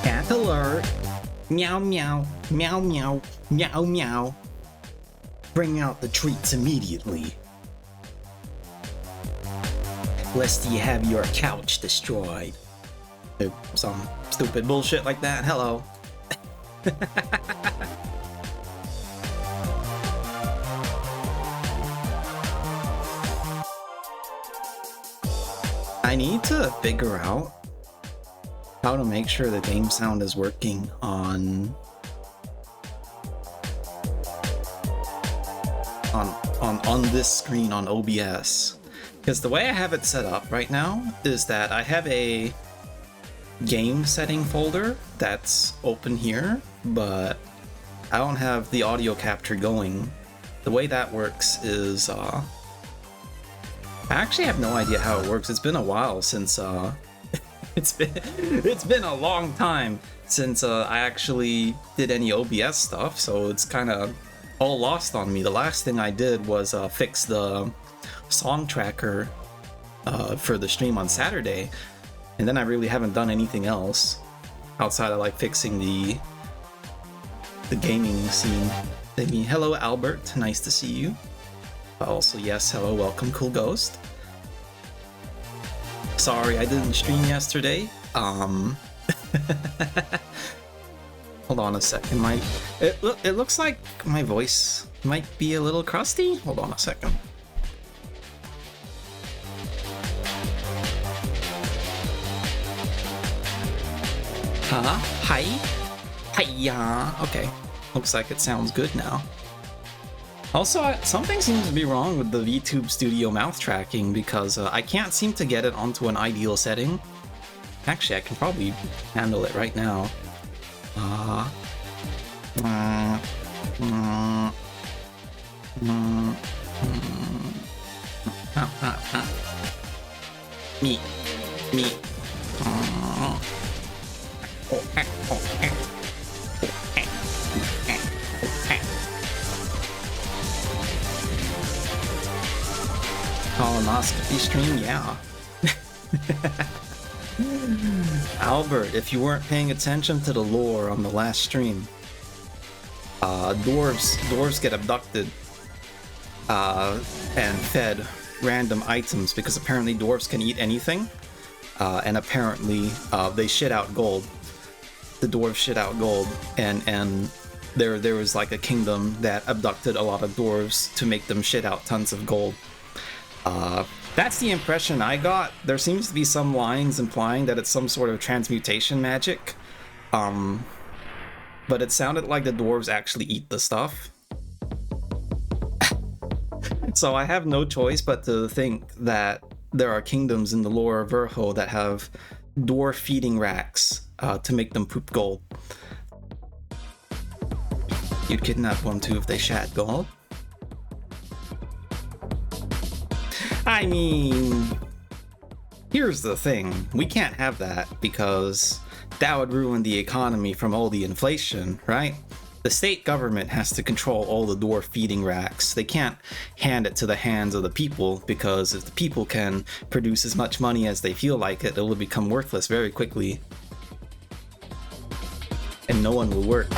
Cat alert. Meow meow, meow meow, meow meow. Bring out the treats immediately, lest you have your couch destroyed. Some stupid bullshit like that. Hello. I need to figure out how to make sure the game sound is working on this screen on OBS, because the way I have it set up right now is that I have a game setting folder that's open here, but I don't have the audio capture going. The way that works is I actually have no idea how it works. It's been a while since it's been a long time since I actually did any OBS stuff, so it's kind of all lost on me. The last thing I did was fix the song tracker for the stream on Saturday, and then I really haven't done anything else outside of like fixing the gaming scene thingy. Hello Albert, nice to see you. Also, yes, hello, welcome, Cool Ghost. Sorry I didn't stream yesterday. Hold on a second, it looks like my voice might be a little crusty. Hold on a second. Hi? Hiya. Okay. Looks like it sounds good now. Also, something seems to be wrong with the VTube Studio mouth tracking, because I can't seem to get it onto an ideal setting. Actually, I can probably handle it right now. Me. Colonoscopy stream, yeah. Albert, if you weren't paying attention to the lore on the last stream, dwarves get abducted and fed random items, because apparently dwarves can eat anything, and apparently they shit out gold. The dwarves shit out gold, and there was like a kingdom that abducted a lot of dwarves to make them shit out tons of gold. That's the impression I got. There seems to be some lines implying that it's some sort of transmutation magic, but it sounded like the dwarves actually eat the stuff. So I have no choice but to think that there are kingdoms in the lore of Verho that have dwarf feeding racks to make them poop gold. You'd kidnap one too if they shat gold. I mean, here's the thing. We can't have that, because that would ruin the economy from all the inflation, right? The state government has to control all the dwarf feeding racks. They can't hand it to the hands of the people, because if the people can produce as much money as they feel like it, it will become worthless very quickly. And no one will work.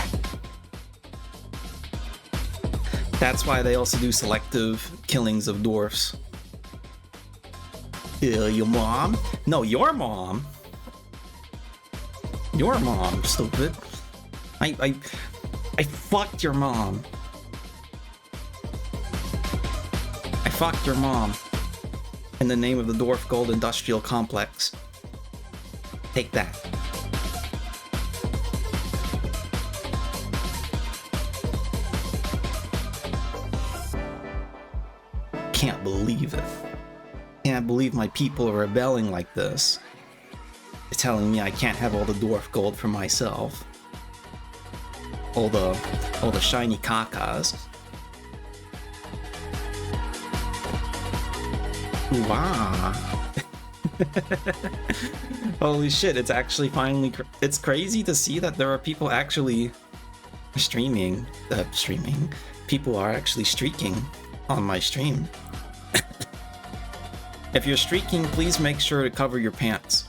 That's why they also do selective killings of dwarfs. Your mom? No, your mom. Your mom, stupid. I fucked your mom. I fucked your mom. In the name of the Dwarf Gold Industrial Complex. Take that. Can't believe it. Can't believe my people are rebelling like this. They're telling me I can't have all the dwarf gold for myself. All the shiny kakas. Wow. Holy shit, it's actually finally it's crazy to see that there are people actually streaming. People are actually streaking on my stream. If you're streaking, please make sure to cover your pants.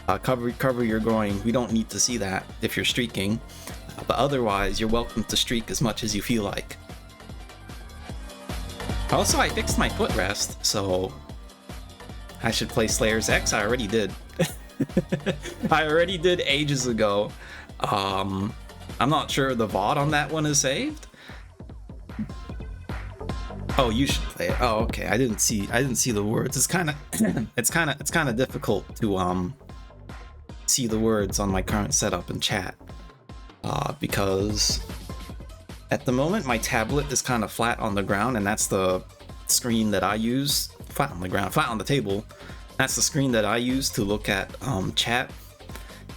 Cover your groin. We don't need to see that if you're streaking. But otherwise, you're welcome to streak as much as you feel like. Also, I fixed my footrest, so I should play Slayer's X. I already did. I already did ages ago. I'm not sure the VOD on that one is saved. Oh, you should play it. Oh, okay. I didn't see the words. It's kind of it's kind of difficult to see the words on my current setup in chat. Because at the moment my tablet is kind of flat on the ground, and that's the screen that I use. Flat on the ground, flat on the table. That's the screen that I use to look at chat.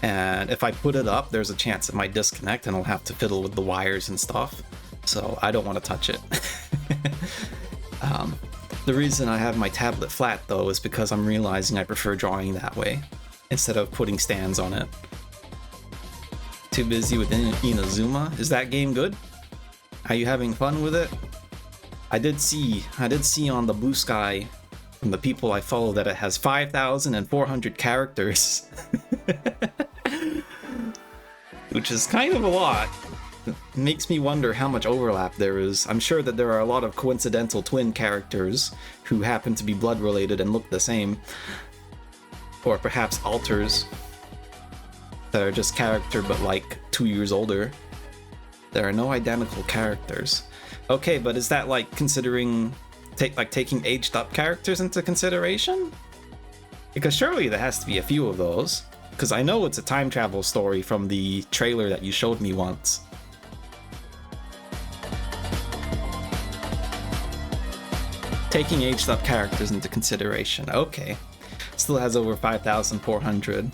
And if I put it up, there's a chance it might disconnect and I'll have to fiddle with the wires and stuff. So I don't want to touch it. The reason I have my tablet flat though is because I'm realizing I prefer drawing that way instead of putting stands on it. Too busy with Inazuma? Is that game good? Are you having fun with it? I did see on the Blue Sky from the people I follow that it has 5,400 characters. Which is kind of a lot. It makes me wonder how much overlap there is. I'm sure that there are a lot of coincidental twin characters who happen to be blood related and look the same. Or perhaps alters that are just character but like 2 years older. There are no identical characters. Okay, but is that like considering taking aged up characters into consideration? Because surely there has to be a few of those. Because I know it's a time travel story from the trailer that you showed me once. Taking aged up characters into consideration. Okay. Still has over 5,400.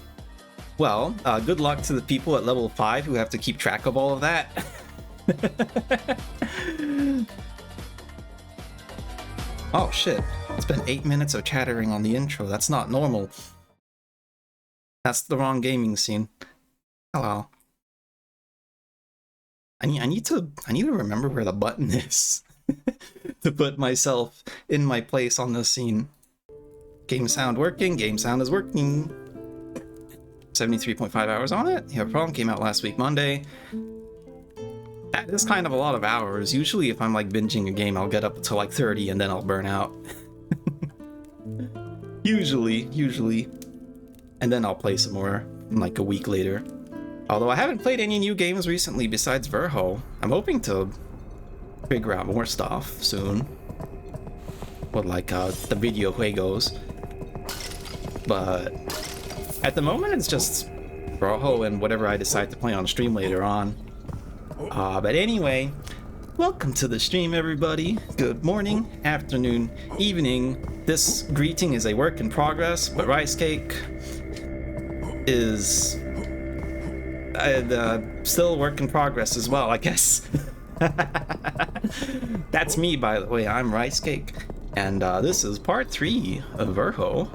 Well, good luck to the people at level 5 who have to keep track of all of that. Oh shit. It's been 8 minutes of chattering on the intro. That's not normal. That's the wrong gaming scene. Hello. I need to remember where the button is to put myself in my place on this scene. Game sound working. Game sound is working. 73.5 hours on it. You have a problem. Came out last week Monday. That is kind of a lot of hours. Usually if I'm like binging a game, I'll get up to like 30 and then I'll burn out. Usually. And then I'll play some more like a week later. Although I haven't played any new games recently besides Verho. I'm hoping to figure out more stuff soon. With like the video juegos. But at the moment it's just Verho and whatever I decide to play on stream later on. But anyway, welcome to the stream everybody. Good morning, afternoon, evening. This greeting is a work in progress, but Rice Cake is still work in progress as well, I guess. That's me, by the way. I'm Rice Cake, and this is part 3 of Verho,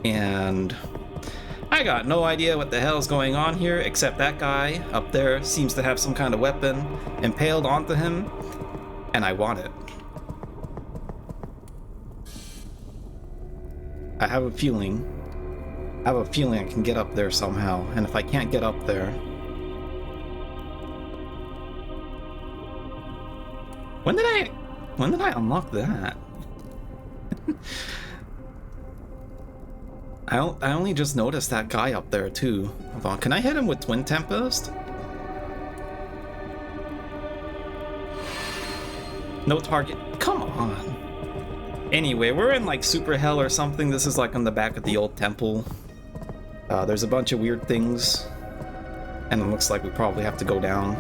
and I got no idea what the hell's going on here, except that guy up there seems to have some kind of weapon impaled onto him, and I want it. I have a feeling I can get up there somehow, and if I can't get up there... When did I unlock that? I only just noticed that guy up there too. Hold on, can I hit him with Twin Tempest? No target. Come on. Anyway, we're in like super hell or something. This is like on the back of the old temple. There's a bunch of weird things, and it looks like we probably have to go down.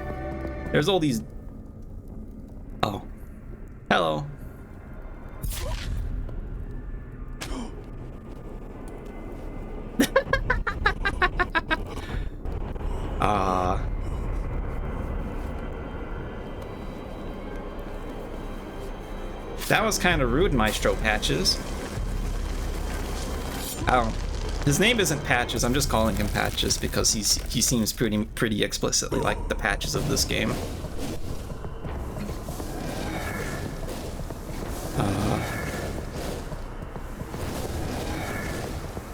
There's all these... Oh. Hello. That was kind of rude, Maestro Patches. Oh, his name isn't Patches. I'm just calling him Patches because he seems pretty explicitly like the Patches of this game.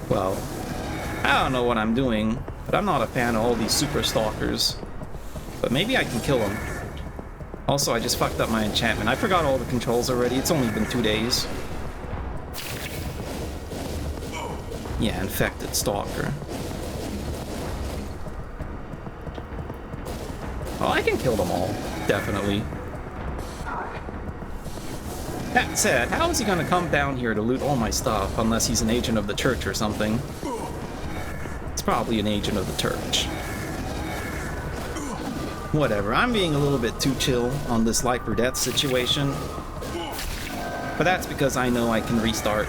Well, I don't know what I'm doing, but I'm not a fan of all these super stalkers. But maybe I can kill them. Also, I just fucked up my enchantment. I forgot all the controls already. It's only been 2 days. Yeah, infected stalker. Oh, I can kill them all. Definitely. That said, how is he gonna come down here to loot all my stuff unless he's an agent of the church or something? It's probably an agent of the church. Whatever, I'm being a little bit too chill on this life or death situation. But that's because I know I can restart.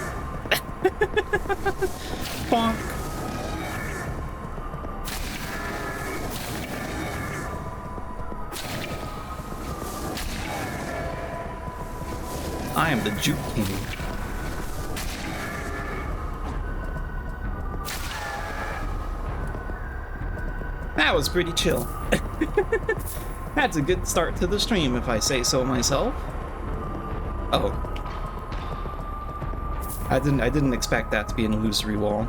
Bonk. I am the Juke King. That was pretty chill. That's a good start to the stream, if I say so myself. Oh. I didn't expect that to be an illusory wall.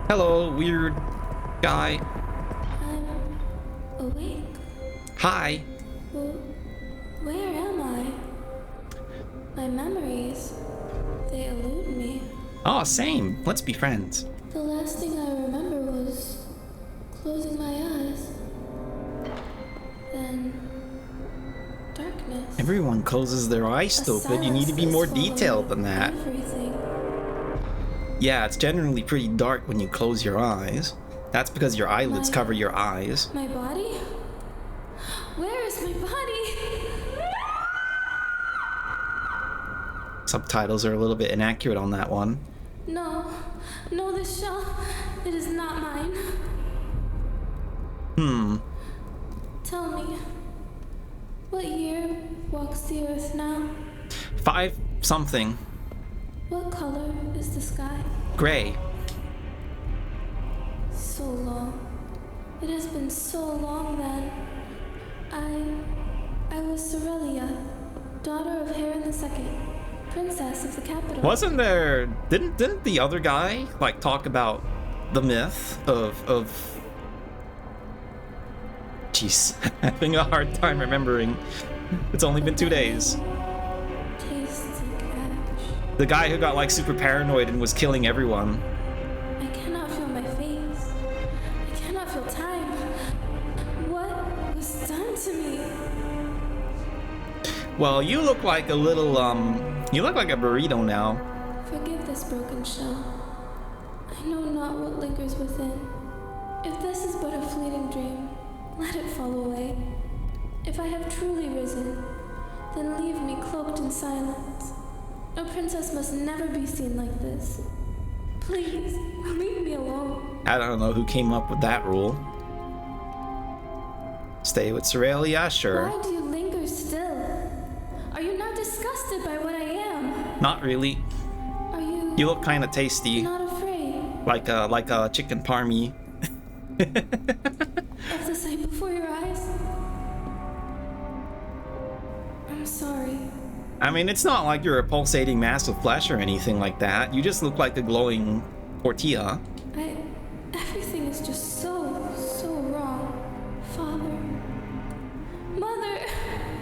Hello, weird guy. I'm awake. Hi. Well, where am I? My memories, they elude me. Oh, same. Let's be friends. The last thing I remember was closing my eyes. Then darkness. Everyone closes their eyes, stupid. You need to be more detailed than that. Everything. Yeah, it's generally pretty dark when you close your eyes. That's because your eyelids cover your eyes. My body? Where is my body? Subtitles are a little bit inaccurate on that one. No, this shell, it is not mine. Tell me, what year walks the earth now? 5 something. What color is the sky? Gray. So long. It has been so long then. I was Cerelia, daughter of Heron II, princess of the capital. Wasn't there... Didn't the other guy, like, talk about the myth of... Jeez, having a hard time remembering. It's only been 2 days. Tastes like ash. The guy who got, like, super paranoid and was killing everyone. I cannot feel my face. I cannot feel time. What was done to me? Well, you look like a little, you look like a burrito now. Forgive this broken shell. I know not what lingers within. If this is but a fleeting dream, let it fall away. If I have truly risen, then leave me cloaked in silence. A princess must never be seen like this. Please, leave me alone. I don't know who came up with that rule. Stay with Cerelia, sure. Why do you linger still? Are you not disgusted by what I am? Not really. Are you You look kind of tasty, not afraid like a chicken parmy. of the sight before your eyes? I'm sorry. I mean, it's not like you're a pulsating mass of flesh or anything like that. You just look like a glowing tortilla. Everything is just so wrong. Father.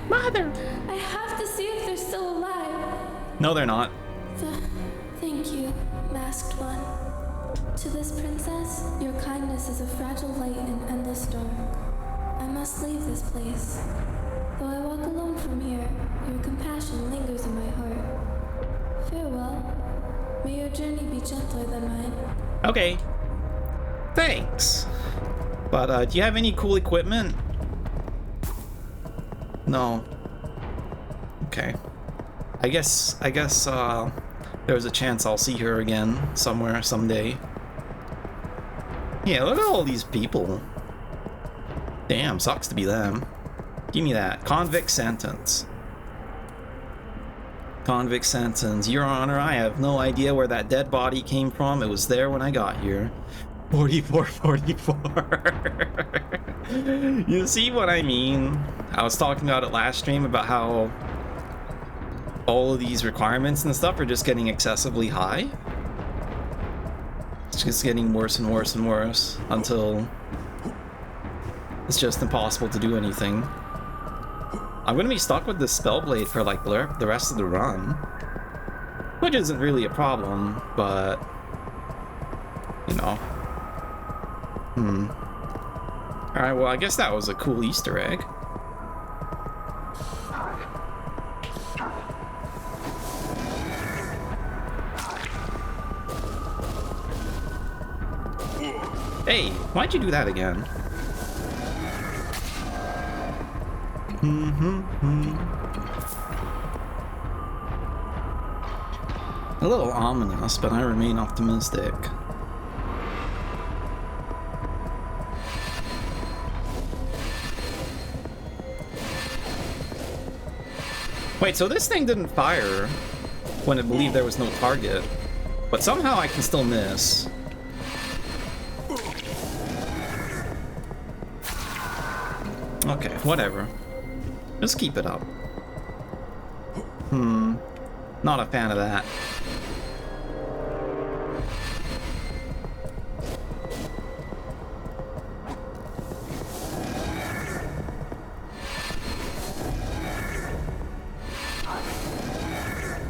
Mother! I have to see if they're still alive. No, they're not. Thank you, masked one. To this princess, your kindness is a fragile light in endless dark. I must leave this place. Though I walk alone from here, your compassion lingers in my heart. Farewell. May your journey be gentler than mine. Okay. Thanks. But, do you have any cool equipment? No. Okay. I guess, there's a chance I'll see her again somewhere, someday. Yeah, look at all these people. Damn, sucks to be them. Give me that. Convict sentence. Convict sentence. Your Honor, I have no idea where that dead body came from. It was there when I got here. 44. You see what I mean? I was talking about it last stream about how all of these requirements and stuff are just getting excessively high. It's just getting worse and worse and worse until it's just impossible to do anything. I'm gonna be stuck with this Spellblade for like the rest of the run, which isn't really a problem, but you know. Alright, well, I guess that was a cool Easter egg. Hey, why'd you do that again? A little ominous, but I remain optimistic. Wait, so this thing didn't fire when it believed there was no target, but somehow I can still miss. Okay, whatever. Just keep it up. Not a fan of that.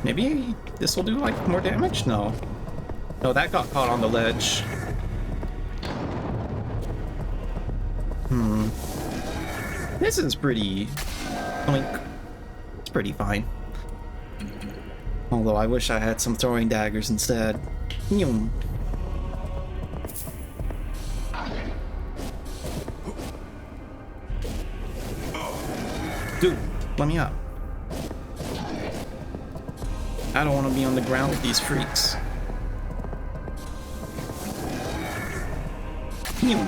Maybe this will do like more damage? No. No, that got caught on the ledge. This is pretty... Oink. It's pretty fine. Although I wish I had some throwing daggers instead. Nyum. Dude, let me up. I don't want to be on the ground with these freaks. Nyum.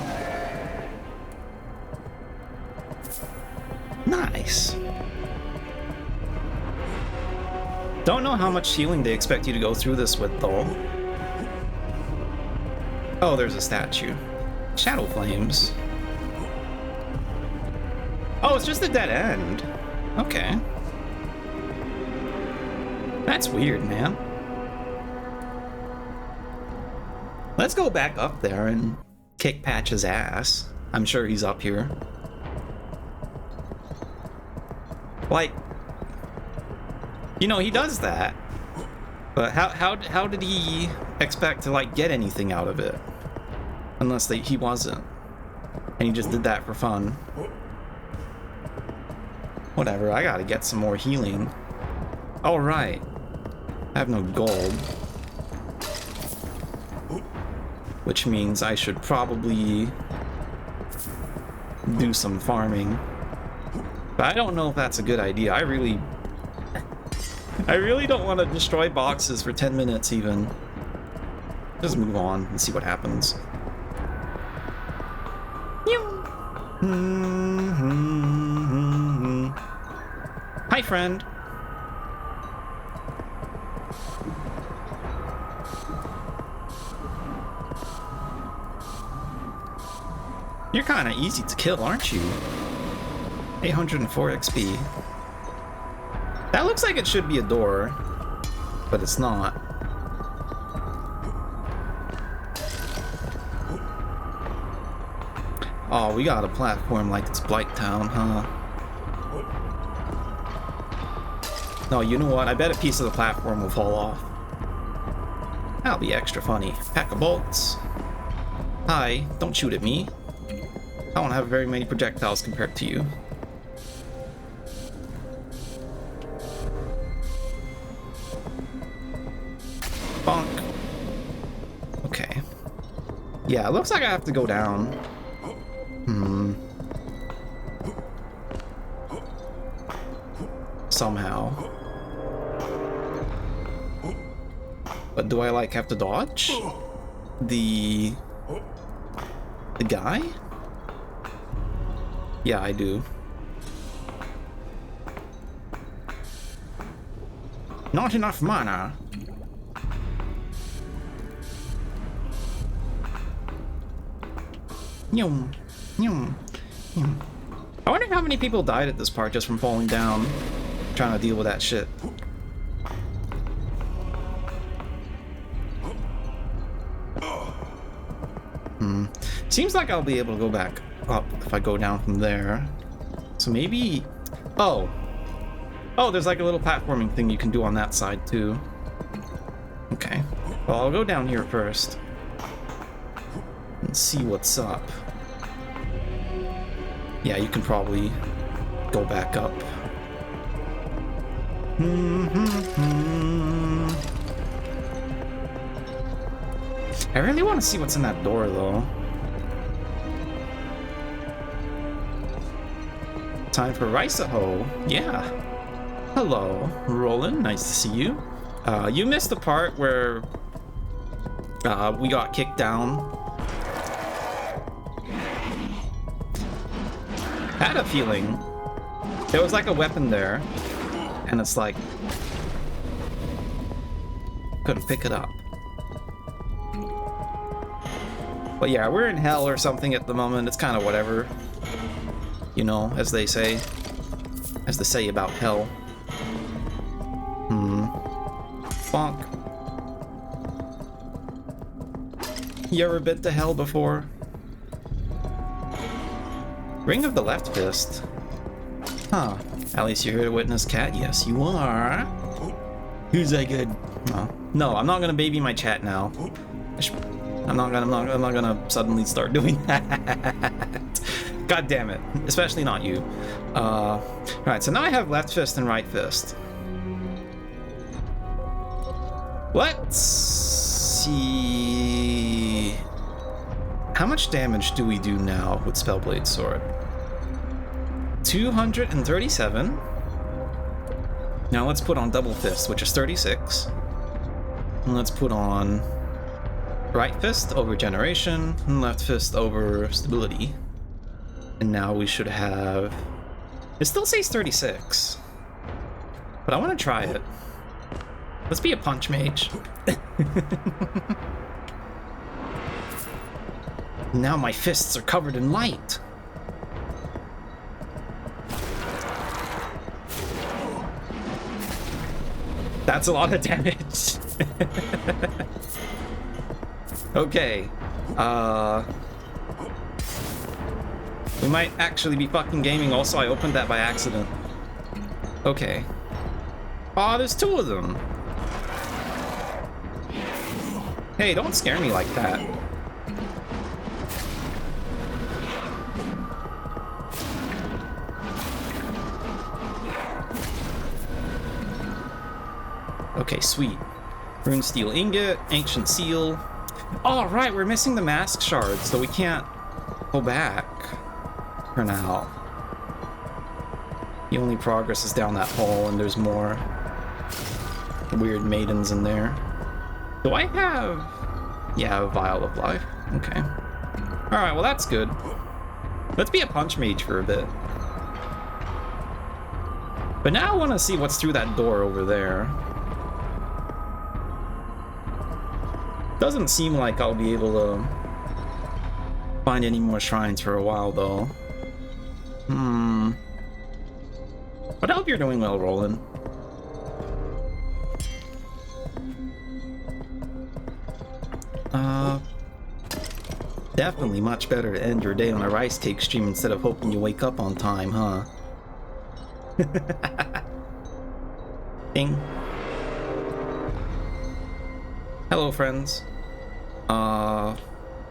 Nice. Don't know how much healing they expect you to go through this with, though. Oh, there's a statue. Shadow Flames. Oh, it's just a dead end. Okay. That's weird, man. Let's go back up there and kick Patch's ass. I'm sure he's up here. Like, you know, he does that, but how did he expect to like get anything out of it? Unless he wasn't, and he just did that for fun. Whatever, I gotta get some more healing. All right, I have no gold, which means I should probably do some farming. But I don't know if that's a good idea. I really don't want to destroy boxes for 10 minutes even. Just move on and see what happens. Hi, friend. You're kind of easy to kill, aren't you? 804 XP. That looks like it should be a door, but it's not. Oh, we got a platform like it's Blighttown, huh? No, you know what? I bet a piece of the platform will fall off. That'll be extra funny. Pack of bolts. Hi, don't shoot at me. I don't have very many projectiles compared to you. Bonk. Okay. Yeah, it looks like I have to go down. Somehow. But do I like have to dodge? The guy? Yeah, I do. Not enough mana. Yum, yum, yum. I wonder how many people died at this part just from falling down, trying to deal with that shit. Seems like I'll be able to go back up if I go down from there. So maybe... Oh! Oh, there's like a little platforming thing you can do on that side too. Okay. Well, I'll go down here first. And see what's up. Yeah, you can probably go back up. I really want to see what's in that door, though. Time for Verho. Yeah. Hello, Roland. Nice to see you. You missed the part where we got kicked down. I had a feeling there was like a weapon there, and it's like couldn't pick it up. But yeah, we're in hell or something at the moment. It's kind of whatever, you know, as they say about hell. Bonk. You ever been to hell before? Ring of the Left Fist. Huh. At least you're here to witness Cat. Yes, you are. Who's that good? Oh. No, I'm not gonna baby my chat now. I'm not gonna suddenly start doing that. God damn it. Especially not you. Alright, so now I have left fist and right fist. Let's see. How much damage do we do now with Spellblade Sword? 237. Now let's put on Double Fist, which is 36. And let's put on Right Fist over Generation, and Left Fist over Stability. And now we should have... It still says 36. But I want to try it. Let's be a punch mage. Now my fists are covered in light. That's a lot of damage. Okay. We might actually be fucking gaming. Also, I opened that by accident. Okay. Aw, there's two of them. Hey, don't scare me like that. Okay, sweet. Rune Steel Ingot, Ancient Seal. Oh, right, we're missing the Mask Shard, so we can't go back for now. The only progress is down that hole, and there's more weird maidens in there. Do I have... Yeah, a Vial of Life. Okay. Alright, well that's good. Let's be a punch mage for a bit. But now I want to see what's through that door over there. Doesn't seem like I'll be able to find any more shrines for a while, though. But I hope you're doing well, Roland. Definitely much better to end your day on a rice cake stream instead of hoping you wake up on time, huh? Ding. Hello, friends.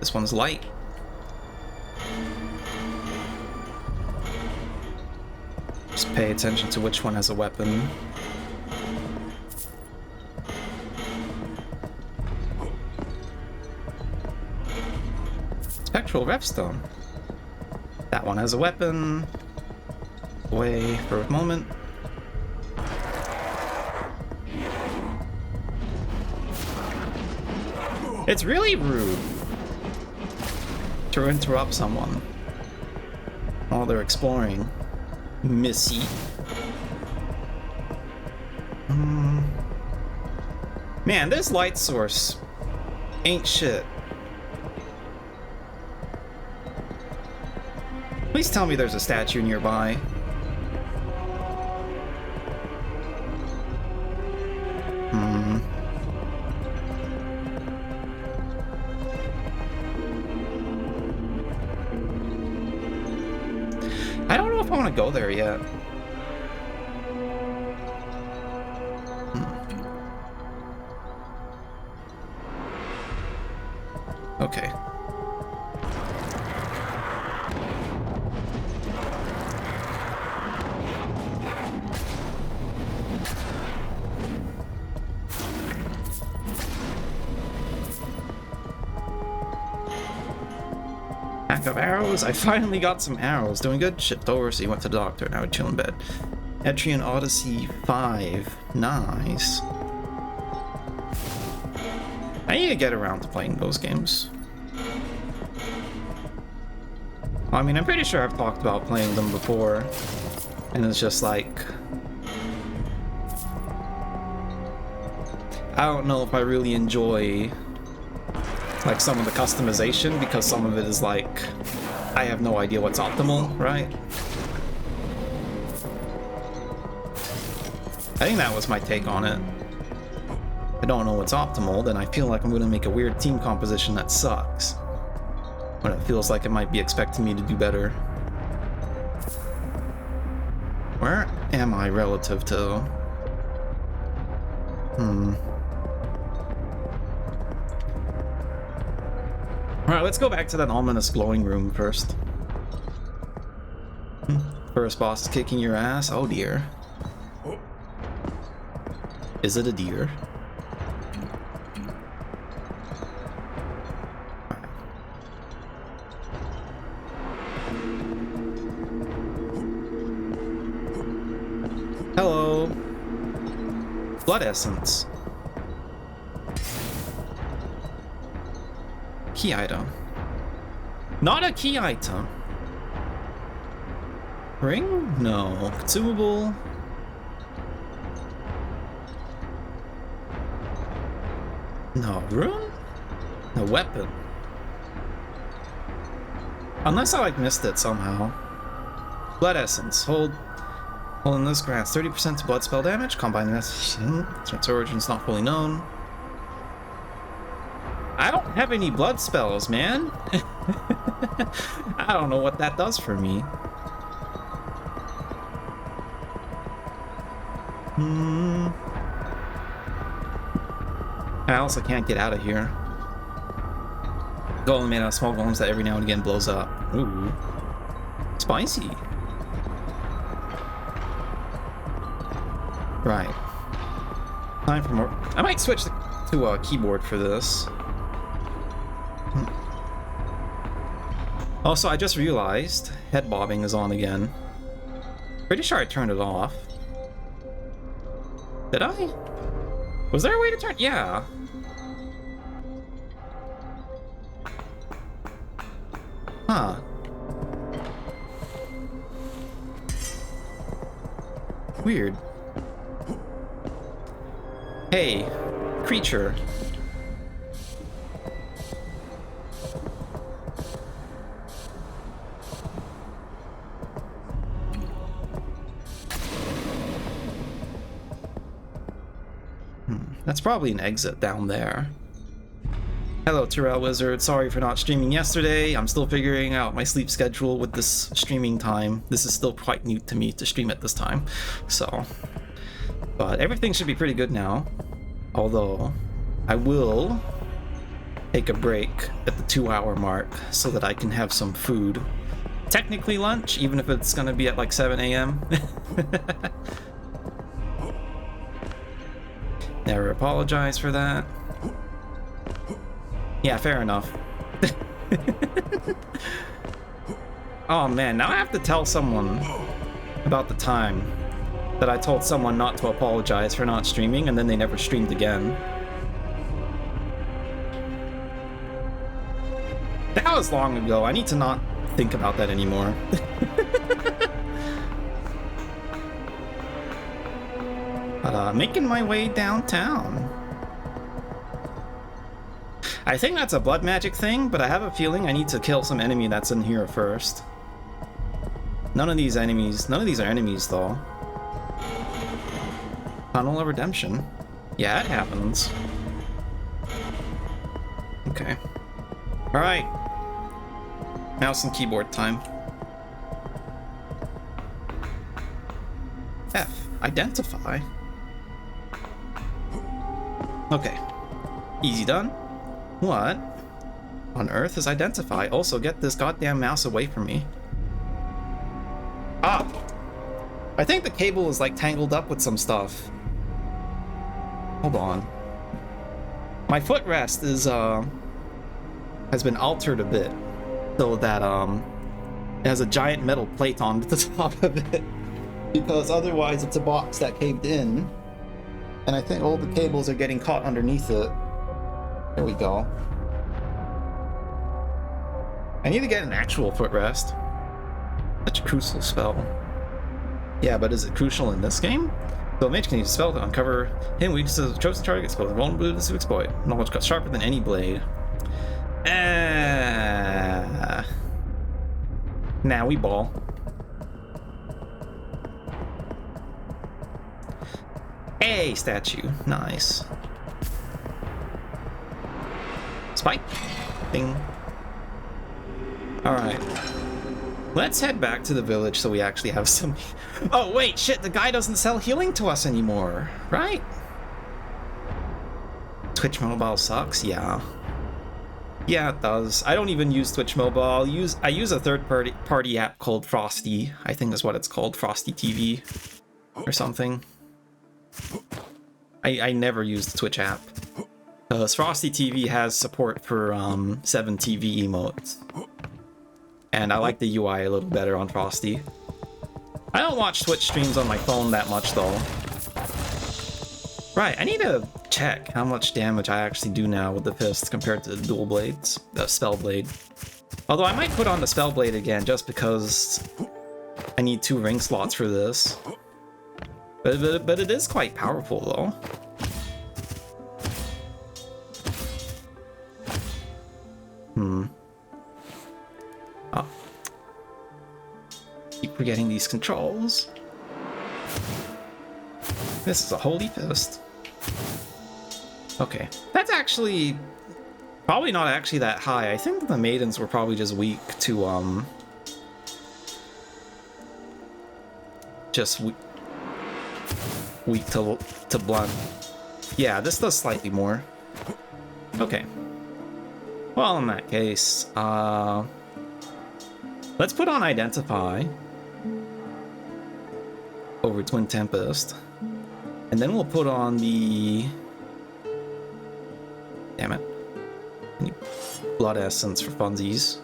This one's light. Just pay attention to which one has a weapon. Spectral Repstone. That one has a weapon. Away for a moment. It's really rude to interrupt someone while they're exploring, Missy. Man, this light source ain't shit. Please tell me there's a statue nearby. I don't know if I want to go there yet. Okay. Pack of arrows. I finally got some arrows. Doing good. Shipped over, so you went to the doctor. Now we chill in bed. Etrian Odyssey 5. Nice. I need to get around to playing those games. I mean, I'm pretty sure I've talked about playing them before. And it's just like... I don't know if I really enjoy... like some of the customization, because some of it is like, I have no idea what's optimal, right? I think that was my take on it. I don't know what's optimal, then I feel like I'm gonna make a weird team composition that sucks. When it feels like it might be expecting me to do better. Where am I relative to? Alright, let's go back to that ominous glowing room first. First boss is kicking your ass? Oh dear. Is it a deer? Hello. Blood essence. Key item. Not a key item. Ring? No. Consumable. No. Rune? A weapon. Unless I like missed it somehow. Blood essence. Holding this grants 30% to blood spell damage. Combining this. Its origin's not fully known. I don't have any blood spells, man. I don't know what that does for me. I also can't get out of here. Golem made out of small golems that every now and again blows up. Ooh. Spicy. Right. Time for more. I might switch to a keyboard for this. Also, I just realized head bobbing is on again. Pretty sure I turned it off. Did I? Was there a way to turn? Yeah. Huh. Weird. Hey, creature. That's probably an exit down there. Hello, Terrell Wizard. Sorry for not streaming yesterday. I'm still figuring out my sleep schedule with this streaming time. This is still quite new to me to stream at this time. So, but everything should be pretty good now. Although, I will take a break at the 2-hour mark so that I can have some food. Technically lunch, even if it's gonna be at like 7 a.m. Never apologize for that. Yeah, fair enough. Oh man, now I have to tell someone about the time that I told someone not to apologize for not streaming and then they never streamed again. That was long ago. I need to not think about that anymore. Making my way downtown. I think that's a blood magic thing, but I have a feeling I need to kill some enemy that's in here first. None of these are enemies though. Tunnel of Redemption. Yeah, it happens. Okay. Alright. Mouse and keyboard time. F. Identify. Okay. Easy done. What on earth is identify? Also, get this goddamn mouse away from me. Ah! I think the cable is like tangled up with some stuff. Hold on. My footrest is has been altered a bit so that it has a giant metal plate on the top of it, because otherwise it's a box that caved in, and I think all the cables are getting caught underneath it. There we go. I need to get an actual footrest. Such a crucial spell. Yeah, but is it crucial in this game? So a mage can use a spell to uncover hidden weaknesses of the chosen target, expose vulnerabilities to exploit. Knowledge cut sharper than any blade. Now we ball. Hey, statue. Nice. Spike. Ding. Alright. Let's head back to the village so we actually have some... Oh, wait, shit, the guy doesn't sell healing to us anymore, right? Twitch Mobile sucks? Yeah. Yeah, it does. I don't even use Twitch Mobile. I use a third-party app called Frosty. I think that's what it's called, Frosty TV or something. I never use the Twitch app. Because Frosty TV has support for 7 TV emotes. And I like the UI a little better on Frosty. I don't watch Twitch streams on my phone that much, though. Right, I need to check how much damage I actually do now with the fist compared to the dual blades, the spell blade. Although I might put on the spell blade again just because I need 2 ring slots for this. But it is quite powerful, though. Oh. Keep forgetting these controls. This is a holy fist. Okay, that's actually probably not actually that high. I think the maidens were probably just weak to weak to blunt. Yeah, this does slightly more. Okay. Well, in that case, let's put on Identify over Twin Tempest, and then we'll put on the... Damn it. Blood Essence for funsies.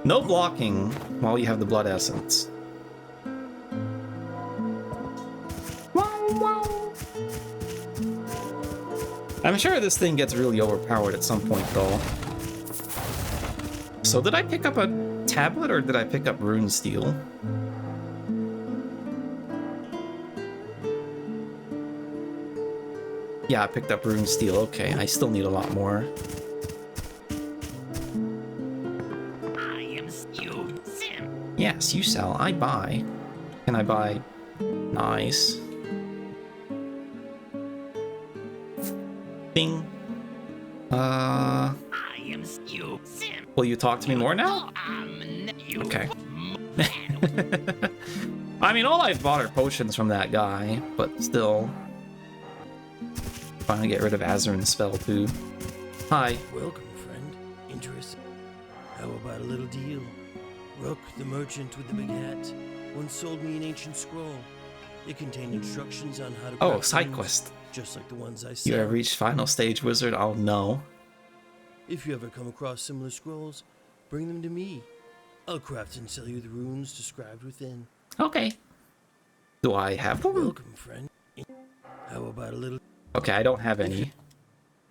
No blocking while you have the Blood Essence. I'm sure this thing gets really overpowered at some point, though. So did I pick up a tablet or did I pick up Rune Steel? Yeah, I picked up Rune Steel. Okay, I still need a lot more. Yes, you sell. I buy. Can I buy? Nice. Bing. Will you talk to me more now? Okay. I mean, all I've bought are potions from that guy, but still. Trying to get rid of Azurin's spell, too. Hi. Welcome, friend. Interesting. How about a little deal? Rook, the merchant with the big hat, once sold me an ancient scroll. It contained instructions on how to... Oh, side quest. Just like the ones I sell. You have reached final stage, wizard. Oh, no. If you ever come across similar scrolls, bring them to me. I'll craft and sell you the runes described within. Okay. Do I have them? Welcome, friend. How about a little... Okay, I don't have any.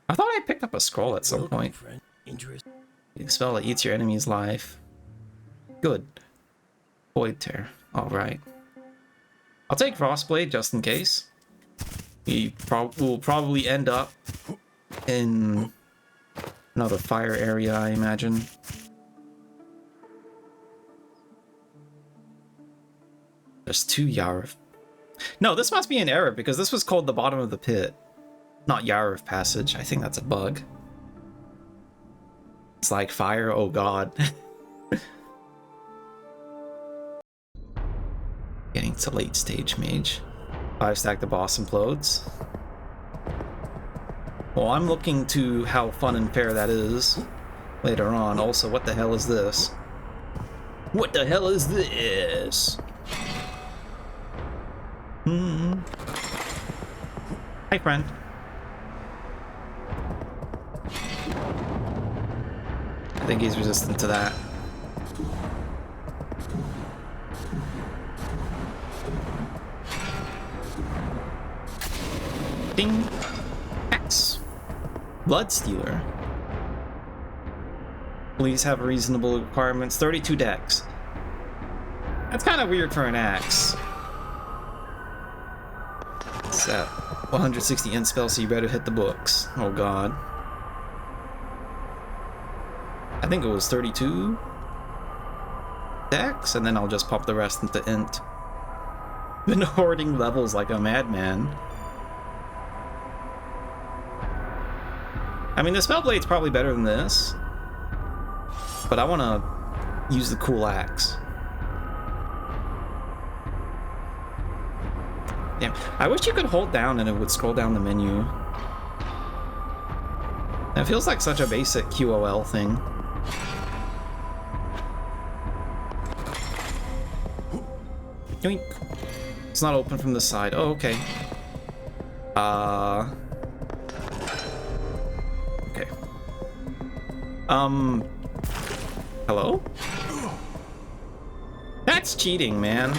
I thought I picked up a scroll at some point. Friend. Interesting. A spell that eats your enemy's life. Good. Void Tear. Alright. I'll take Frostblade just in case. We will probably end up in another fire area, I imagine. There's 2 Yarv. No, this must be an error because this was called the bottom of the pit. Not Yarv Passage. I think that's a bug. It's like fire. Oh god. Getting to late stage mage. 5-stack the boss implodes. Well, I'm looking to how fun and fair that is later on. Also, what the hell is this? What the hell is this? Hi, friend. I think he's resistant to that. Ding! Axe. Bloodstealer. Please have reasonable requirements. 32 dex. That's kind of weird for an axe. It's at 160 int spell, so you better hit the books. Oh god. I think it was 32 dex, and then I'll just pop the rest into int. Been hoarding levels like a madman. I mean, the Spellblade's probably better than this, but I want to use the cool axe. Damn, I wish you could hold down and it would scroll down the menu. It feels like such a basic QOL thing. Yoink. It's not open from this side. Oh, okay. Okay. Hello? That's cheating, man.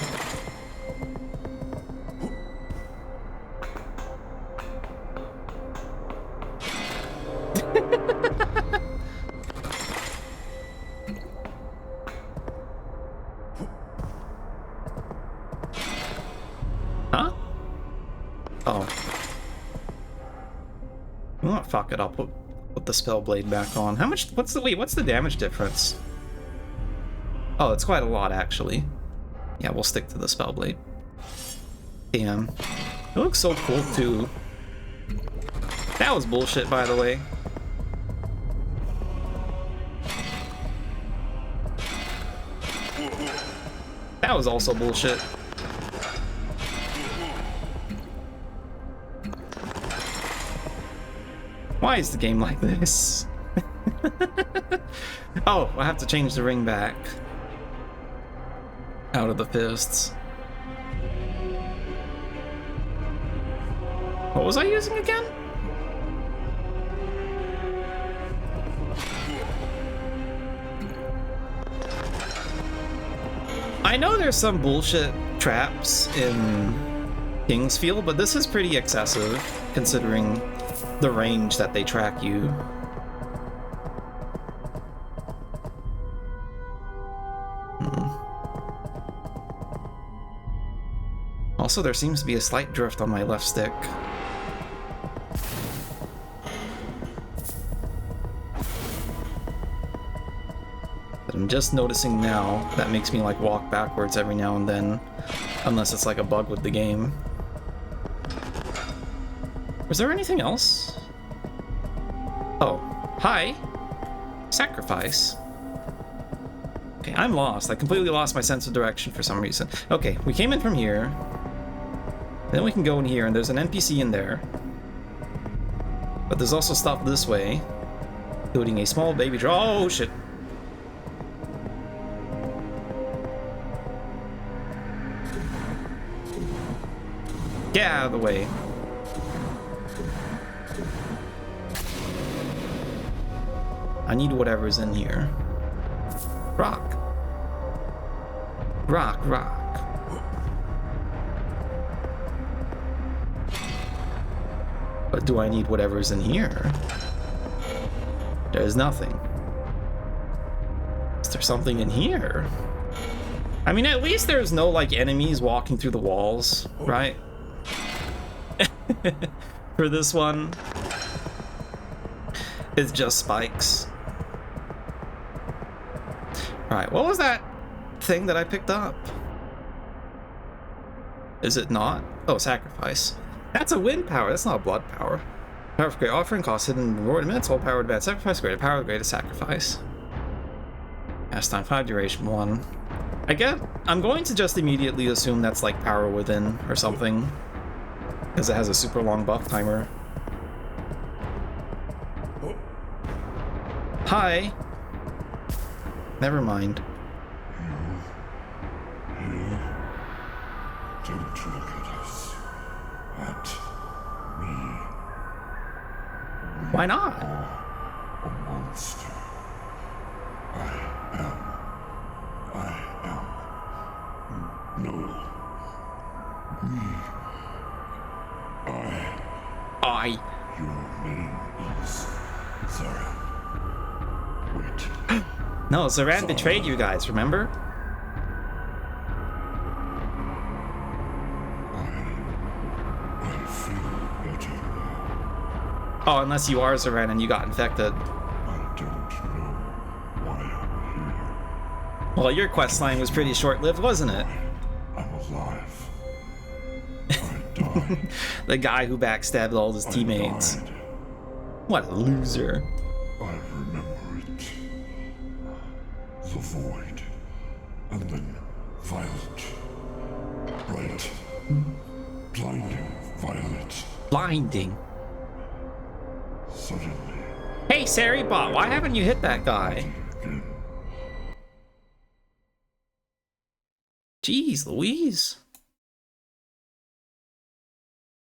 Huh? Oh. You know what? Fuck it. I'll put the spell blade back on. How much? What's the damage difference? Oh, it's quite a lot, actually. Yeah, we'll stick to the spell blade. Damn. It looks so cool, too. That was bullshit, by the way. That was also bullshit. Why is the game like this? Oh, I have to change the ring back. Out of the fists. What was I using again? I know there's some bullshit traps in Kingsfield, but this is pretty excessive considering the range that they track you. Also, there seems to be a slight drift on my left stick. That I'm just noticing now. That makes me like walk backwards every now and then, unless it's like a bug with the game. Was there anything else? Oh, hi. Sacrifice. Okay, I'm lost. I completely lost my sense of direction for some reason. Okay, we came in from here. Then we can go in here, and there's an NPC in there. But there's also stuff this way, including a small baby draw. Oh, shit. Get out of the way. I need whatever's in here. Rock. Rock, rock. But do I need whatever's in here? There's nothing. Is there something in here? I mean, at least there's no, like, enemies walking through the walls, right? For this one, it's just spikes. Alright, what was that thing that I picked up? Is it not? Oh, sacrifice. That's a wind power, that's not a blood power. Power for great offering, cost hidden reward minutes, whole power to bad sacrifice, greater power, greater sacrifice. Cast time 5, duration 1. I'm going to just immediately assume that's like Power Within or something, because it has a super long buff timer. Hi. Never mind. Don't look at us. At me. Why not? A monster. I am. No. Me. Your name is Zara. Wait. No, Zoran betrayed you guys, remember? I feel better now. Oh, unless you are Zoran and you got infected. I don't know why I'm here. Well, your quest line was pretty short-lived, wasn't it? I'm alive. I died. The guy who backstabbed all his teammates. I died. What a loser. I remember it. The void. And then violet. Bright. Blinding violet. Blinding. Suddenly. Hey, Saribot, why haven't you hit that guy? Again. Jeez Louise.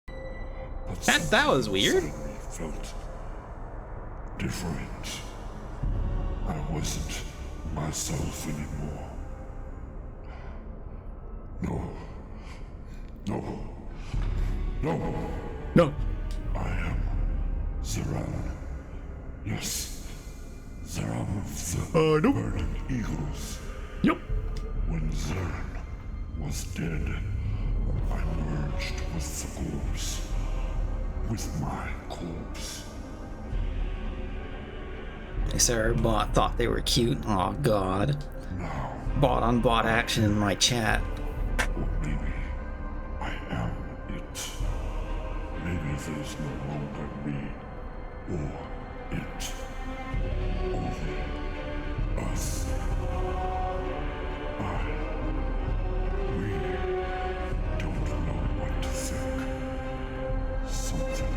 But That was something weird. suddenly felt different. I wasn't myself anymore. No. No. I am Zeran. Yes. Zeran of the nope. Burning Eagles. Yep. When Zeran was dead, I merged with the corpse. With my corpse. Saribot thought they were cute. Oh god. Now, Bot on bot action in my chat. or maybe I am it. Maybe there's no longer me or it. Only us. We don't know what to think. Something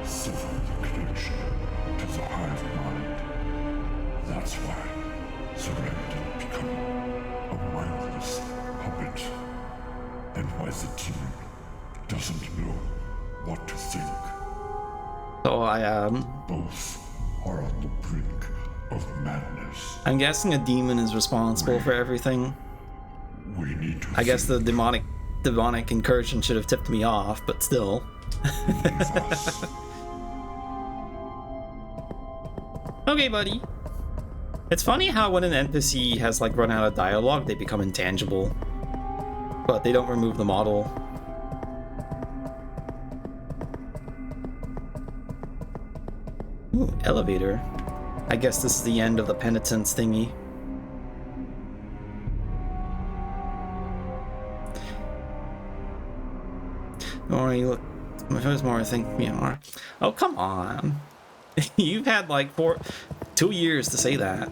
severed the connection to the hive mind. That's why Zeren didn't become a mindless puppet. And why the team doesn't know what to think. So Both are on the brink of madness. I'm guessing a demon is responsible for everything. We need to I guess the think. demonic incursion should have tipped me off, but still. Leave us. Okay, buddy. It's funny how when an NPC has like run out of dialogue, they become intangible. But they don't remove the model. Ooh, elevator. I guess this is the end of the penitence thingy. Or you look, there's more, I think, more. Oh, come on. You've had like 2 years to say that.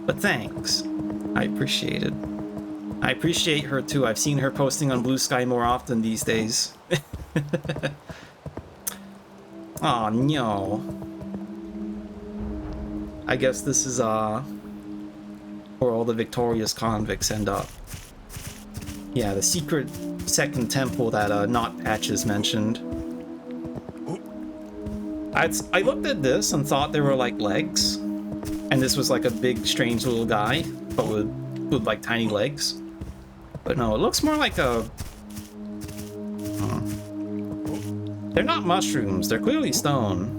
But thanks. I appreciate it. I appreciate her too. I've seen her posting on Blue Sky more often these days. Oh no. I guess this is where all the victorious convicts end up. Yeah, the secret second temple that Not Patches mentioned. I looked at this and thought there were like legs, and this was like a big strange little guy, but with like tiny legs. But no, it looks more like a... They're not mushrooms, they're clearly stone.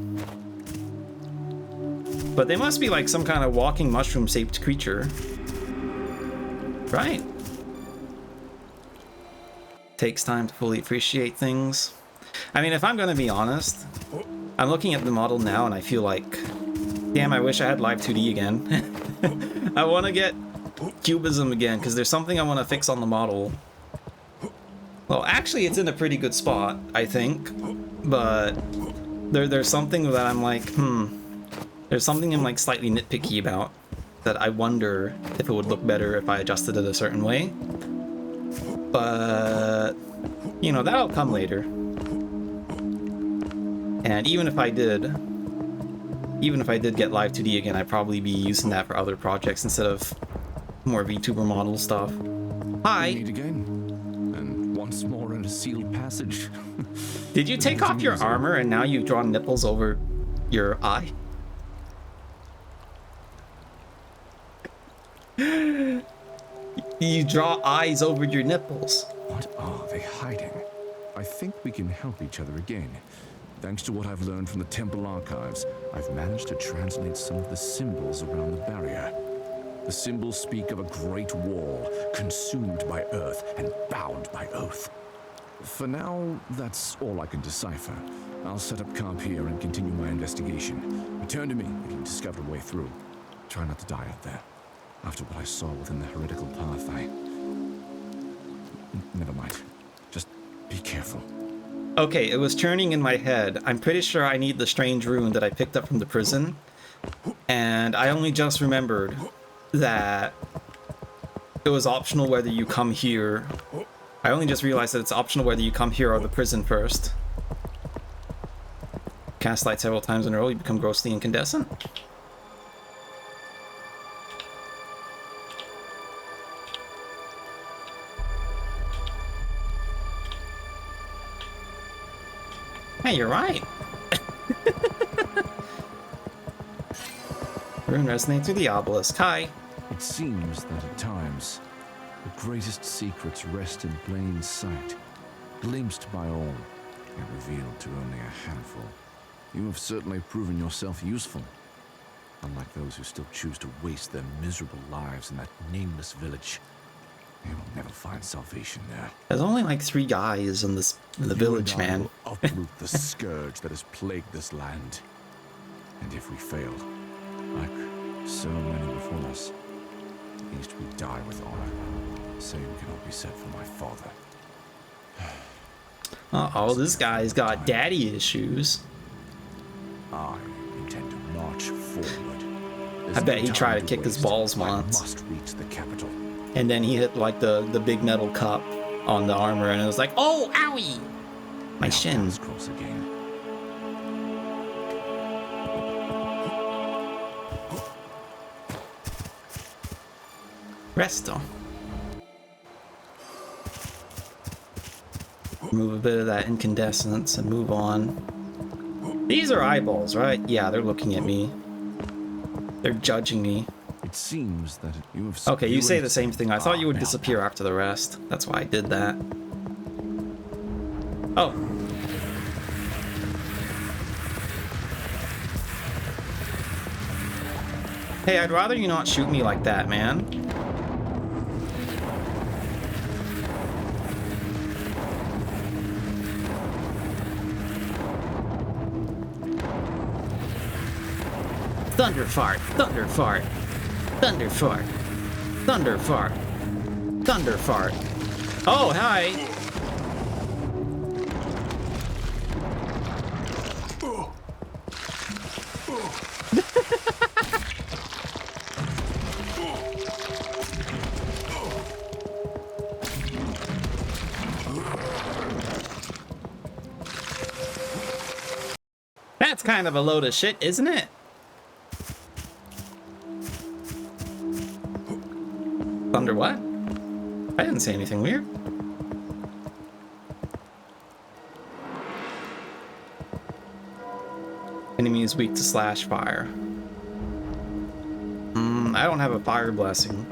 But they must be like some kind of walking mushroom-shaped creature. Right. Takes time to fully appreciate things. I mean, if I'm gonna be honest, I'm looking at the model now and I feel like, damn, I wish I had Live 2D again. I want to get cubism again, because there's something I want to fix on the model. Well, actually, it's in a pretty good spot, I think. But there's something that I'm like, there's something I'm like slightly nitpicky about. that I wonder if it would look better if I adjusted it a certain way. But, you know, that'll come later. And even if I did get Live 2D again, I'd probably be using that for other projects instead of more VTuber model stuff. Hi! Meet again. And once more in a sealed passage. Did you take off your armor and now you've drawn nipples over your eye? You draw eyes over your nipples. What are they hiding? I think we can help each other again. Thanks to what I've learned from the temple archives, I've managed to translate some of the symbols around the barrier. The symbols speak of a great wall, consumed by earth and bound by oath. For now, that's all I can decipher. I'll set up camp here and continue my investigation. Return to me if you discover a way through. Try not to die out there. After what I saw within the heretical path, Never mind. Just be careful. Okay, it was churning in my head. I'm pretty sure I need the strange rune that I picked up from the prison. And I only just remembered that it was optional whether you come here. I only just realized that it's optional whether you come here or the prison first. Cast light several times in a row, you become grossly incandescent. Hey, you're right. Rune resonates with the obelisk. Hi. It seems that at times, the greatest secrets rest in plain sight, glimpsed by all, yet revealed to only a handful. You have certainly proven yourself useful, unlike those who still choose to waste their miserable lives in that nameless village. You will never find salvation there. There's only like 3 guys in the village, man. Will uproot the scourge that has plagued this land. And if we fail, like so many before us, at least we die with honor. Same cannot be said for my father. Uh-oh, this guy's got daddy issues. I intend to march forward. I bet he tried to kick his balls once. I must reach the capital. And then he hit like the big metal cup on the armor and it was like, oh, owie! My shin. Cross again. Resto. Remove a bit of that incandescence and move on. These are eyeballs, right? Yeah, they're looking at me. They're judging me. It seems that you have... Okay, you say the same thing. I thought you would disappear after the rest. That's why I did that. Oh. Hey, I'd rather you not shoot me like that, man. Thunder fart, thunder fart. Thunder fart. Thunder fart. Thunder fart. Oh, hi. That's kind of a load of shit, isn't it? Thunder what? I didn't say anything weird. Enemy is weak to slash fire. I don't have a fire blessing.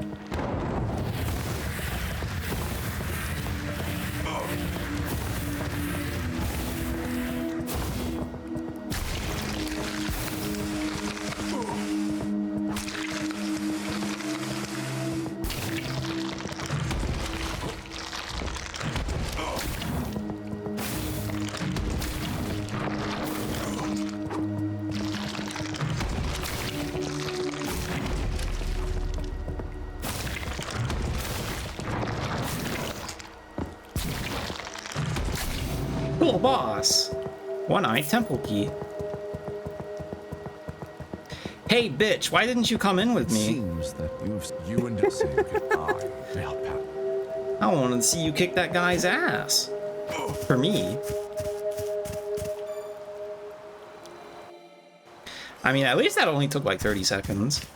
Cool boss. One-eyed temple key. Hey, bitch, why didn't you come in with It me? seems that you and Verho, I wanted to see you kick that guy's ass. For me. I mean, at least that only took like 30 seconds.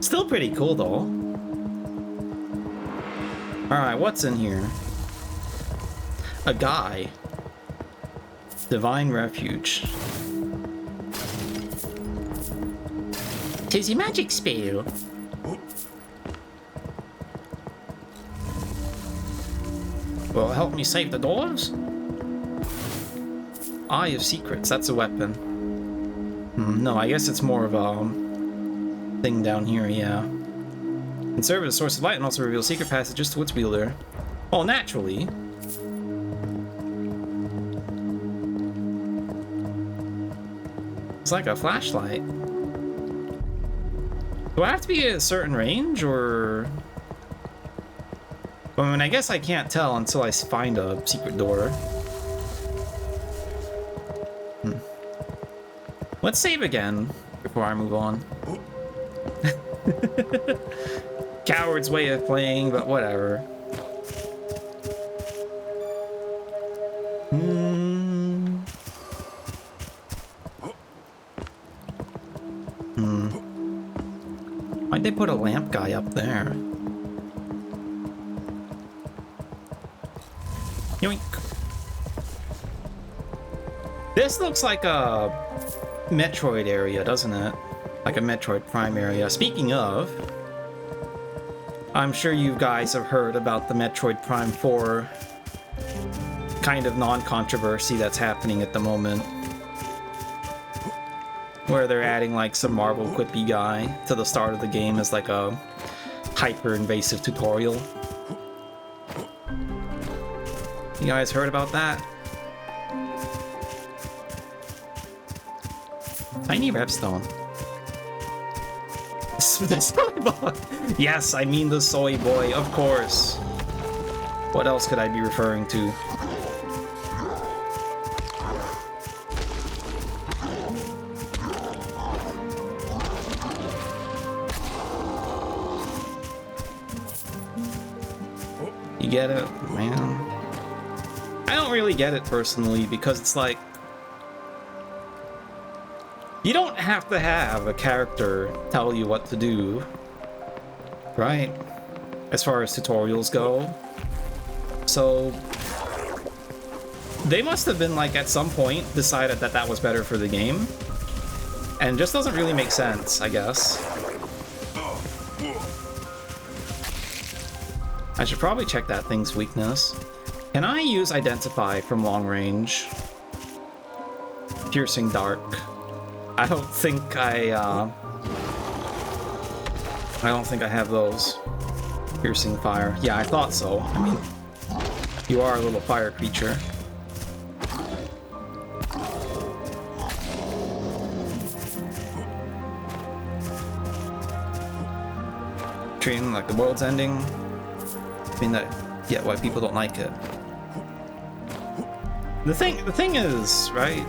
Still pretty cool, though. Alright, what's in here? A guy. Divine Refuge. Tis a magic spell. Will it help me save the doors? Eye of Secrets, that's a weapon. No, I guess it's more of a thing down here, yeah. Can serve as a source of light and also reveal secret passages to its wielder. Oh, naturally. It's like a flashlight. Do I have to be at a certain range, or... I mean, I guess I can't tell until I find a secret door. Let's save again before I move on. Coward's way of playing, but whatever. Why'd they put a lamp guy up there? Yoink. This looks like a Metroid area, doesn't it? Like a Metroid Prime area. Speaking of, I'm sure you guys have heard about the Metroid Prime 4 kind of non-controversy that's happening at the moment. Where they're adding like some Marvel quippy guy to the start of the game as like a hyper-invasive tutorial. You guys heard about that? Tiny Repstone. The soy boy. Yes, I mean the soy boy, of course. What else could I be referring to? You get it, man? I don't really get it personally because it's like, you don't have to have a character tell you what to do, right? As far as tutorials go. So they must have been like at some point decided that that was better for the game. And just doesn't really make sense, I guess. I should probably check that thing's weakness. Can I use Identify from long range? Piercing Dark. I don't think I have those. Piercing Fire. Yeah, I thought so. I mean, you are a little fire creature. Treating like the world's ending. I mean that, yeah, why people don't like it. The thing is, right?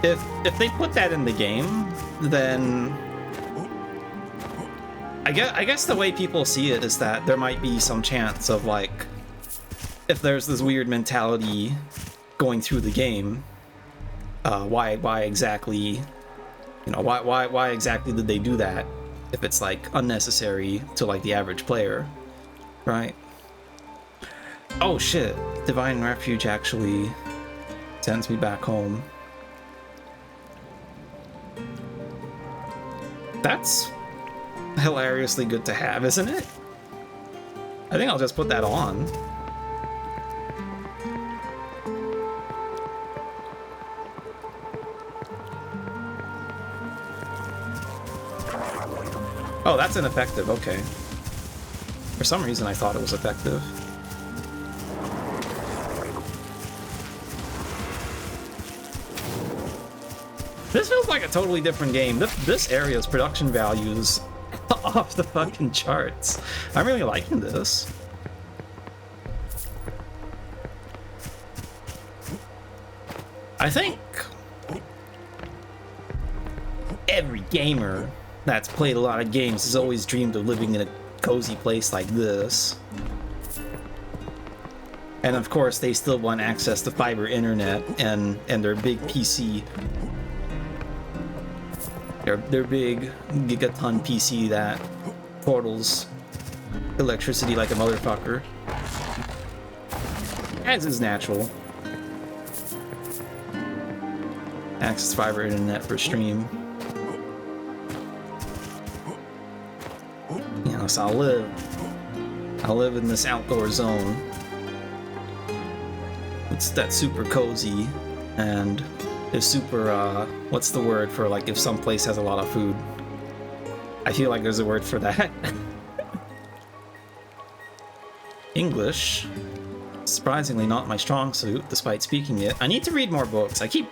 If they put that in the game, then I guess the way people see it is that there might be some chance of like, if there's this weird mentality going through the game, why exactly, you know, why exactly did they do that? If it's like unnecessary to like the average player, right? Oh shit! Divine Refuge actually sends me back home. That's hilariously good to have, isn't it? I think I'll just put that on. Oh, that's ineffective, okay. For some reason I thought it was effective. This feels like a totally different game. This area's production values off the fucking charts. I'm really liking this. I think every gamer that's played a lot of games has always dreamed of living in a cozy place like this. And of course, they still want access to fiber internet and their big PC. Their big gigaton PC that portals electricity like a motherfucker. As is natural. Access fiber internet for stream. You know, so I'll live in this outdoor zone. It's that super cozy and is super, what's the word for like if some place has a lot of food? I feel like there's a word for that. English. Surprisingly not my strong suit, despite speaking it. I need to read more books. I keep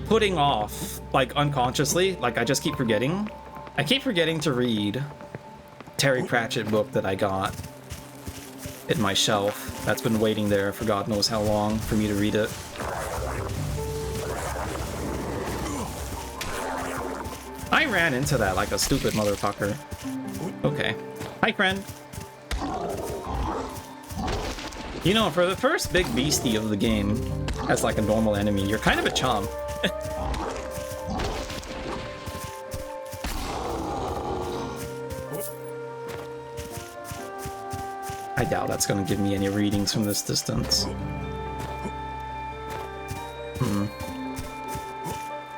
putting off, like unconsciously, like I just keep forgetting. I keep forgetting to read Terry Pratchett book that I got in my shelf. That's been waiting there for God knows how long for me to read it. I ran into that like a stupid motherfucker. Okay. Hi, friend. You know, for the first big beastie of the game, as like a normal enemy, you're kind of a chump. I doubt that's gonna give me any readings from this distance.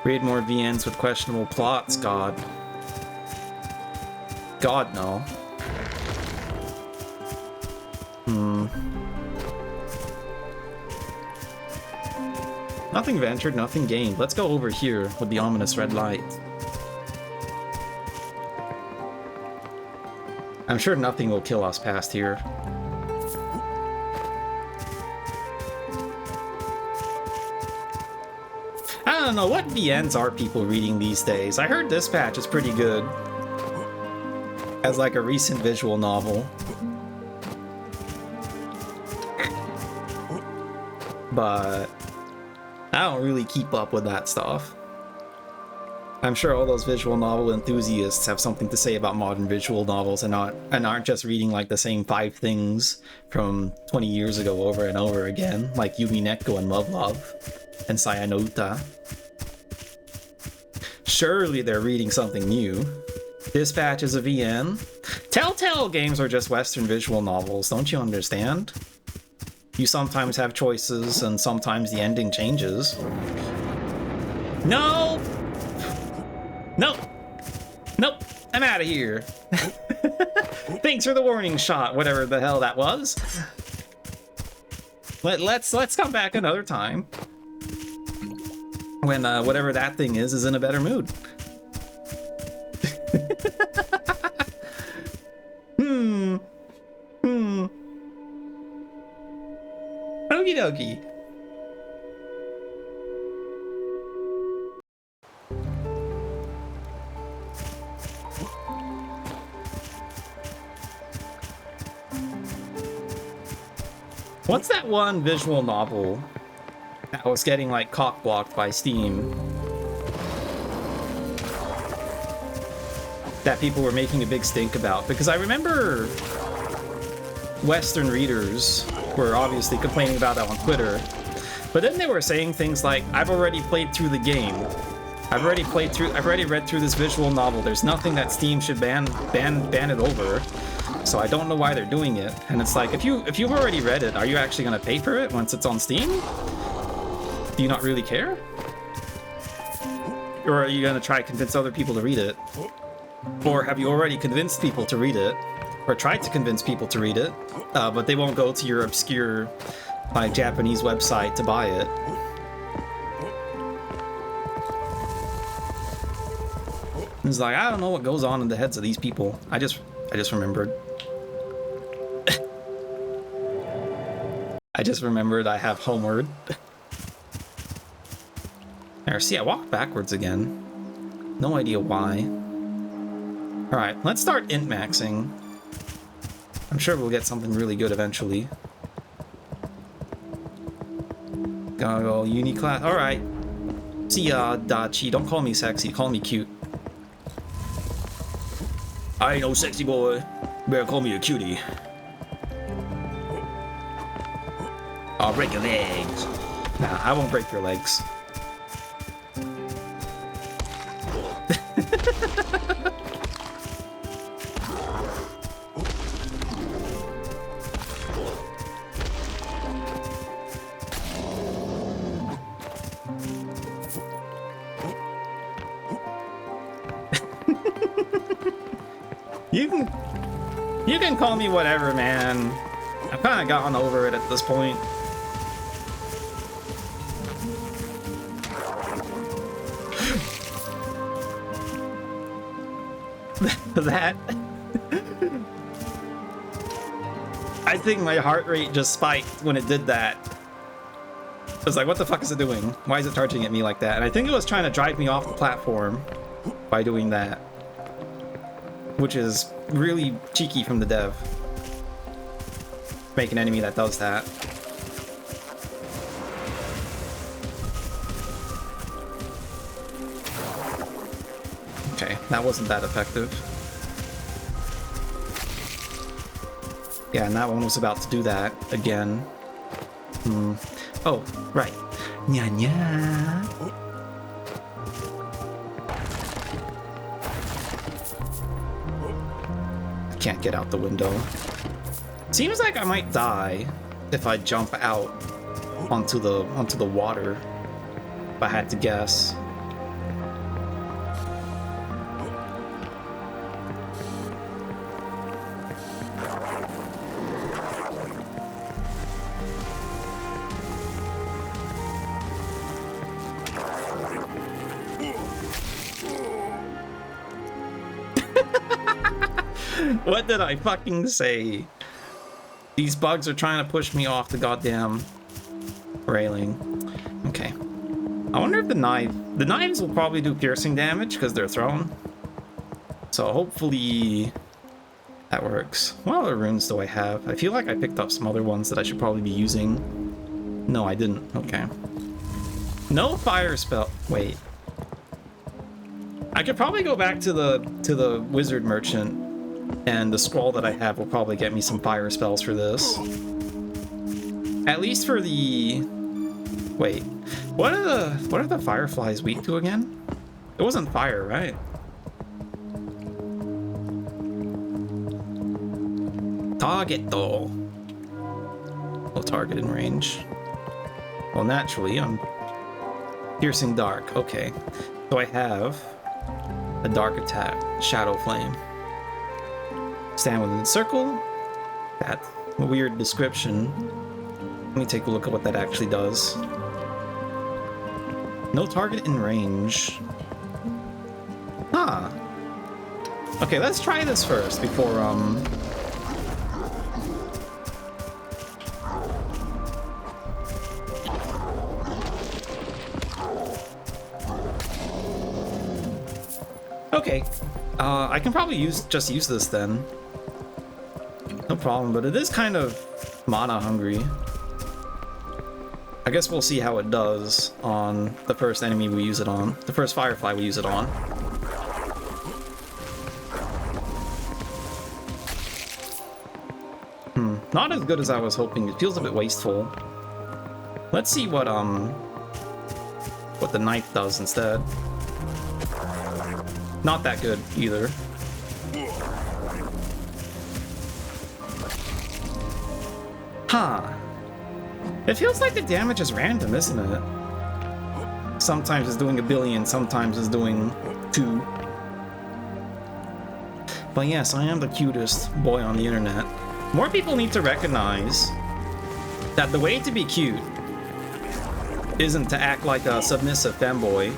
Read more VNs with questionable plots, God. God, no. Nothing ventured, nothing gained. Let's go over here with the ominous red light. I'm sure nothing will kill us past here. I don't know, what VNs are people reading these days? I heard Dispatch is pretty good. As like a recent visual novel. But I don't really keep up with that stuff. I'm sure all those visual novel enthusiasts have something to say about modern visual novels and aren't just reading like the same 5 things from 20 years ago over and over again, like Yumi Neko and Love Love and Sayanouta. Surely they're reading something new. Dispatch is a VN. Telltale games are just Western visual novels, don't you understand? You sometimes have choices, and sometimes the ending changes. No! Nope! Nope! I'm out of here! Thanks for the warning shot, whatever the hell that was. Let's come back another time. When whatever that thing is in a better mood. Okie dokie. What's that one visual novel that was getting like cock-blocked by Steam? That people were making a big stink about, because I remember Western readers were obviously complaining about that on Twitter, but then they were saying things like, I've already played through the game. I've already read through this visual novel. There's nothing that Steam should ban it over. So I don't know why they're doing it. And it's like, if you've already read it, are you actually gonna pay for it once it's on Steam? Do you not really care? Or are you gonna try to convince other people to read it? Or have you already convinced people to read it? Or tried to convince people to read it, but they won't go to your obscure, like, Japanese website to buy it. It's like, I don't know what goes on in the heads of these people. I just remembered. I just remembered I have Homeward. There, see, I walked backwards again. No idea why. Alright, let's start int maxing. I'm sure we'll get something really good eventually. Gotta go uni class. Alright. See ya, Dachi. Don't call me sexy, call me cute. I ain't no sexy boy. Better call me a cutie. I'll break your legs. Nah, I won't break your legs. You can call me whatever, man. I've kind of gotten over it at this point. That... I think my heart rate just spiked when it did that. I was like, what the fuck is it doing? Why is it charging at me like that? And I think it was trying to drive me off the platform by doing that. Which is really cheeky from the dev. Make an enemy that does that. Okay, that wasn't that effective. Yeah, and that one was about to do that again. Oh, right. Nya nya. Can't get out the window. Seems like I might die if I jump out onto the water, if I had to guess. What did I fucking say? These bugs are trying to push me off the goddamn railing. Okay. I wonder if the knives will probably do piercing damage because they're thrown. So hopefully that works. What other runes do I have? I feel like I picked up some other ones that I should probably be using. No, I didn't. Okay. No fire spell. Wait. I could probably go back to the wizard merchant, and the scroll that I have will probably get me some fire spells for this. At least for the... Wait. What are the fireflies weak to again? It wasn't fire, right? Target though. No target in range. Well, naturally, I'm piercing dark. Okay. So I have a dark attack, Shadow Flame. Stand within the circle. That weird description. Let me take a look at what that actually does. No target in range. Huh. Okay, let's try this first before, Okay. I can probably just use this then. No problem, but it is kind of mana hungry. I guess we'll see how it does on the first enemy we use it on. The first firefly we use it on. Not as good as I was hoping. It feels a bit wasteful. Let's see what the knife does instead. Not that good either. Huh. It feels like the damage is random, isn't it? Sometimes it's doing 1 billion, sometimes it's doing 2. But yes, I am the cutest boy on the internet. More people need to recognize that the way to be cute isn't to act like a submissive femboy.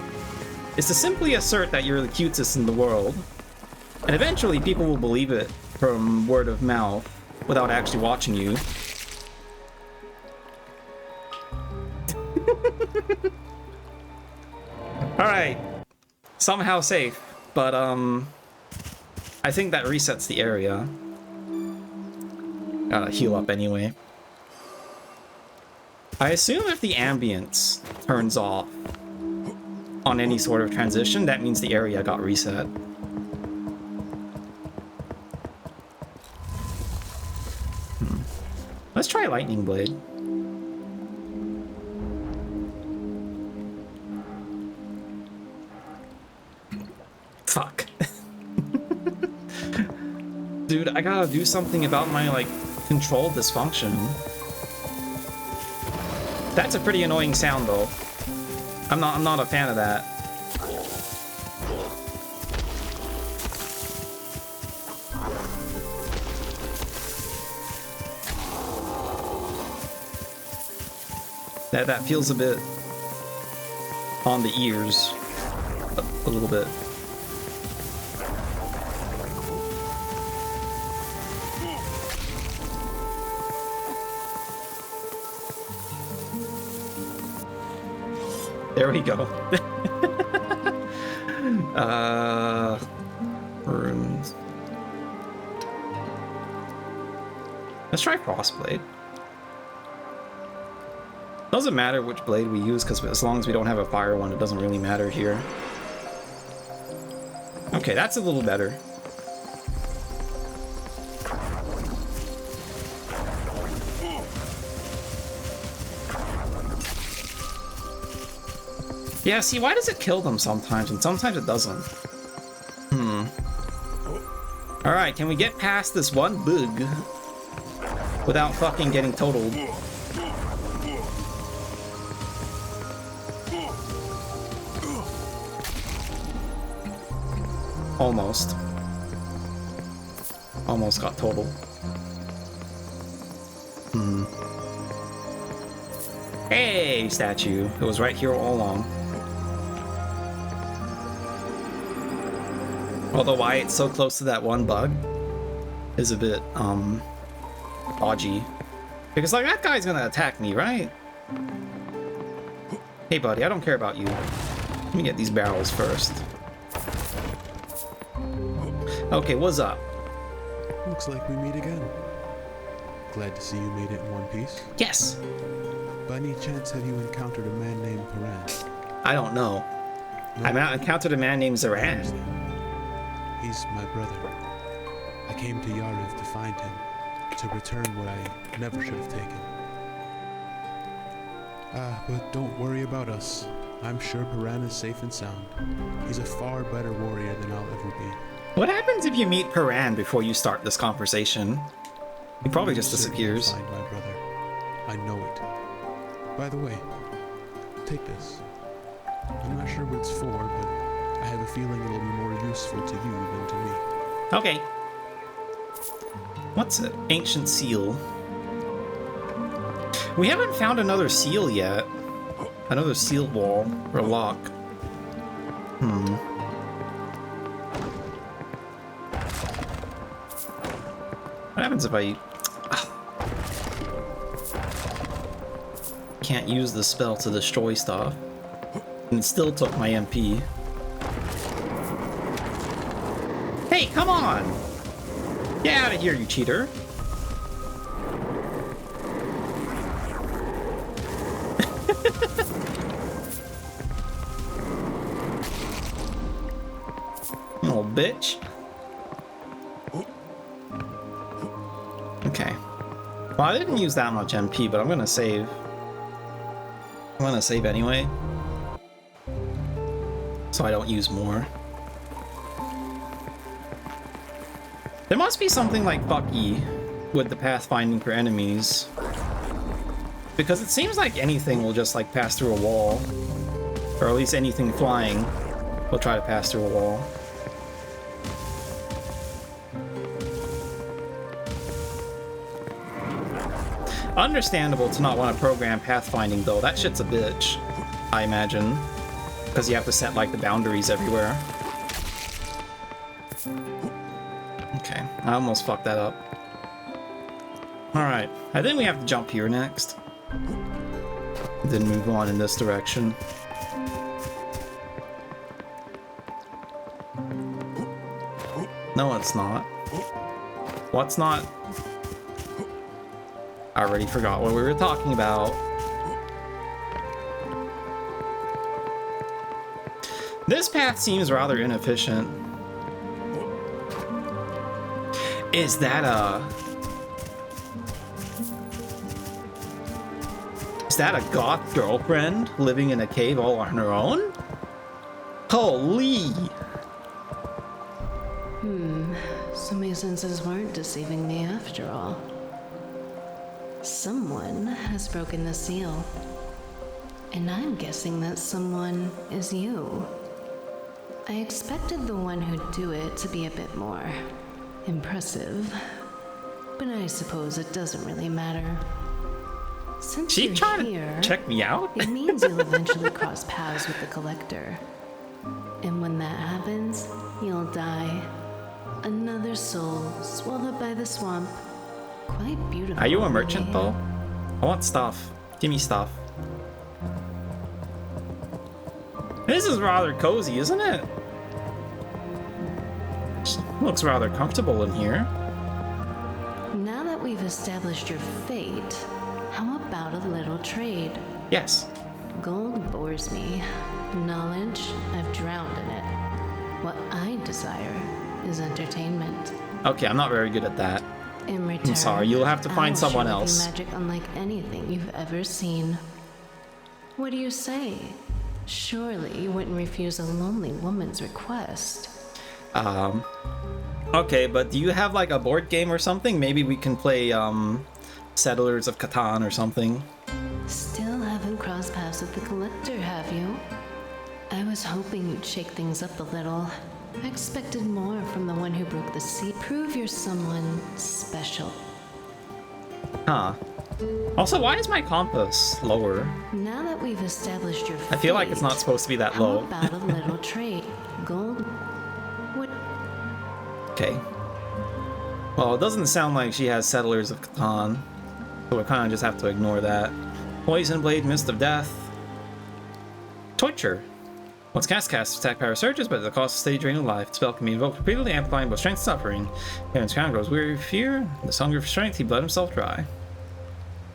It's to simply assert that you're the cutest in the world. And eventually people will believe it from word of mouth without actually watching you. Alright. Somehow safe. But, I think that resets the area. Gotta heal up anyway. I assume if the ambience turns off, on any sort of transition, that means the area got reset. Let's try Lightning Blade. Fuck. Dude, I gotta do something about my, like, control dysfunction. That's a pretty annoying sound, though. I'm not a fan of that. That feels a bit on the ears, a little bit. There we go. Runes. Let's try Crossblade. Doesn't matter which blade we use, because as long as we don't have a fire one, it doesn't really matter here. Okay, that's a little better. Yeah, see, why does it kill them sometimes, and sometimes it doesn't? Alright, can we get past this one bug without fucking getting totaled? Almost. Almost got totaled. Hey, statue. It was right here all along. Although why it's so close to that one bug is a bit, dodgy. Because, like, that guy's gonna attack me, right? Hey, buddy, I don't care about you. Let me get these barrels first. Okay, what's up? Looks like we meet again. Glad to see you made it in one piece. Yes! By any chance, have you encountered a man named Paran? I don't know. No? I've encountered a man named Zaran. He's my brother. I came to Yariv to find him, to return what I never should have taken. But don't worry about us. I'm sure Paran is safe and sound. He's a far better warrior than I'll ever be. What happens if you meet Paran before you start this conversation? He probably just disappears. Find my brother. I know it. By the way, take this. I'm not sure what it's for, but I have a feeling it'll be more useful to you than to me. Okay. What's it? Ancient seal. We haven't found another seal yet. Another seal wall or lock. What happens if I... can't use the spell to destroy stuff? And it still took my MP. Hey, come on! Get out of here, you cheater! Little bitch. Okay. Well, I didn't use that much MP, but I'm gonna save. I'm gonna save anyway, so I don't use more. There must be something like Bucky with the pathfinding for enemies, because it seems like anything will just like pass through a wall, or at least anything flying will try to pass through a wall. Understandable to not want to program pathfinding, though. That shit's a bitch, I imagine, because you have to set like the boundaries everywhere. Okay, I almost fucked that up. Alright, I think we have to jump here next, then move on in this direction. No, it's not. What's not? I already forgot what we were talking about. path seems rather inefficient. Is that a goth girlfriend living in a cave all on her own? Holy! So my senses weren't deceiving me after all. Someone has broken the seal. And I'm guessing that someone is you. I expected the one who'd do it to be a bit more impressive. But I suppose it doesn't really matter. Since She you're trying here, to check me out? it means you'll eventually cross paths with the Collector. And when that happens, you'll die. Another soul swallowed by the swamp. Quite beautiful. Are you a merchant yeah. though? I want stuff. Give me stuff. This is rather cozy, isn't it? Looks rather comfortable in here. Now that we've established your fate, how about a little trade? Yes. Gold bores me. Knowledge, I've drowned in it. What I desire is entertainment. Okay, I'm not very good at that. In return, sorry, you'll have to find I'll someone show you else. magic unlike anything you've ever seen. What do you say? Surely you wouldn't refuse a lonely woman's request. Okay, but do you have like a board game or something? Maybe we can play Settlers of Catan or something. Still haven't crossed paths with the Collector, have you? I was hoping you'd shake things up a little. I expected more from the one who broke the sea. Prove you're someone special. Huh. Also, why is my compass lower? Now that we've established your I feel like it's not fate, supposed to be that how low. about a little trade? Gold? What? Okay. Well, it doesn't sound like she has Settlers of Catan, so we kind of just have to ignore that. Poison Blade, Mist of Death. Torture. Once cast, attack power surges, but at the cost of steady drain of life. The spell can be invoked repeatedly, amplifying both strength and suffering. Aaron's crown grows weary of fear. This hunger for strength, he bled himself dry.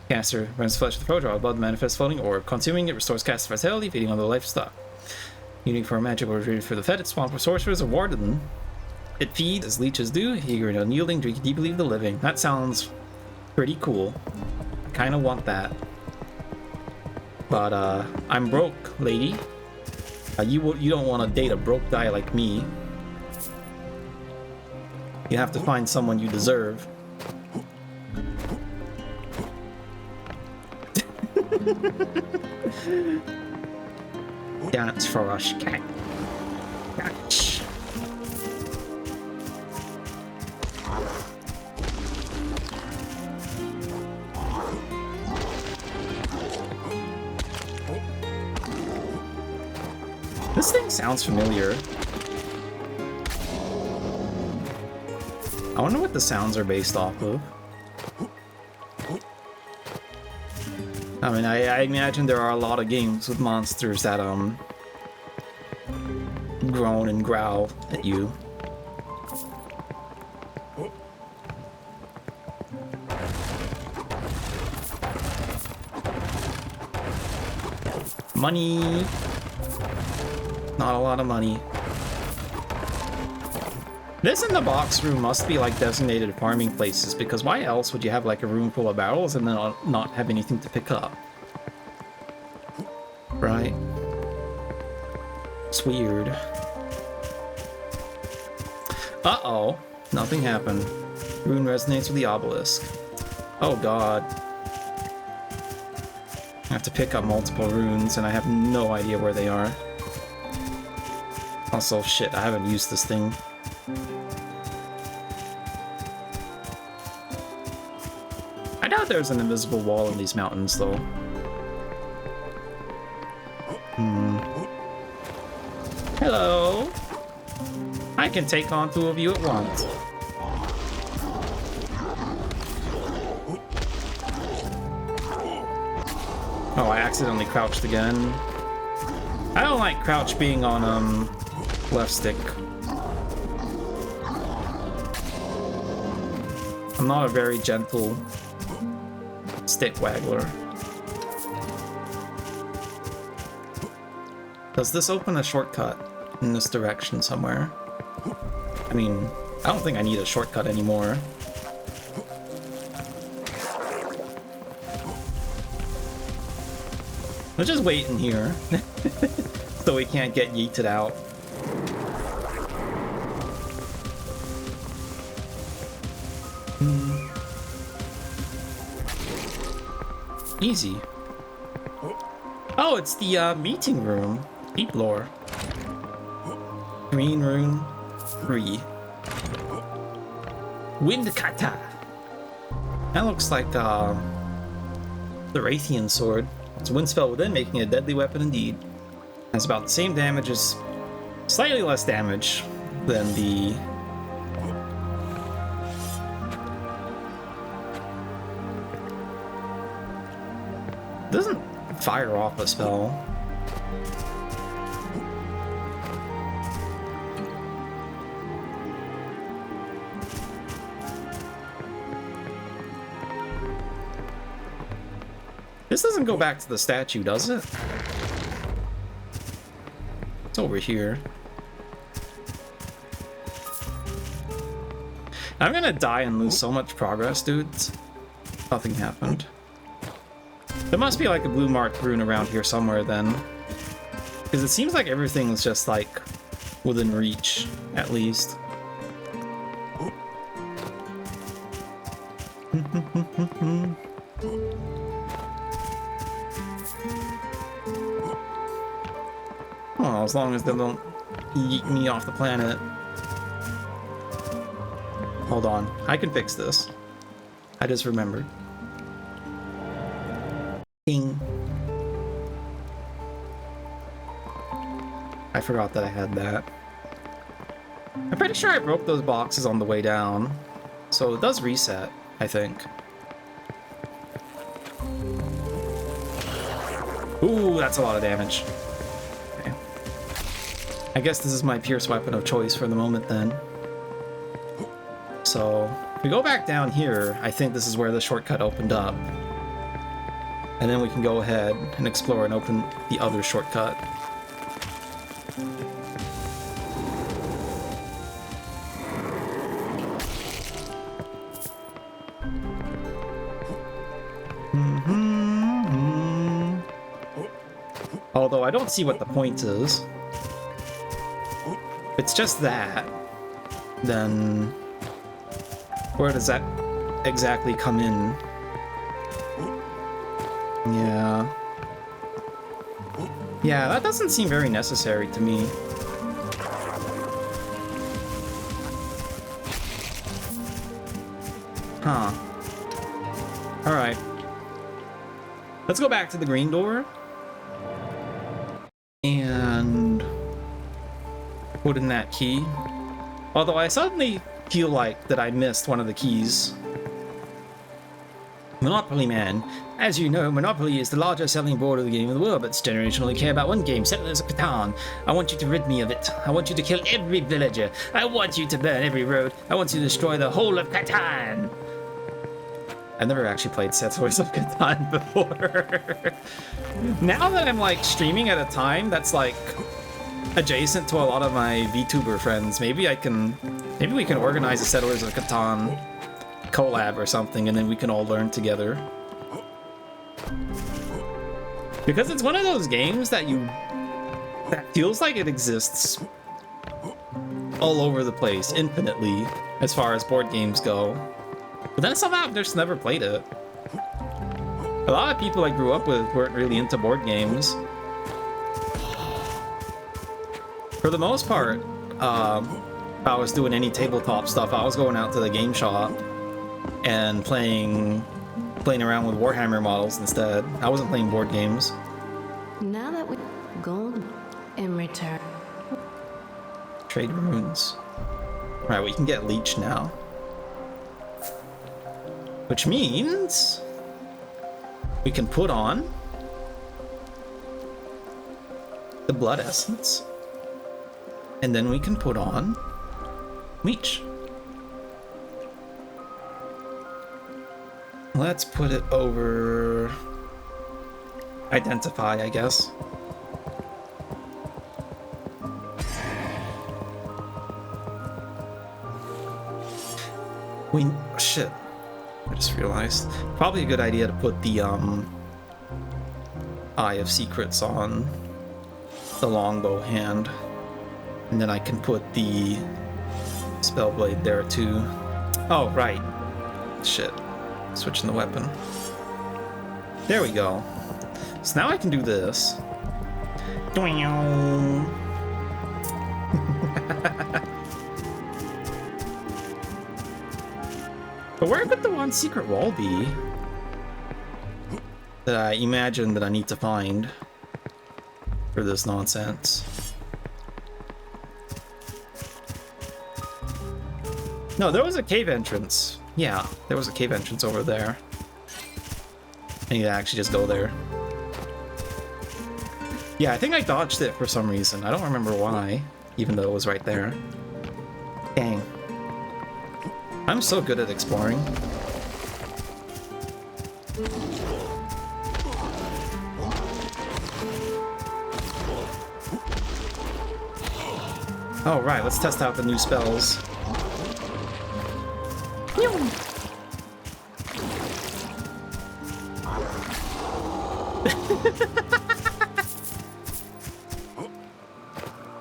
Caster burns flesh with the foe, draw blood, manifest floating orb. Consuming it restores caster vitality, feeding on the life stock. Unique for a magic or retrieved for the fetid swamp of sorcerers of Warden. It feeds as leeches do, eager and unyielding, drinking deeply of the living. That sounds pretty cool. I kind of want that. But I'm broke, lady. You don't want to date a broke guy like me. You have to find someone you deserve. Dance for us, cat. Catch. This thing sounds familiar. I wonder what the sounds are based off of. I mean, I imagine there are a lot of games with monsters that groan and growl at you. Money. Not a lot of money. This in the box room must be like designated farming places, because why else would you have like a room full of barrels and then not have anything to pick up? Right? It's weird. Uh-oh. Nothing happened. Rune resonates with the obelisk. Oh god. I have to pick up multiple runes and I have no idea where they are. Also, shit, I haven't used this thing. I doubt there's an invisible wall in these mountains, though. Hello! I can take on two of you at once. Oh, I accidentally crouched again. I don't like crouch being on, left stick. I'm not a very gentle stick waggler. Does this open a shortcut? in this direction somewhere. I mean, I don't think I need a shortcut anymore. Let's just wait in here so we can't get yeeted out. Easy. Oh, it's the meeting room. Deep lore. Green rune 3. Wind kata. That looks like the Raytheon sword. It's a wind spell within, making it a deadly weapon indeed. Has about the same damage as, slightly less damage than the doesn't fire off a spell. This doesn't go back to the statue, does it? It's over here. I'm gonna die and lose so much progress, dudes. Nothing happened. There must be like a blue marked rune around here somewhere then. Because it seems like everything's just like within reach, at least. Well, as long as they don't yeet me off the planet. Hold on, I can fix this. I just remembered. Ding. I forgot that I had that. I'm pretty sure I broke those boxes on the way down. So it does reset, I think. Ooh, that's a lot of damage. Okay. I guess this is my pierce weapon of choice for the moment then. So, if we go back down here, I think this is where the shortcut opened up. And then we can go ahead and explore and open the other shortcut. Although I don't see what the point is. If it's just that, then where does that exactly come in? Yeah. Yeah, that doesn't seem very necessary to me. Huh. Alright. Let's go back to the green door. And put in that key. Although I suddenly feel like that I missed one of the keys. Monopoly Man. As you know, Monopoly is the largest selling board of the game in the world, but this generation only care about one game, Settlers of Catan. I want you to rid me of it. I want you to kill every villager. I want you to burn every road. I want you to destroy the whole of Catan. I've never actually played Settlers of Catan before. Now that I'm like streaming at a time that's like adjacent to a lot of my VTuber friends, maybe we can organize a Settlers of Catan collab or something, and then we can all learn together. Because it's one of those games that feels like it exists all over the place, infinitely, as far as board games go. But then somehow I've just never played it. A lot of people I grew up with weren't really into board games. For the most part, if I was doing any tabletop stuff, I was going out to the game shop and playing around with Warhammer models instead. I wasn't playing board games. Now that we gold in return. Trade runes. Alright, we can get leech now. Which means we can put on the blood essence. And then we can put on leech. Let's put it over identify, I guess. Shit. I just realized. Probably a good idea to put the, Eye of Secrets on the longbow hand. And then I can put the Spellblade there too. Oh, right. Shit. Switching the weapon. There we go. So now I can do this. But where could the one secret wall be that I imagine that I need to find for this nonsense? No, there was a cave entrance. Yeah, there was a cave entrance over there. I need to actually just go there. Yeah, I think I dodged it for some reason. I don't remember why, even though it was right there. Dang. I'm so good at exploring. Oh, right, let's test out the new spells.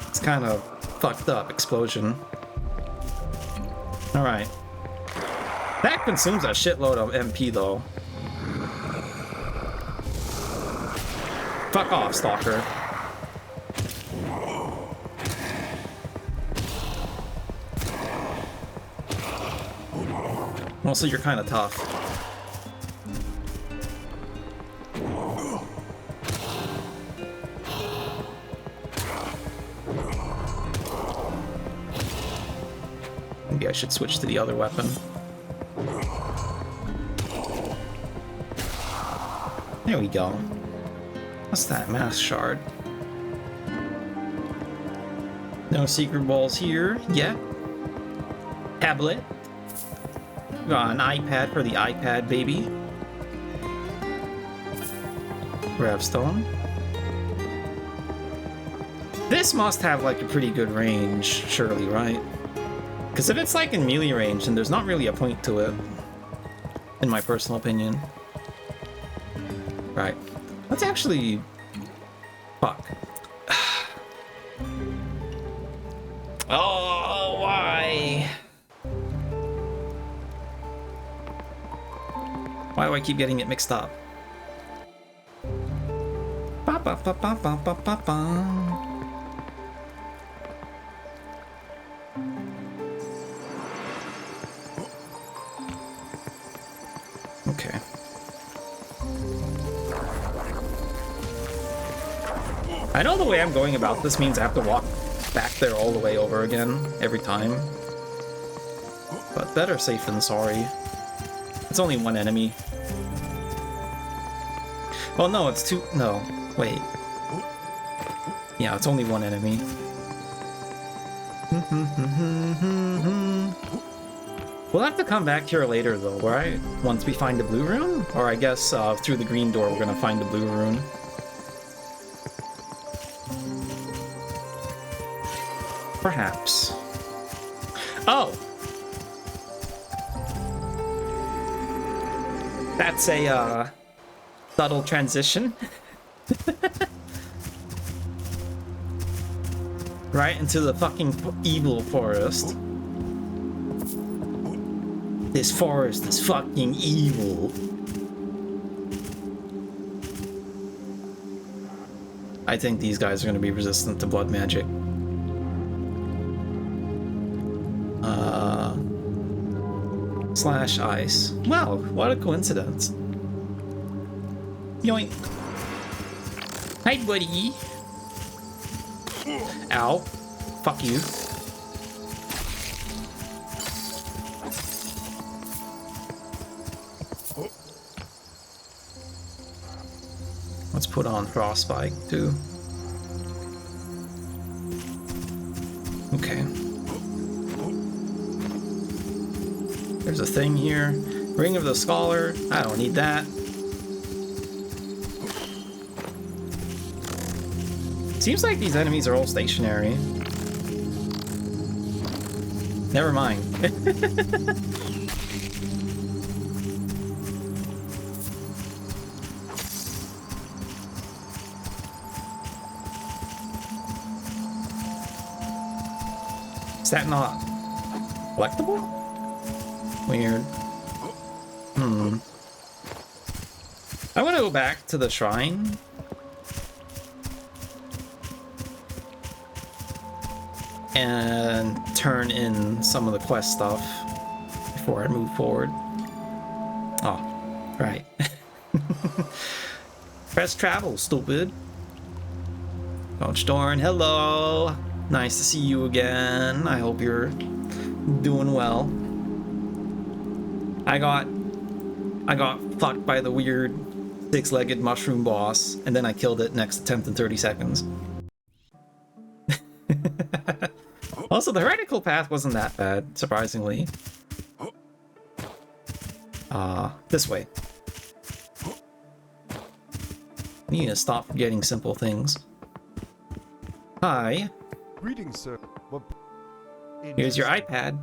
It's kind of fucked up explosion. Alright. That consumes a shitload of MP though. Fuck off, Stalker. Also, you're kind of tough. Maybe I should switch to the other weapon. There we go. What's that? Mass shard. No secret balls here yet. Tablet. Got an iPad for the iPad, baby. Gravestone. This must have like a pretty good range, surely, right? Because if it's like in melee range, then there's not really a point to it, in my personal opinion. Right. Let's actually... Fuck. Oh, why? Why do I keep getting it mixed up? Ba ba ba ba ba ba ba ba. Okay. I know the way I'm going about this means I have to walk back there all the way over again every time. But better safe than sorry. It's only one enemy. Well, no, it's two... No, wait. Yeah, it's only one enemy. We'll have to come back here later, though, right? Once we find the blue rune? Or I guess through the green door we're gonna find the blue rune. Perhaps. Oh! That's a, subtle transition. Right into the fucking evil forest. This forest is fucking evil. I think these guys are gonna be resistant to blood magic. Slash ice. Wow, what a coincidence. Yoink. Hi, buddy. Ow. Fuck you. Let's put on Frostbite, too. Okay. There's a thing here. Ring of the Scholar. I don't need that. Seems like these enemies are all stationary. Never mind. Is that not collectible? Weird. I want to go back to the shrine. And turn in some of the quest stuff before I move forward. Oh, right. Press travel, stupid. Coach Dorn, hello. Nice to see you again. I hope you're doing well. I got fucked by the weird six-legged mushroom boss, and then I killed it next attempt in 30 seconds. Also, the heretical path wasn't that bad, surprisingly. This way. I need to stop forgetting simple things. Hi. Greetings, sir. Here's your iPad.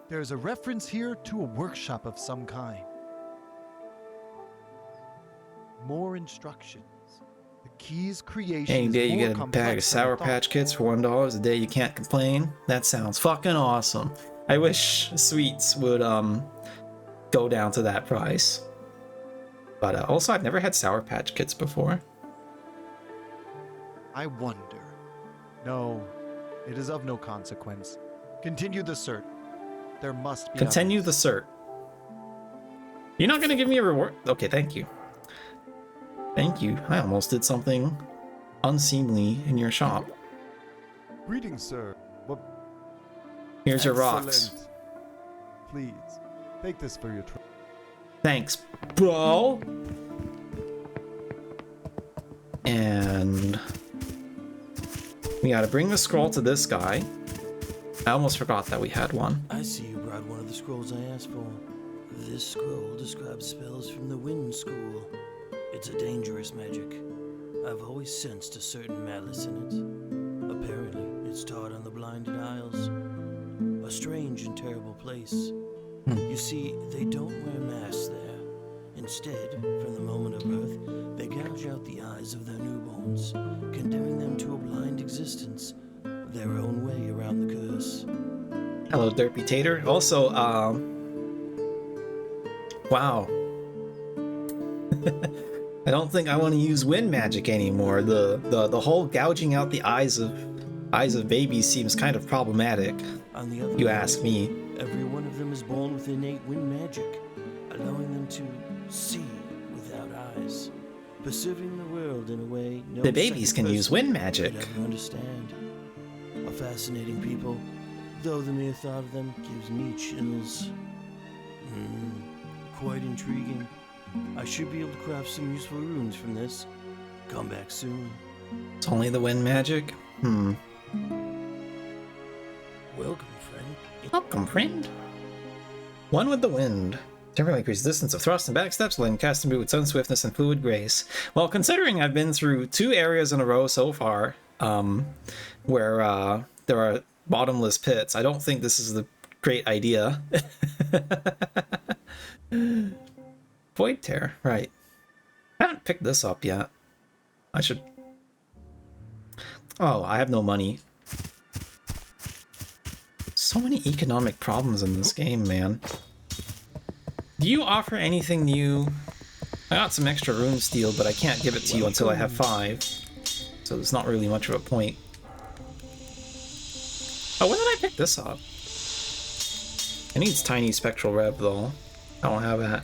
There's a reference here to a workshop of some kind. More instructions. The key's creation Any is day you more get a complex bag of than I Sour thought. Patch Kids for $1, a day you can't complain. That sounds fucking awesome. I wish sweets would go down to that price. But also, I've never had Sour Patch Kids before. I wonder. No, it is of no consequence. Continue the search. There must be Continue the others. cert. You're not gonna give me a reward? Okay, thank you. Thank you. I almost did something unseemly in your shop. Greetings, sir. Here's your rocks. Excellent. Please, take this for your trouble. Thanks, bro. And we gotta bring the scroll to this guy. I almost forgot that we had one. I see you brought one of the scrolls I asked for. This scroll describes spells from the Wind School. It's a dangerous magic. I've always sensed a certain malice in it. Apparently, it's taught on the Blinded Isles. A strange and terrible place. You see, they don't wear masks there. Instead, from the moment of birth, they gouge out the eyes of their newborns, condemning them to a blind existence, their own way around the curse. Hello, Derpy Tater. Also, wow. I don't think I want to use wind magic anymore. The whole gouging out the eyes of babies seems kind of problematic. On the other You hand, ask me. every one of them is born with innate wind magic, allowing them to see without eyes, perceiving the world in a way no The babies second can use person wind magic. could ever understand. A fascinating people, though the mere thought of them gives me chills. Quite intriguing. I should be able to craft some useful runes from this. Come back soon. It's only the wind magic? Welcome, friend. Welcome, friend. One with the wind. Temporarily increase distance of thrust and back steps, letting cast and move with sudden swiftness and fluid grace. Well, considering I've been through 2 areas in a row so far, where there are bottomless pits, I don't think this is the great idea. Void Tear, right. I haven't picked this up yet. I should... Oh, I have no money. So many economic problems in this game, man. Do you offer anything new? I got some extra rune steel, but I can't give it to you until I have 5. So there's not really much of a point. Oh, when did I pick this up? It needs tiny spectral rev, though. I don't have that.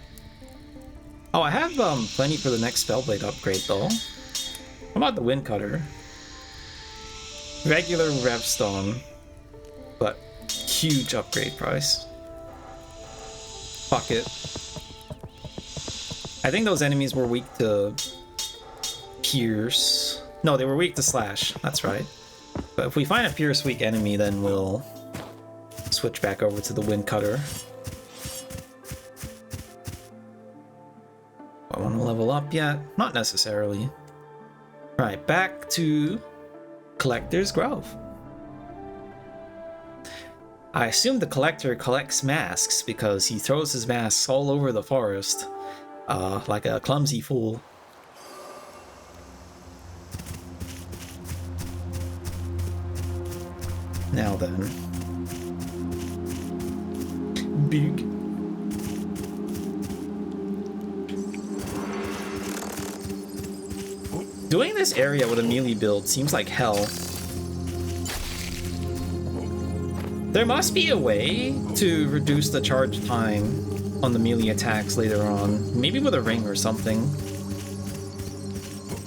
Oh, I have plenty for the next Spellblade upgrade, though. How about the Wind Cutter? Regular Revstone, but huge upgrade price. Fuck it. I think those enemies were weak to Pierce. No, they were weak to Slash. That's right. But if we find a Pierce weak enemy, then we'll switch back over to the Wind Cutter. I want to level up yet? Not necessarily. Right, back to Collector's Grove. I assume the collector collects masks because he throws his masks all over the forest, like a clumsy fool. Now then. big. Doing this area with a melee build seems like hell. There must be a way to reduce the charge time on the melee attacks later on. Maybe with a ring or something.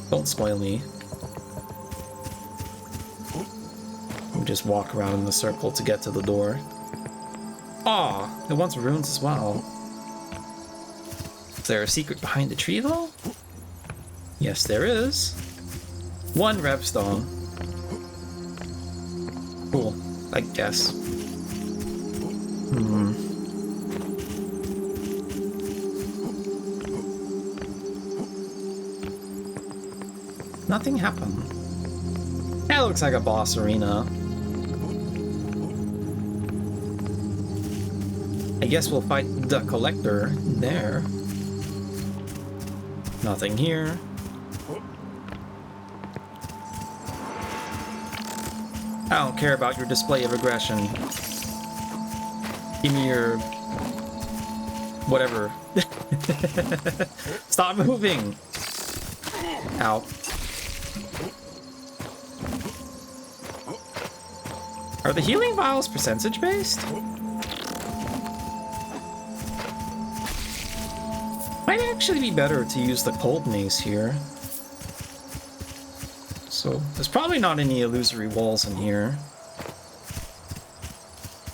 Don't spoil me. We just walk around in the circle to get to the door. Aw, it wants runes as well. Is there a secret behind the tree though? Yes, there is. 1 revstone. Cool, I guess. Nothing happened. That looks like a boss arena. I guess we'll fight the collector there. Nothing here. I don't care about your display of aggression. Give me your... whatever. Stop moving! Ow. Are the healing vials percentage based? Might actually be better to use the cold mace here. So, there's probably not any illusory walls in here.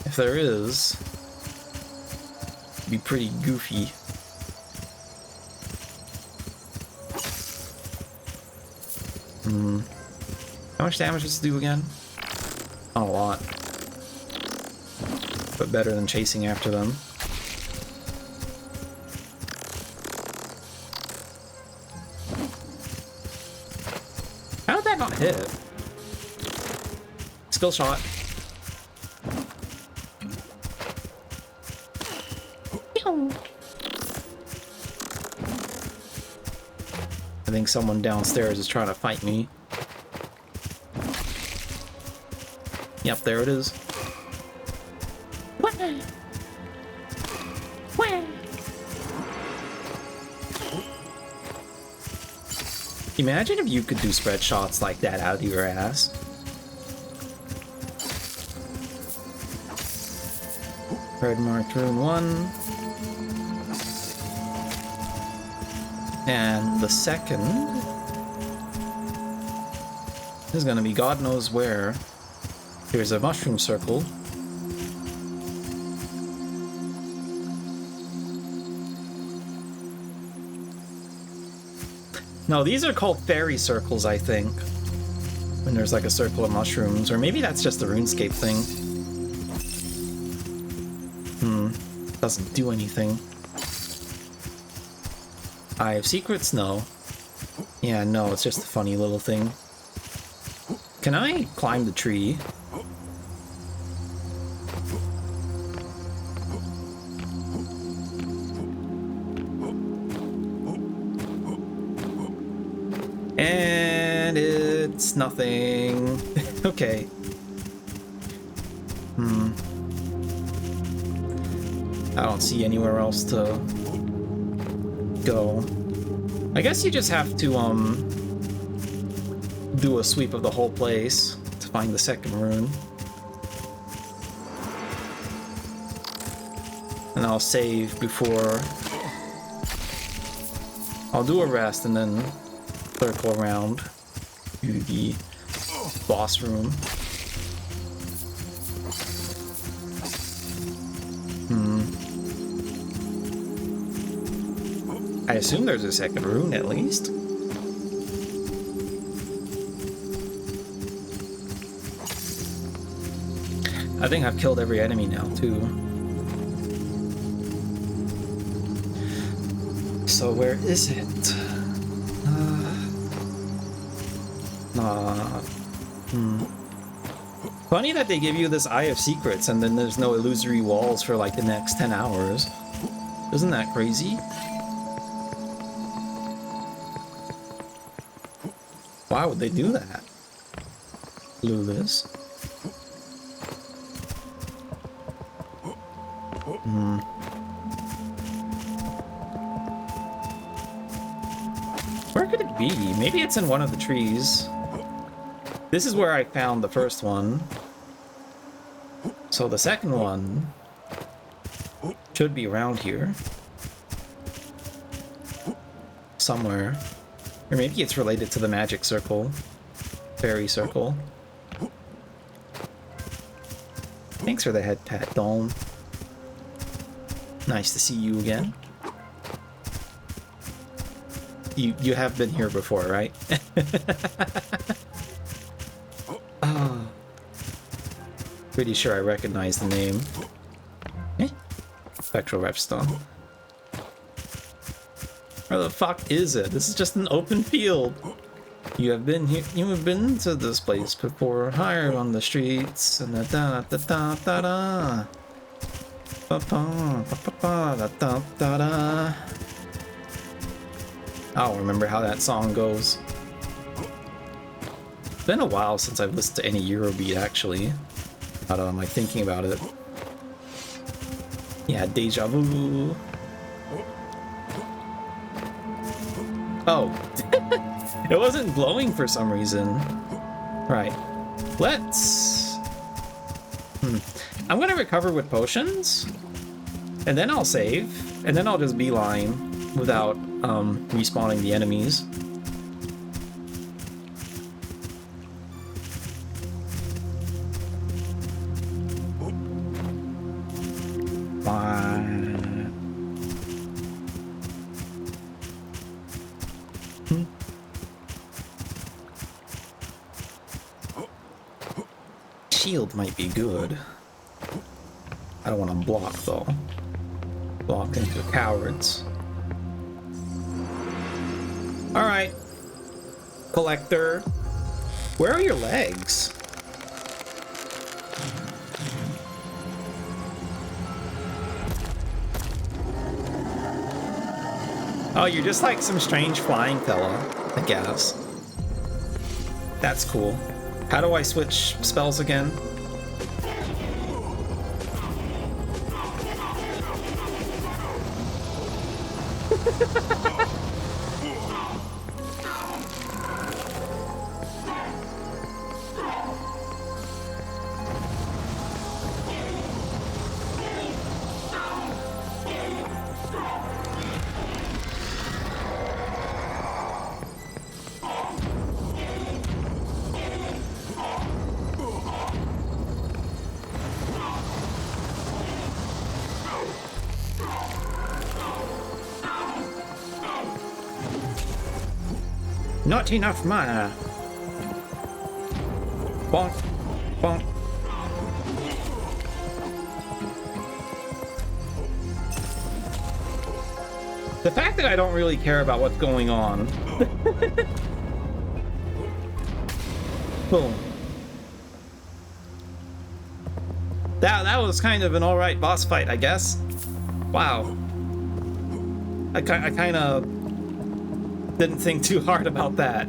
If there is, it'd be pretty goofy. How much damage does it do again? Not a lot. But better than chasing after them. How did that not hit? Skill shot. I think someone downstairs is trying to fight me. Yep, there it is. Imagine if you could do spread shots like that out of your ass. Red marked rune 1. And the second is gonna be God knows where. Here's a mushroom circle. No, these are called fairy circles, I think. When there's like a circle of mushrooms. Or maybe that's just the RuneScape thing. Doesn't do anything. Eye of Secrets? No. Yeah, no, it's just a funny little thing. Can I climb the tree? And it's nothing. Okay. I don't see anywhere else to go. I guess you just have to do a sweep of the whole place to find the second rune. And I'll save before... I'll do a rest and then circle around to the boss room. I assume there's a second rune at least. I think I've killed every enemy now too. So where is it? Funny that they give you this Eye of Secrets and then there's no illusory walls for like the next 10 hours. Isn't that crazy? Why would they do that? Clueless. Where could it be? Maybe it's in one of the trees. This is where I found the first one. So the second one should be around here. Somewhere. Or maybe it's related to the magic circle. Fairy circle. Thanks for the head pat, Dome. Nice to see you again. You have been here before, right? Oh. Pretty sure I recognize the name. Eh? Spectral Repstone. Where the fuck is it? This is just an open field. You have been here. You have been to this place before. Hired on the streets and da da da da da da. Ba ba ba ba da da da da. I don't remember how that song goes. It's been a while since I've listened to any Eurobeat, actually. But I'm like thinking about it. Yeah, deja vu. Oh, it wasn't glowing for some reason. Right. Let's. I'm gonna recover with potions, and then I'll save, and then I'll just beeline without respawning the enemies. Shield might be good. I don't want to block though. Block into cowards. Alright. Collector. Where are your legs? Oh, you're just like some strange flying fella, I guess. That's cool. How do I switch spells again? Not enough mana. Bonk. Bonk. The fact that I don't really care about what's going on. Boom. That was kind of an alright boss fight, I guess. Wow. I kind of didn't think too hard about that.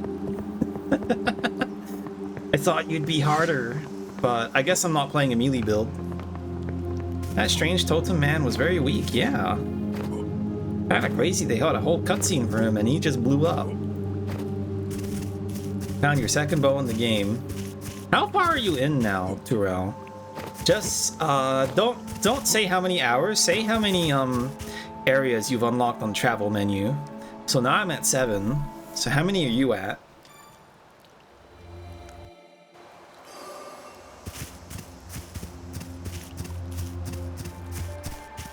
I thought you'd be harder, but I guess I'm not playing a melee build. That strange totem man was very weak, yeah. Kinda crazy they had a whole cutscene for him and he just blew up. Found your second bow in the game. How far are you in now, Turel? Just don't say how many hours, say how many areas you've unlocked on travel menu. So now I'm at 7. So how many are you at?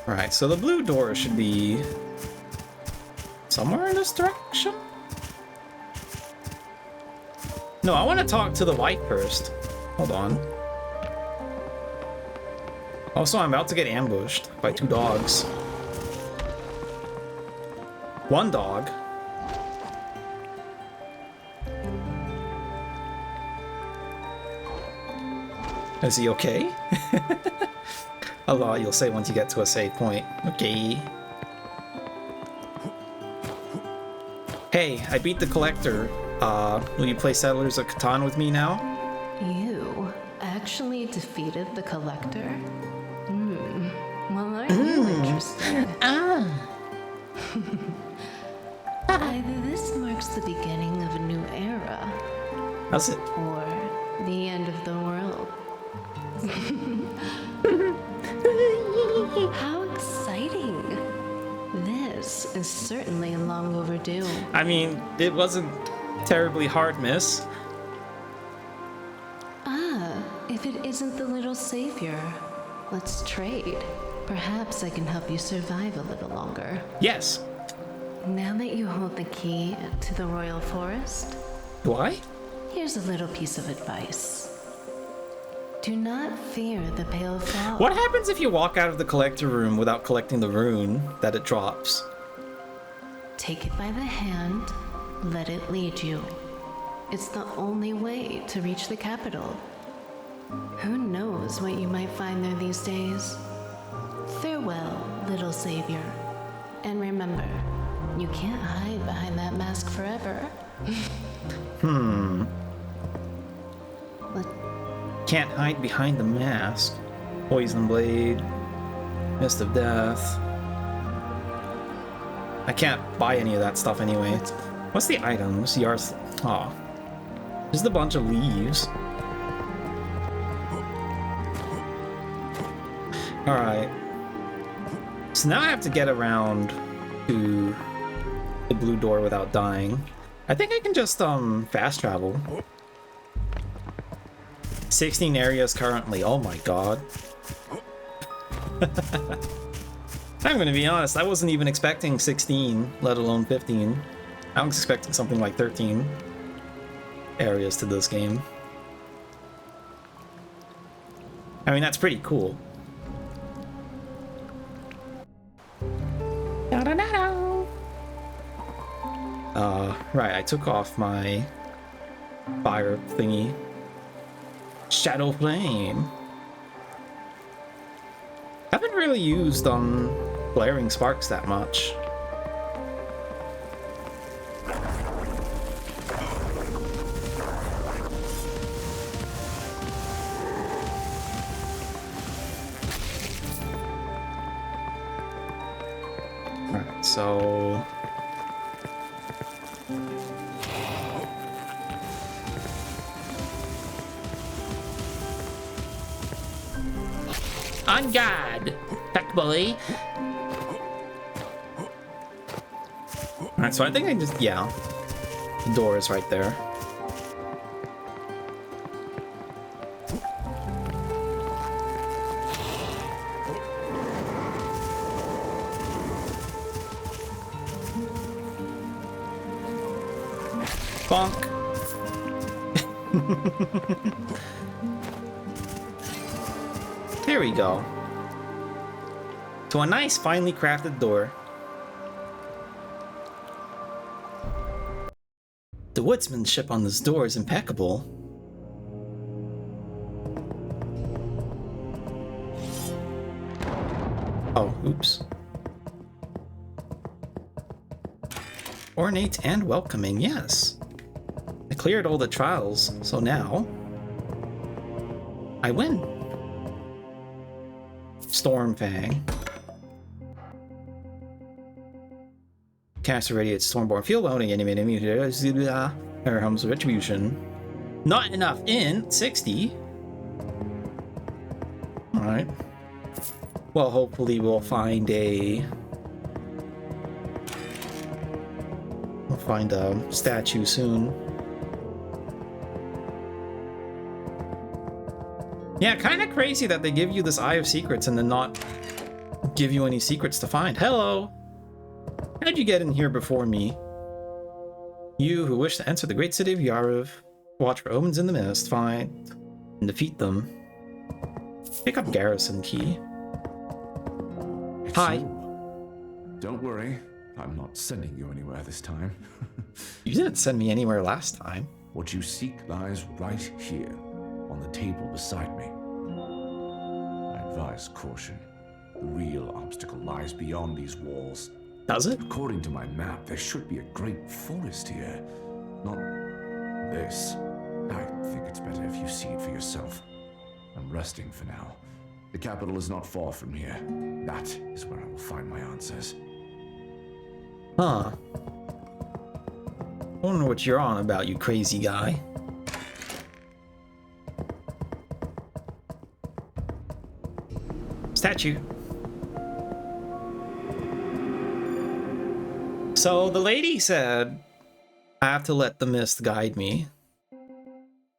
Alright, so the blue door should be somewhere in this direction? No, I want to talk to the white first. Hold on. Also, I'm about to get ambushed by 2 dogs. 1 dog. Is he okay? A lot you'll say once you get to a save point. Okay. Hey, I beat the collector. Will you play Settlers of Catan with me now? You actually defeated the collector? Well, aren't you interested? Either this marks marks the beginning of a new era. How's it? Or the end of the world. How exciting! This is certainly long overdue. I mean, it wasn't terribly hard, miss. If it isn't the little savior, let's trade. Perhaps I can help you survive a little longer. Yes. Now that you hold the key to the royal forest, Do I? here's a little piece of advice. Do not fear the pale flower. What happens if you walk out of the collector room without collecting the rune that it drops? Take it by the hand, let it lead you. It's the only way to reach the capital. Who knows what you might find there these days? Farewell, little savior. And remember, you can't hide behind that mask forever. Can't hide behind the mask. Poison blade. Mist of death. I can't buy any of that stuff anyway. What's the items? Yarth. Oh. Just a bunch of leaves. Alright. So now I have to get around to the blue door without dying. I think I can just fast travel. 16 areas currently. Oh my god. I'm gonna be honest, I wasn't even expecting 16, let alone 15. I was expecting something like 13 areas to this game. I mean, that's pretty cool. Right, I took off my fire thingy. Shadow Flame. Haven't really used Flaring Sparks that much. Alright, so... On guard, fat boy. Alright, so I think I just, yeah. The door is right there. Bonk. There we go. To a nice, finely crafted door. The woodsmanship on this door is impeccable. Oh, oops. Ornate and welcoming, yes. I cleared all the trials, so now I win. Stormfang. Cast irradiates Stormborn Field loading animated Helm's Retribution. Not enough in 60. Alright. Well, hopefully we'll find a statue soon. Yeah, kind of crazy that they give you this Eye of Secrets and then not give you any secrets to find. Hello! How'd you get in here before me? You who wish to enter the great city of Yarav, watch for omens in the mist, find and defeat them. Pick up Garrison Key. It's Hi. you. Don't worry, I'm not sending you anywhere this time. You didn't send me anywhere last time. What you seek lies right here, on the table beside me. I advise caution. The real obstacle lies beyond these walls. Does it? According to my map, there should be a great forest here. Not this. I think it's better if you see it for yourself. I'm resting for now. The capital is not far from here. That is where I will find my answers. Huh. I wonder what you're on about, you crazy guy. Statue. So the lady said I have to let the mist guide me.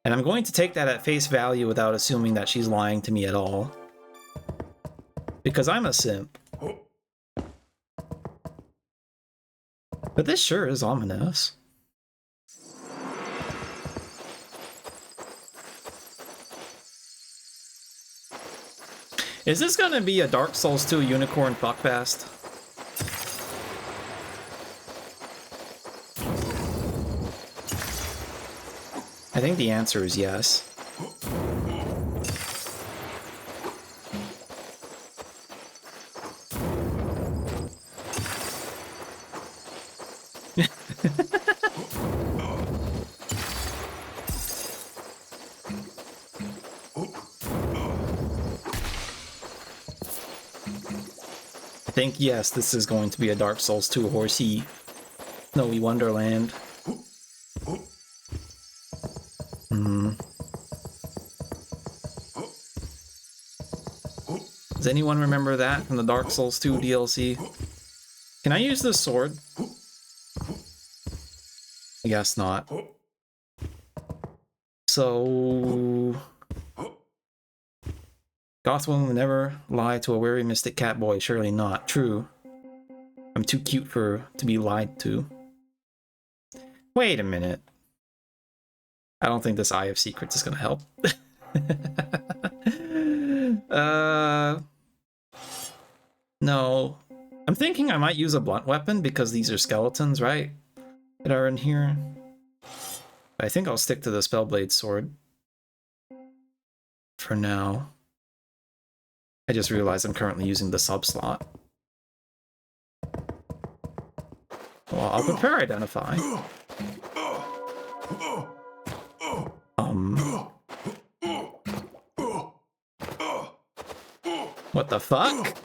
And I'm going to take that at face value without assuming that she's lying to me at all. Because I'm a simp. But this sure is ominous. Is this gonna be a Dark Souls 2 unicorn fuckfest? I think the answer is yes. I think yes, this is going to be a Dark Souls 2 horsey snowy wonderland. Does anyone remember that from the Dark Souls 2 DLC? Can I use this sword? I guess not. So... Gothwoman would never lie to a wary mystic catboy, surely not. True. I'm too cute to be lied to. Wait a minute. I don't think this Eye of Secrets is gonna help. No. I'm thinking I might use a blunt weapon because these are skeletons, right? That are in here. I think I'll stick to the Spellblade sword. For now. I just realized I'm currently using the sub slot. Well, I'll prepare identify. What the fuck?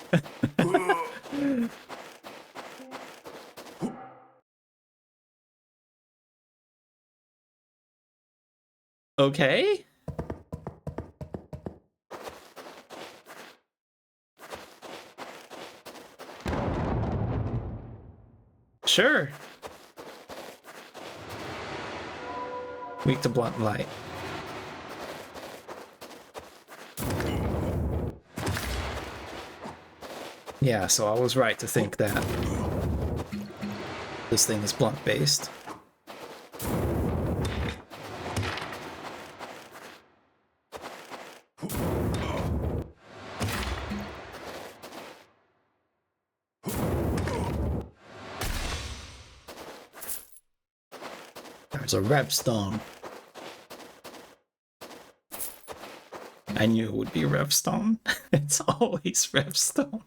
Okay. Sure. Weak to blunt light. Yeah, so I was right to think that this thing is blunt based. There's a Revstone. I knew it would be Revstone. It's always Revstone.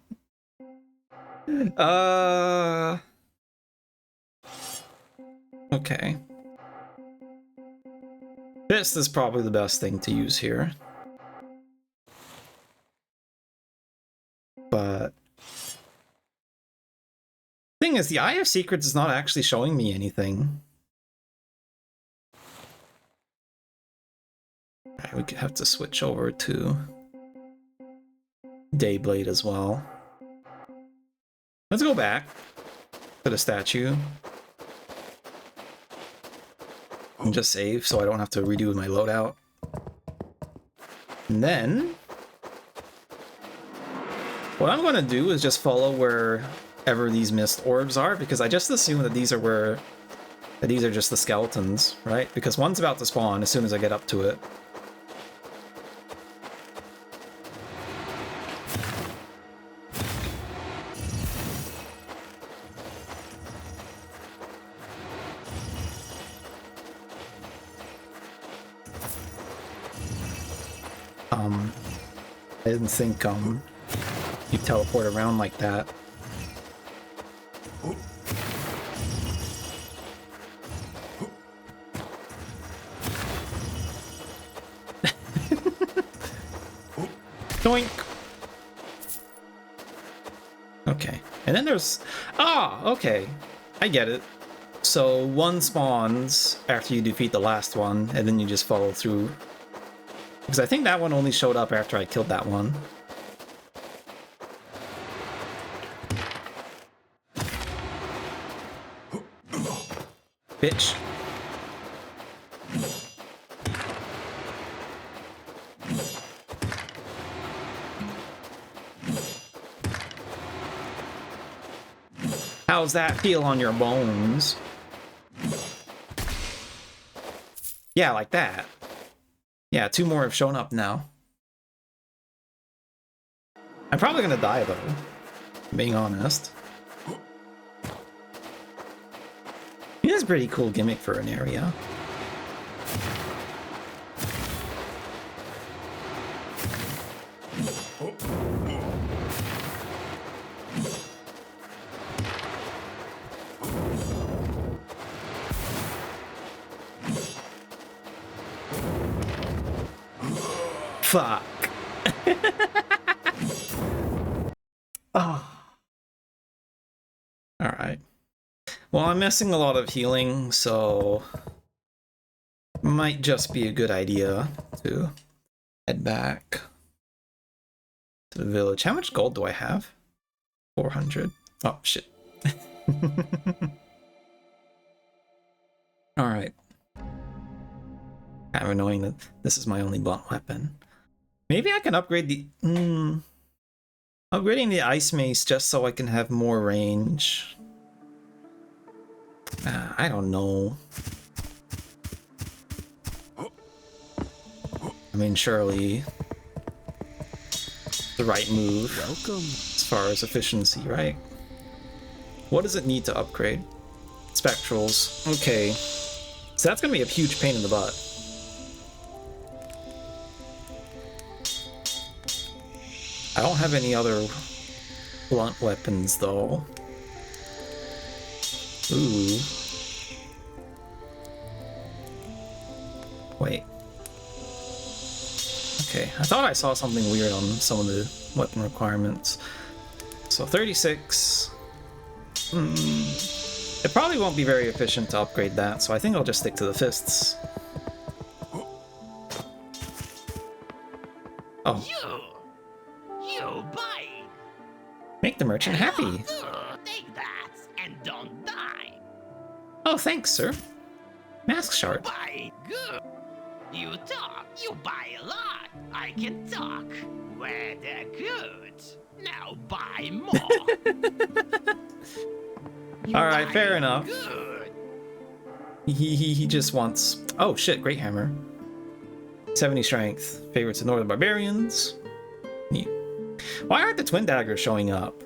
Okay. This is probably the best thing to use here. But thing is, the Eye of Secrets is not actually showing me anything. Alright, we could have to switch over to Dayblade as well. Let's go back to the statue. And just save so I don't have to redo my loadout. And then what I'm going to do is just follow wherever these mist orbs are, because I just assume that these are just the skeletons, right? Because one's about to spawn as soon as I get up to it. I didn't think you teleport around like that. Doink. Okay, and then there's okay, I get it. So one spawns after you defeat the last one, and then you just follow through. Because I think that one only showed up after I killed that one. Bitch. How's that feel on your bones? Yeah, like that. Yeah, 2 more have shown up now. I'm probably gonna die though, being honest. It is a pretty cool gimmick for an area. Fuck. Oh. Alright. Well, I'm missing a lot of healing, so might just be a good idea to head back to the village. How much gold do I have? 400. Oh, shit. Alright. Kind of annoying that this is my only blunt weapon. Maybe I can upgrade the... Upgrading the ice mace just so I can have more range. I don't know. I mean, surely the right move. Welcome. As far as efficiency, right? What does it need to upgrade? Spectrals. Okay. So that's gonna be a huge pain in the butt. I don't have any other blunt weapons, though. Ooh. Wait. Okay, I thought I saw something weird on some of the weapon requirements. So 36. It probably won't be very efficient to upgrade that, so I think I'll just stick to the fists. Oh. You buy. Make the merchant happy. Take that and don't die. Oh, thanks, sir. Mask shard. Buy good. You talk. You buy a lot. I can talk. Well, they're good. Now buy more. All right, fair enough. Good. He just wants. Oh shit! Great hammer. 70 strength. Favorites of Northern Barbarians. Neat. Why aren't the twin daggers showing up?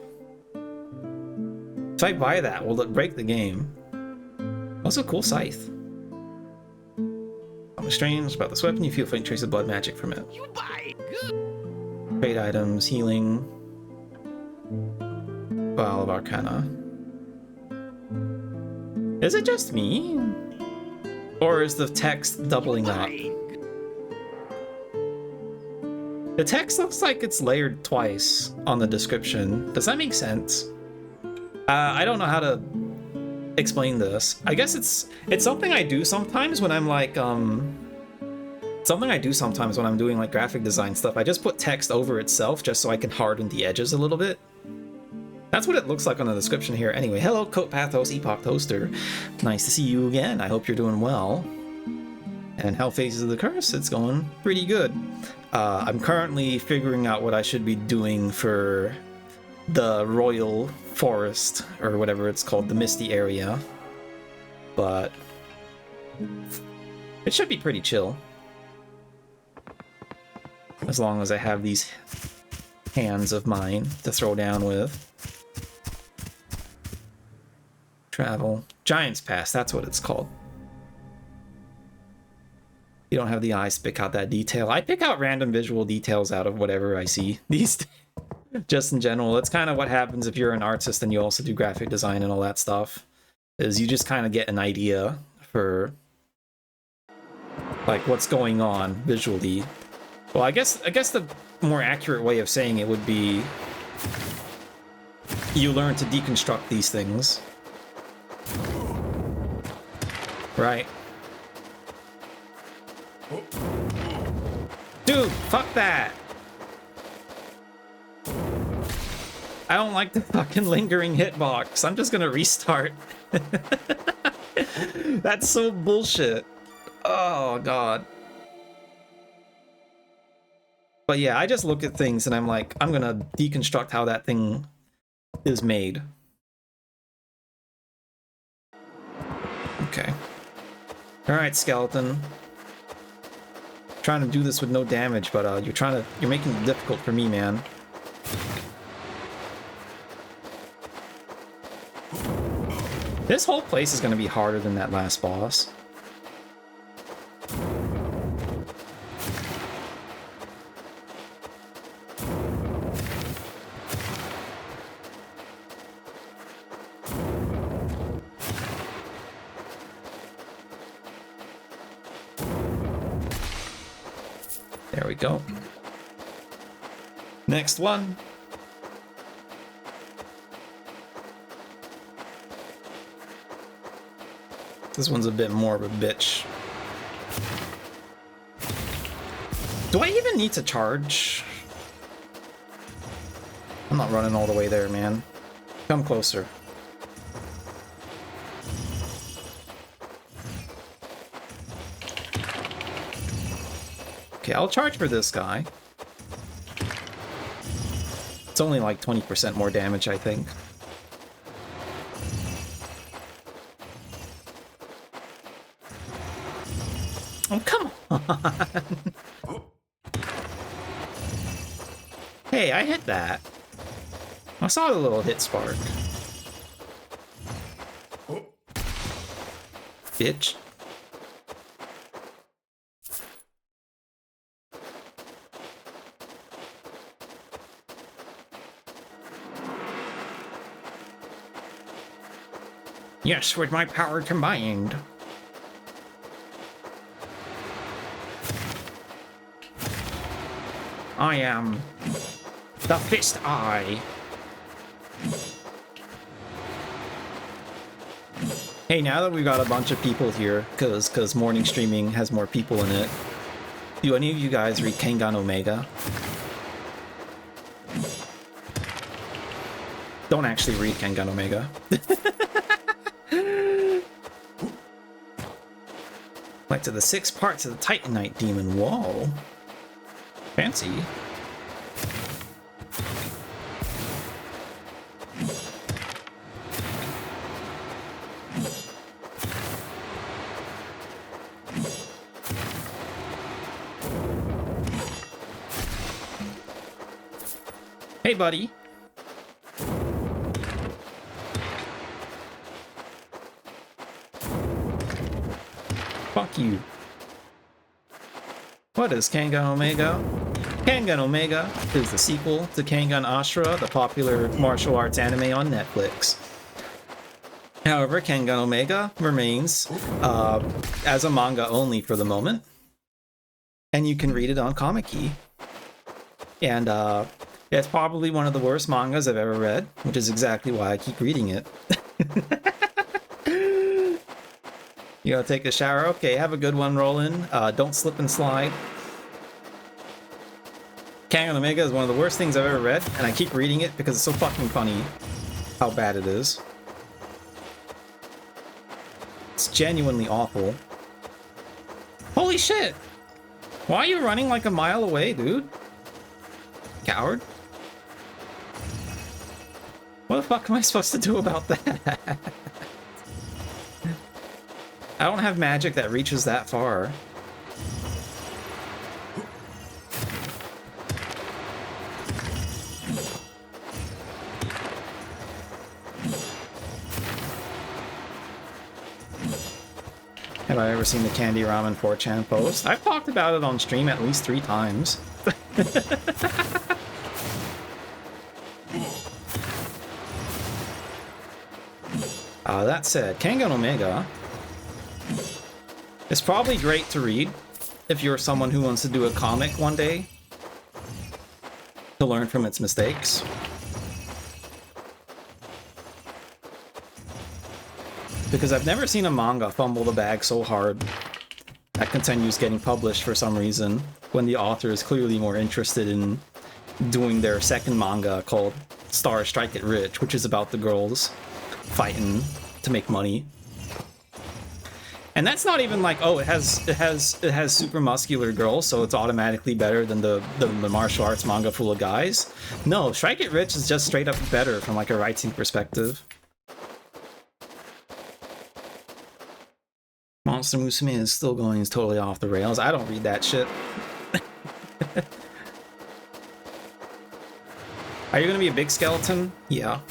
If I buy that, will it break the game? Also, cool scythe. I'm strange about this weapon. You feel faint trace of blood magic from it. You buy good. Trade items, healing. Vial of Arcana. Is it just me? Or is the text doubling up? The text looks like it's layered twice on the description. Does that make sense? I don't know how to explain this. I guess it's something I do sometimes when I'm like something I do sometimes when I'm doing like graphic design stuff. I just put text over itself just so I can harden the edges a little bit. That's what it looks like on the description here. Anyway, hello Coat Pathos Epoch Toaster. Nice to see you again. I hope you're doing well. And how Phases of the Curse? It's going pretty good. I'm currently figuring out what I should be doing for the Royal Forest, or whatever it's called, the Misty area. But it should be pretty chill. As long as I have these hands of mine to throw down with. Travel. Giant's Pass, that's what it's called. You don't have the eyes to pick out that detail. I pick out random visual details out of whatever I see these days. Just in general. That's kind of what happens if you're an artist and you also do graphic design and all that stuff. Is you just kind of get an idea for like what's going on visually. Well, I guess the more accurate way of saying it would be you learn to deconstruct these things. Right. Dude, fuck that! I don't like the fucking lingering hitbox. I'm just gonna restart. That's so bullshit. Oh, God. But yeah, I just look at things and I'm like, I'm gonna deconstruct how that thing is made. Okay. Alright, skeleton. Trying to do this with no damage, but you're making it difficult for me, man. This whole place is gonna be harder than that last boss. There we go. Next one. This one's a bit more of a bitch. Do I even need to charge? I'm not running all the way there, man. Come closer. Okay, I'll charge for this guy. It's only like 20% more damage, I think. Oh, come on! Hey, I hit that. I saw the little hit spark. Bitch. Yes, with my power combined. I am the Fist Eye. Hey, now that we've got a bunch of people here, because morning streaming has more people in it, do any of you guys read Kengan Omega? Don't actually read Kengan Omega. Like to the 6 parts of the Titanite Demon. Whoa. Fancy. Hey, buddy. Fuck you. What is Kengan Omega? Kengan Omega is the sequel to Kengan Ashura, the popular martial arts anime on Netflix. However, Kengan Omega remains as a manga only for the moment, and you can read it on Comic Key. And it's probably one of the worst mangas I've ever read, which is exactly why I keep reading it. You gonna take a shower? Okay, have a good one, Roland. Don't slip and slide. Kengan Omega is one of the worst things I've ever read, and I keep reading it because it's so fucking funny how bad it is. It's genuinely awful. Holy shit! Why are you running like a mile away, dude? Coward. What the fuck am I supposed to do about that? I don't have magic that reaches that far. Have I ever seen the Candy Ramen 4chan post? I've talked about it on stream at least 3 times. That said, Kengan Omega is probably great to read if you're someone who wants to do a comic one day to learn from its mistakes. because I've never seen a manga fumble the bag so hard that continues getting published for some reason, when the author is clearly more interested in doing their second manga called Star Strike It Rich, which is about the girls fighting to make money. And that's not even like, oh, it has super muscular girls, so it's automatically better than the martial arts manga full of guys. No, Strike It Rich is just straight up better from like a writing perspective. Monster Musume is still going totally off the rails. I don't read that shit. Are you gonna be a big skeleton? Yeah.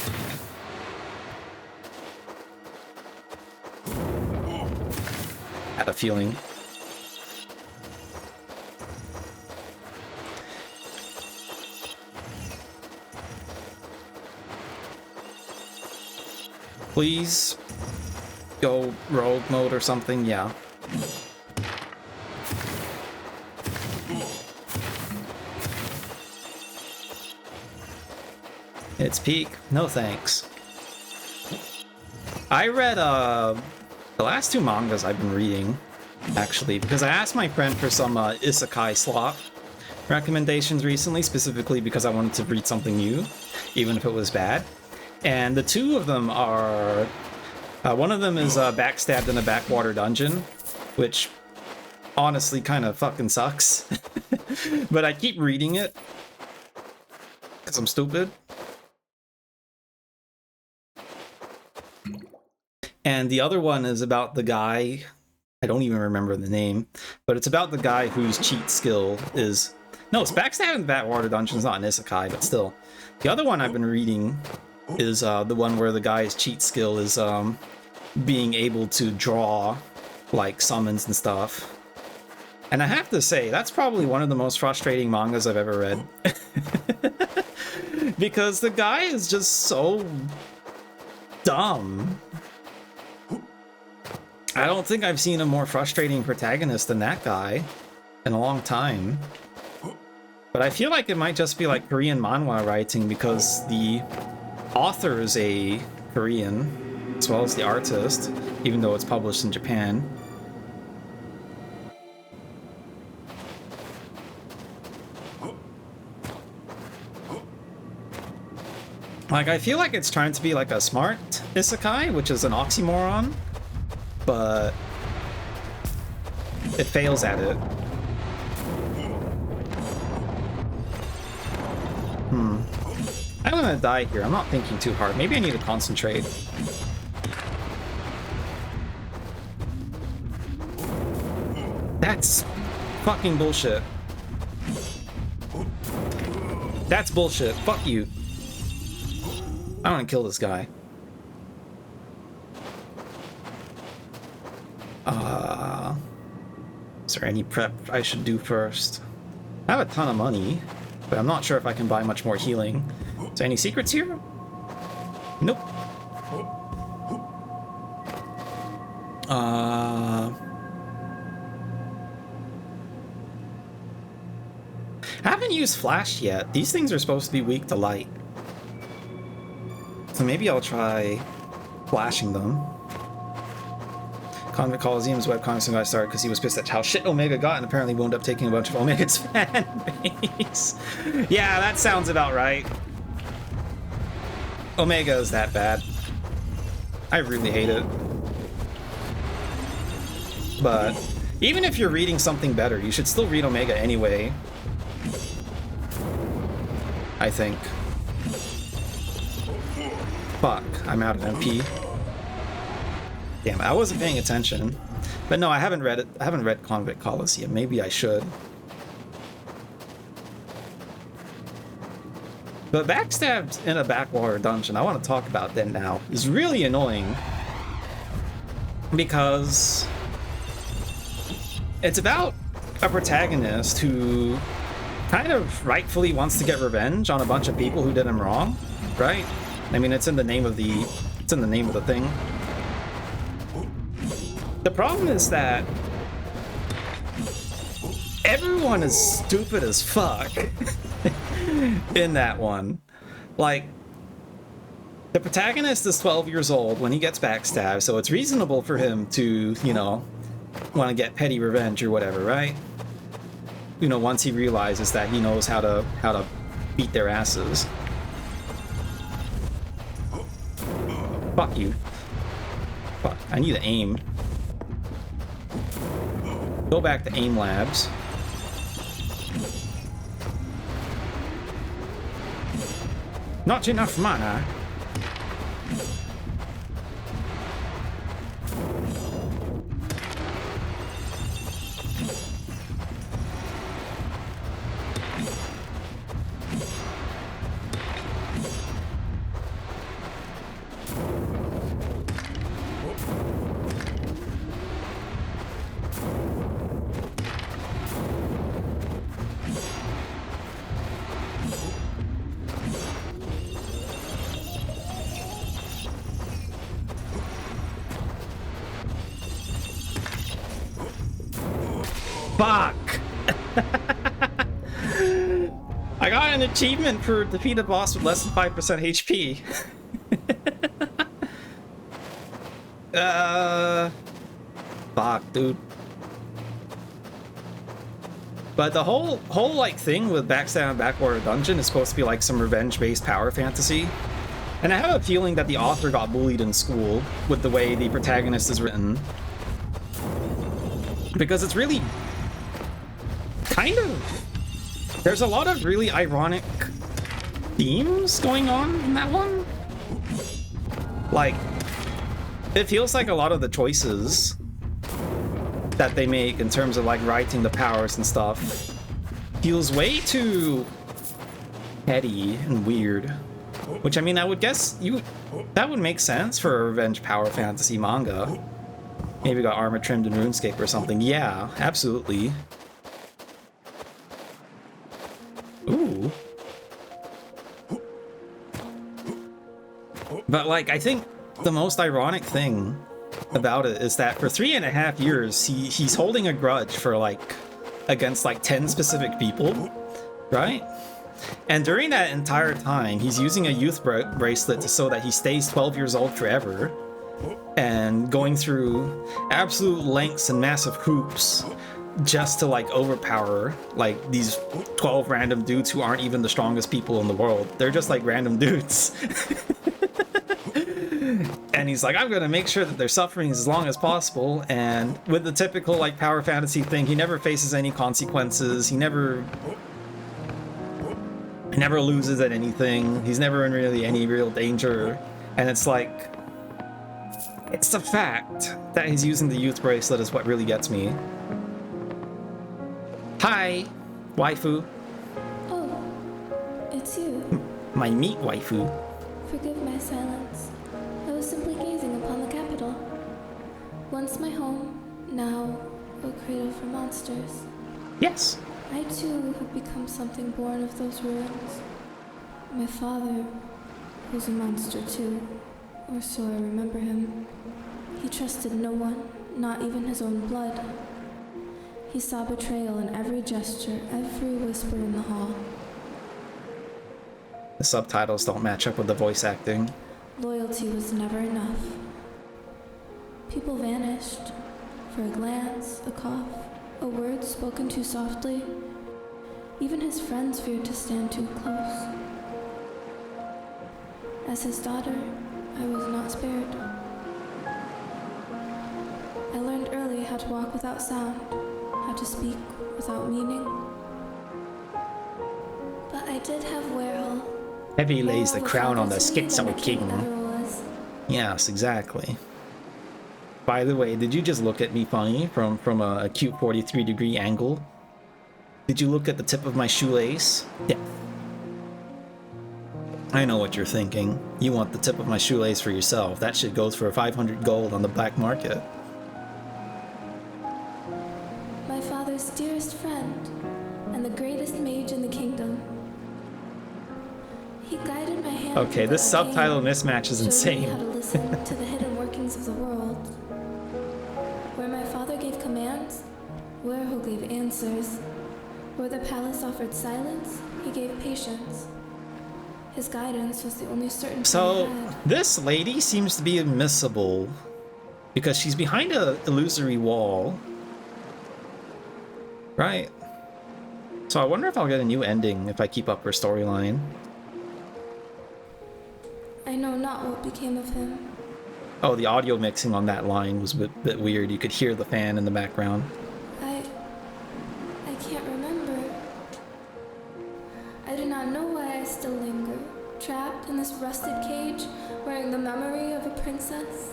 Had a feeling. Please go rogue mode or something, yeah. It's peak. No thanks. I read the last two mangas I've been reading, actually, because I asked my friend for some isekai slot recommendations recently, specifically because I wanted to read something new, even if it was bad. And the two of them are... one of them is Backstabbed in a Backwater Dungeon, which honestly kind of fucking sucks. But I keep reading it because I'm stupid. And the other one is about the guy, I don't even remember the name, but it's about the guy whose cheat skill is... No, it's Backstabbing the Backwater Dungeon is not an isekai, but still. The other one I've been reading is the one where the guy's cheat skill is being able to draw, like, summons and stuff. And I have to say, that's probably one of the most frustrating mangas I've ever read. Because the guy is just so dumb. I don't think I've seen a more frustrating protagonist than that guy in a long time. But I feel like it might just be like Korean manhwa writing, because the author is a Korean, as well as the artist, even though it's published in Japan. Like, I feel like it's trying to be like a smart isekai, which is an oxymoron, but it fails at it. I'm gonna die here. I'm not thinking too hard. Maybe I need to concentrate. That's fucking bullshit. That's bullshit. Fuck you. I want to kill this guy. Is there any prep I should do first? I have a ton of money, but I'm not sure if I can buy much more healing. Is there any secrets here? Nope. I haven't used flash yet. These things are supposed to be weak to light. So maybe I'll try flashing them. Convict Coliseum's webcomics guy started because he was pissed at how shit Omega got and apparently wound up taking a bunch of Omega's fan base. Yeah, that sounds about right. Omega is that bad. I really hate it. But even if you're reading something better, you should still read Omega anyway. I think. Fuck, I'm out of MP. Damn, I wasn't paying attention. But no, I haven't read it. I haven't read Convict Coliseum. Maybe I should. But Backstabbed in a Backwater Dungeon, I want to talk about that now, is really annoying. Because it's about a protagonist who kind of rightfully wants to get revenge on a bunch of people who did him wrong, right? I mean, it's in the name of the thing. The problem is that everyone is stupid as fuck in that one. Like, The protagonist is 12 years old when he gets backstabbed, so it's reasonable for him to, you know, want to get petty revenge or whatever, right? You know, once he realizes that he knows how to beat their asses. Fuck you. Fuck, I need to aim. Go back to aim labs. Not enough mana. Fuck! I got an achievement for defeat a boss with less than 5% HP. Fuck, dude. But the whole like thing with Backstab and Backwater Dungeon is supposed to be like some revenge-based power fantasy. And I have a feeling that the author got bullied in school with the way the protagonist is written. Because it's really kind of... There's a lot of really ironic themes going on in that one. Like, it feels like a lot of the choices that they make in terms of like writing the powers and stuff feels way too petty and weird. Which, I mean, I would guess that would make sense for a revenge power fantasy manga. Maybe got armor trimmed in RuneScape or something. Yeah, absolutely. Ooh. But, like, I think the most ironic thing about it is that for 3.5 years, he's holding a grudge for, like, against, like, 10 specific people, right? And during that entire time, he's using a youth bracelet so that he stays 12 years old forever, and going through absolute lengths and massive hoops just to like overpower like these 12 random dudes who aren't even the strongest people in the world. They're just like random dudes. And he's like, I'm gonna make sure that their suffering is as long as possible. And with the typical like power fantasy thing, he never faces any consequences. He never loses at anything. He's never in really any real danger. And it's like, it's the fact that he's using the youth bracelet is what really gets me. Hi, waifu. Oh, it's you. My meat waifu. Forgive my silence. I was simply gazing upon the capital. Once my home, now a cradle for monsters. Yes. I too have become something born of those ruins. My father was a monster too, or so I remember him. He trusted no one, not even his own blood. He saw betrayal in every gesture, every whisper in the hall. The subtitles don't match up with the voice acting. Loyalty was never enough. People vanished. For a glance, a cough, a word spoken too softly. Even his friends feared to stand too close. As his daughter, I was not spared. I learned early how to walk without sound, how to speak without meaning. But I did have Verho. Heavy lays the Verho crown on the father to me schizo than king. ever was. Yes, exactly. By the way, did you just look at me funny from a cute 43-degree angle? Did you look at the tip of my shoelace? Yeah. I know what you're thinking. You want the tip of my shoelace for yourself. That shit goes for 500 gold on the black market. My father's dearest friend, and the greatest mage in the kingdom. He guided my hand. Okay, this subtitle mismatch is insane. Showed me how to listen to the hidden workings of the world. Where my father gave commands, Verho gave answers. Where the palace offered silence, he gave patience. His guidance was the only certainty So, I had. this lady seems to be admissible because she's behind an illusory wall. Right? So I wonder if I'll get a new ending if I keep up her storyline. I know not what became of him. Oh, the audio mixing on that line was a bit weird. You could hear the fan in the background. I can't remember. I do not know why I still linger, trapped in this rusted cage, wearing the memory of a princess.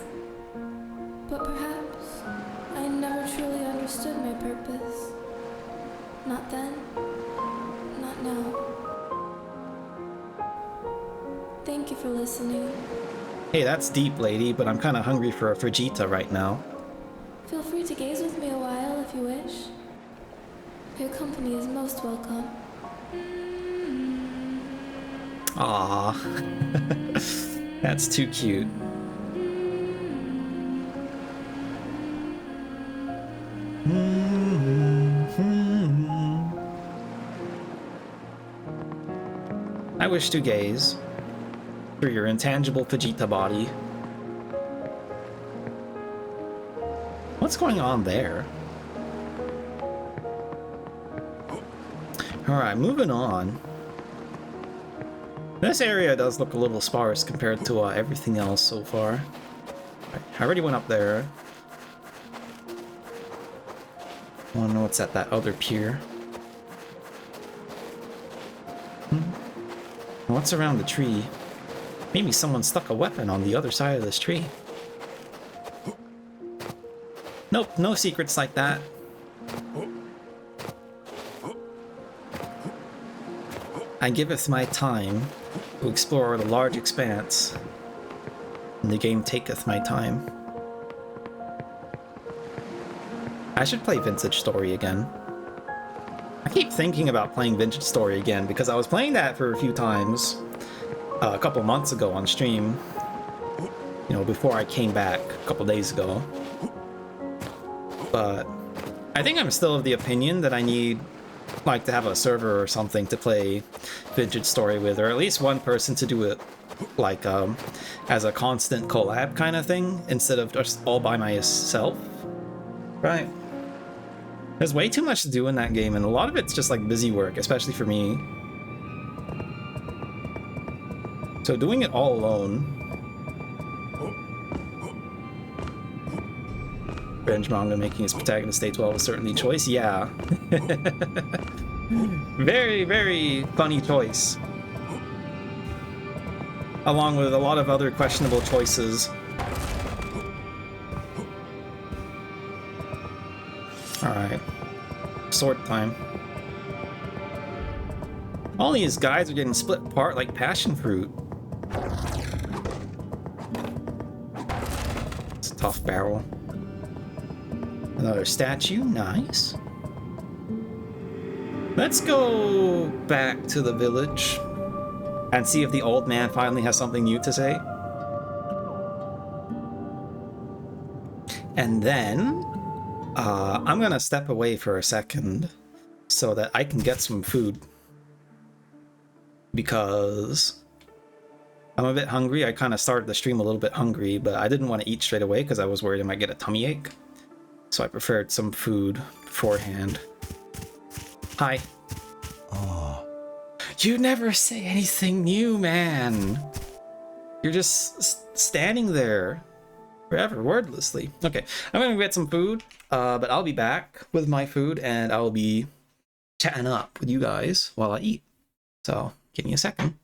But perhaps I never truly understood my purpose. Not then, not now. Thank you for listening. Hey, that's deep, lady, but I'm kind of hungry for a Vegeta right now. Feel free to gaze with me a while if you wish. Your company is most welcome. Aww. That's too cute. I wish to gaze through your intangible Vegeta body. What's going on there? Alright, moving on. This area does look a little sparse compared to everything else so far. I already went up there. I wanna know what's at that other pier. What's around the tree? Maybe someone stuck a weapon on the other side of this tree. Nope, no secrets like that. I giveth my time to explore the large expanse, and the game taketh my time. I should play Vintage Story again. I keep thinking about playing Vintage Story again because I was playing that for a few times a couple months ago on stream. You know, before I came back a couple days ago. But I think I'm still of the opinion that I need like to have a server or something to play Vintage Story with, or at least one person to do it like as a constant collab kind of thing instead of just all by myself. Right? There's way too much to do in that game, and a lot of it's just like busy work, especially for me. So doing it all alone. Revenge manga making his protagonist stay 12 is certainly a choice. Yeah. Very, very funny choice. Along with a lot of other questionable choices. Alright. Sword time. All these guys are getting split apart like passion fruit. It's a tough barrel. Another statue, nice. Let's go back to the village and see if the old man finally has something new to say. And then I'm gonna step away for a second so that I can get some food, because I'm a bit hungry. I kind of started the stream a little bit hungry, but I didn't want to eat straight away because I was worried I might get a tummy ache. So I prepared some food beforehand. Hi. Oh. You never say anything new, man. You're just standing there forever, wordlessly. Okay, I'm gonna get some food, but I'll be back with my food and I'll be chatting up with you guys while I eat. So give me a second.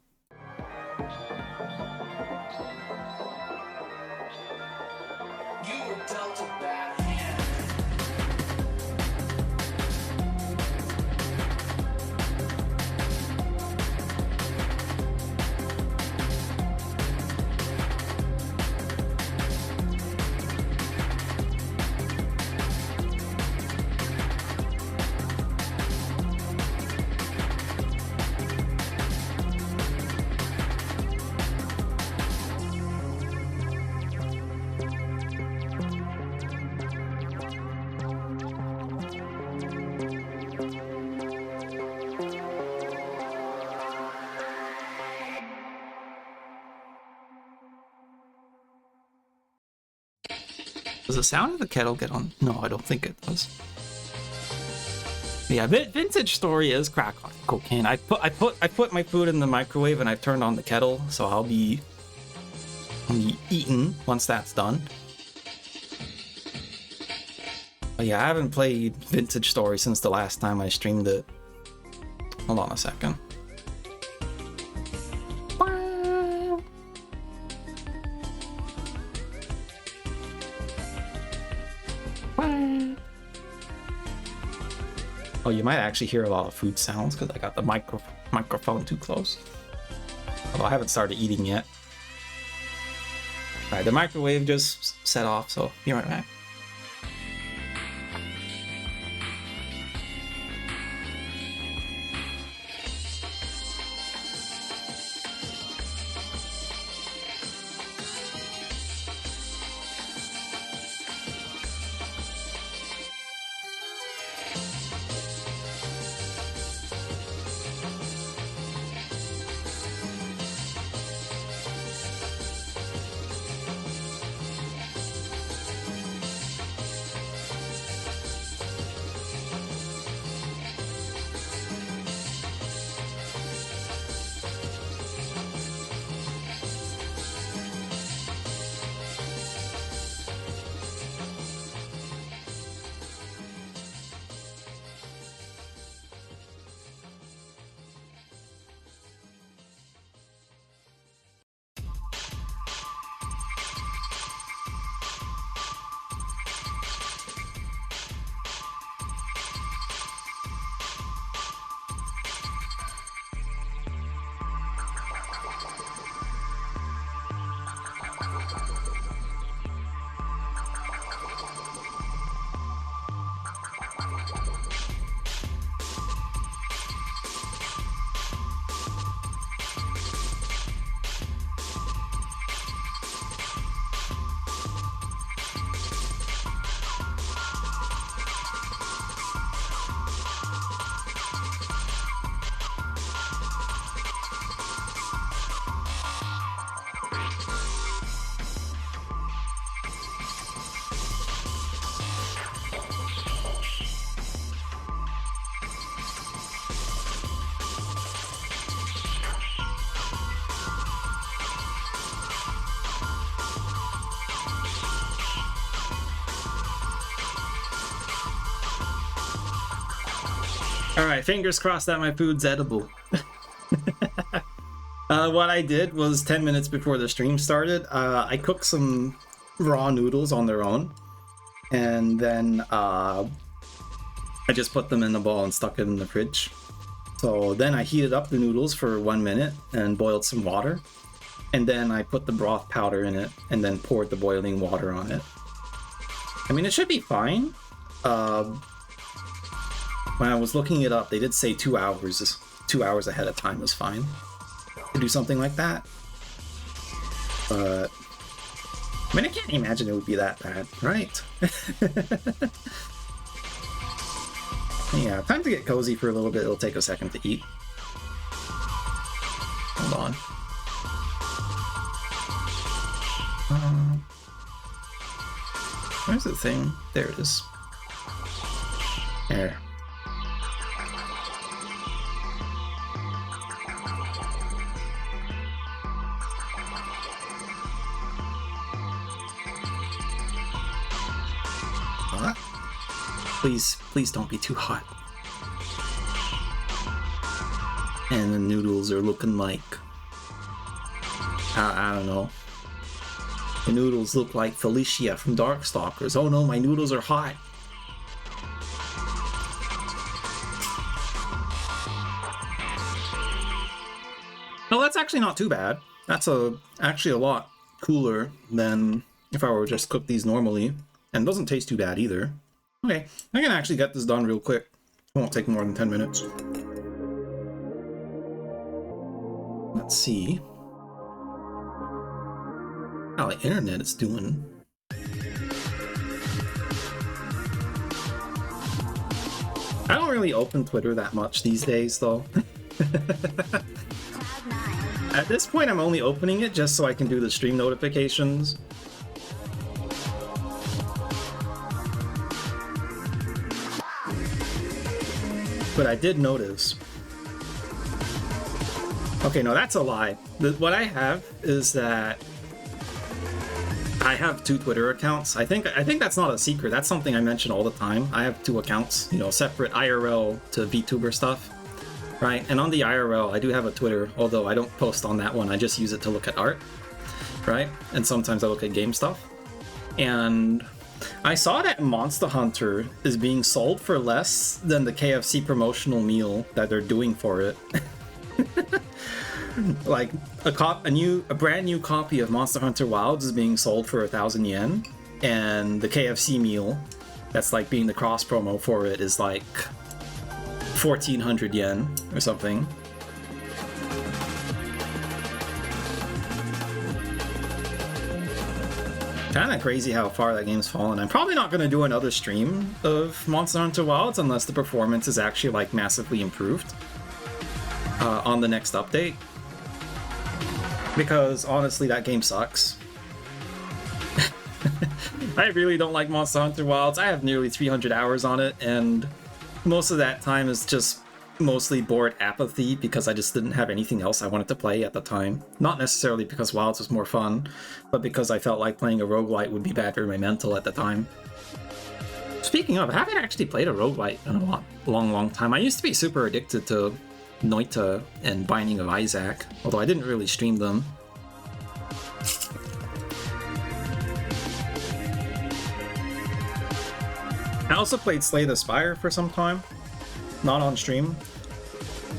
the sound of the kettle get on? No, I don't think it does. Yeah, vintage story is crack cocaine. I put my food in the microwave and I've turned on the kettle, so I'll be eating once that's done. But yeah, I haven't played Vintage Story since the last time I streamed it. Hold on a second. Oh, you might actually hear a lot of food sounds because I got the microphone too close. Although I haven't started eating yet. Alright, the microwave just set off, so be right back. Alright, fingers crossed that my food's edible. What I did was 10 minutes before the stream started, I cooked some raw noodles on their own. And then I just put them in a bowl and stuck it in the fridge. So then I heated up the noodles for 1 minute and boiled some water. And then I put the broth powder in it and then poured the boiling water on it. I mean, it should be fine. When I was looking it up, they did say 2 hours. 2 hours ahead of time was fine to do something like that. But I mean, I can't imagine it would be that bad, right? Yeah, time to get cozy for a little bit. It'll take a second to eat. Hold on. Where's the thing? There it is. There. Please don't be too hot. And the noodles are looking like... I don't know. The noodles look like Felicia from Darkstalkers. Oh no, my noodles are hot. No, that's actually not too bad. That's actually a lot cooler than if I were to just cook these normally. And it doesn't taste too bad either. Okay, I can actually get this done real quick. It won't take more than 10 minutes. Let's see how the internet is doing. I don't really open Twitter that much these days, though. At this point, I'm only opening it just so I can do the stream notifications. but I did notice. Okay, no, that's a lie. What I have is that I have 2 Twitter accounts. I think that's not a secret. That's something I mention all the time. I have 2 accounts, you know, separate IRL to VTuber stuff, right? And on the IRL, I do have a Twitter, although I don't post on that one. I just use it to look at art, right? And sometimes I look at game stuff. And I saw that Monster Hunter is being sold for less than the KFC promotional meal that they're doing for it. Like a brand new copy of Monster Hunter Wilds is being sold for 1,000 yen, and the KFC meal that's like being the cross promo for it is like 1,400 yen or something. Kind of crazy how far that game's fallen. I'm probably not going to do another stream of Monster Hunter Wilds unless the performance is actually like massively improved on the next update. Because honestly, that game sucks. I really don't like Monster Hunter Wilds. I have nearly 300 hours on it, and most of that time is just mostly bored apathy because I just didn't have anything else I wanted to play at the time. Not necessarily because Wilds was more fun, but because I felt like playing a roguelite would be bad for my mental at the time. Speaking of, I haven't actually played a roguelite in a long time. I used to be super addicted to Noita and Binding of Isaac, although I didn't really stream them. I also played Slay the Spire for some time, not on stream,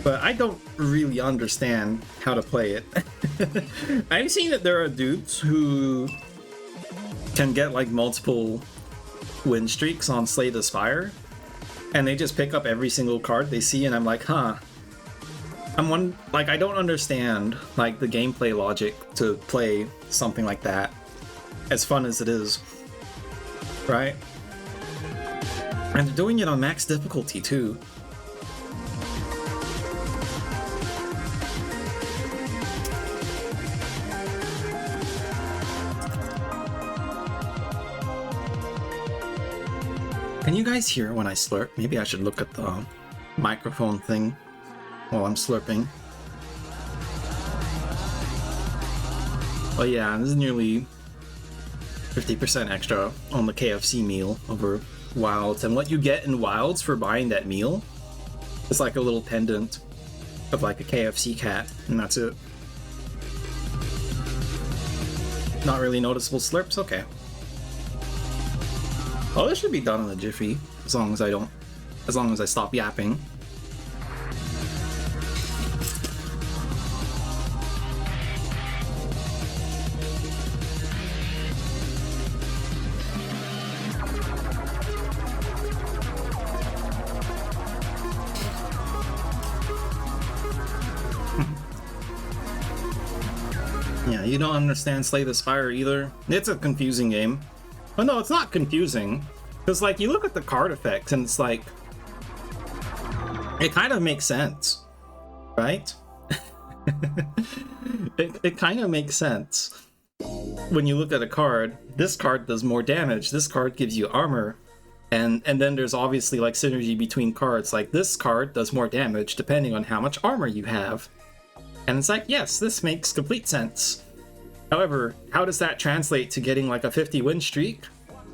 but I don't really understand how to play it. I've seen that there are dudes who can get like multiple win streaks on Slay the Spire, and they just pick up every single card they see, and I'm like, huh. I don't understand like the gameplay logic to play something like that, as fun as it is, right? And they're doing it on max difficulty too. Can you guys hear when I slurp? Maybe I should look at the microphone thing while I'm slurping. Oh yeah, this is nearly 50% extra on the KFC meal over Wilds, and what you get in Wilds for buying that meal is like a little pendant of like a KFC cat, and that's it. Not really noticeable slurps? Okay. Oh, this should be done in a jiffy, as long as I stop yapping. Yeah, you don't understand Slay the Spire either. It's a confusing game. But no, it's not confusing. Because, like, you look at the card effects and it's like... it kind of makes sense. Right? it kind of makes sense. When you look at a card, this card does more damage, this card gives you armor. And then there's obviously, like, synergy between cards. Like, this card does more damage depending on how much armor you have. And it's like, yes, this makes complete sense. However, how does that translate to getting like a 50 win streak?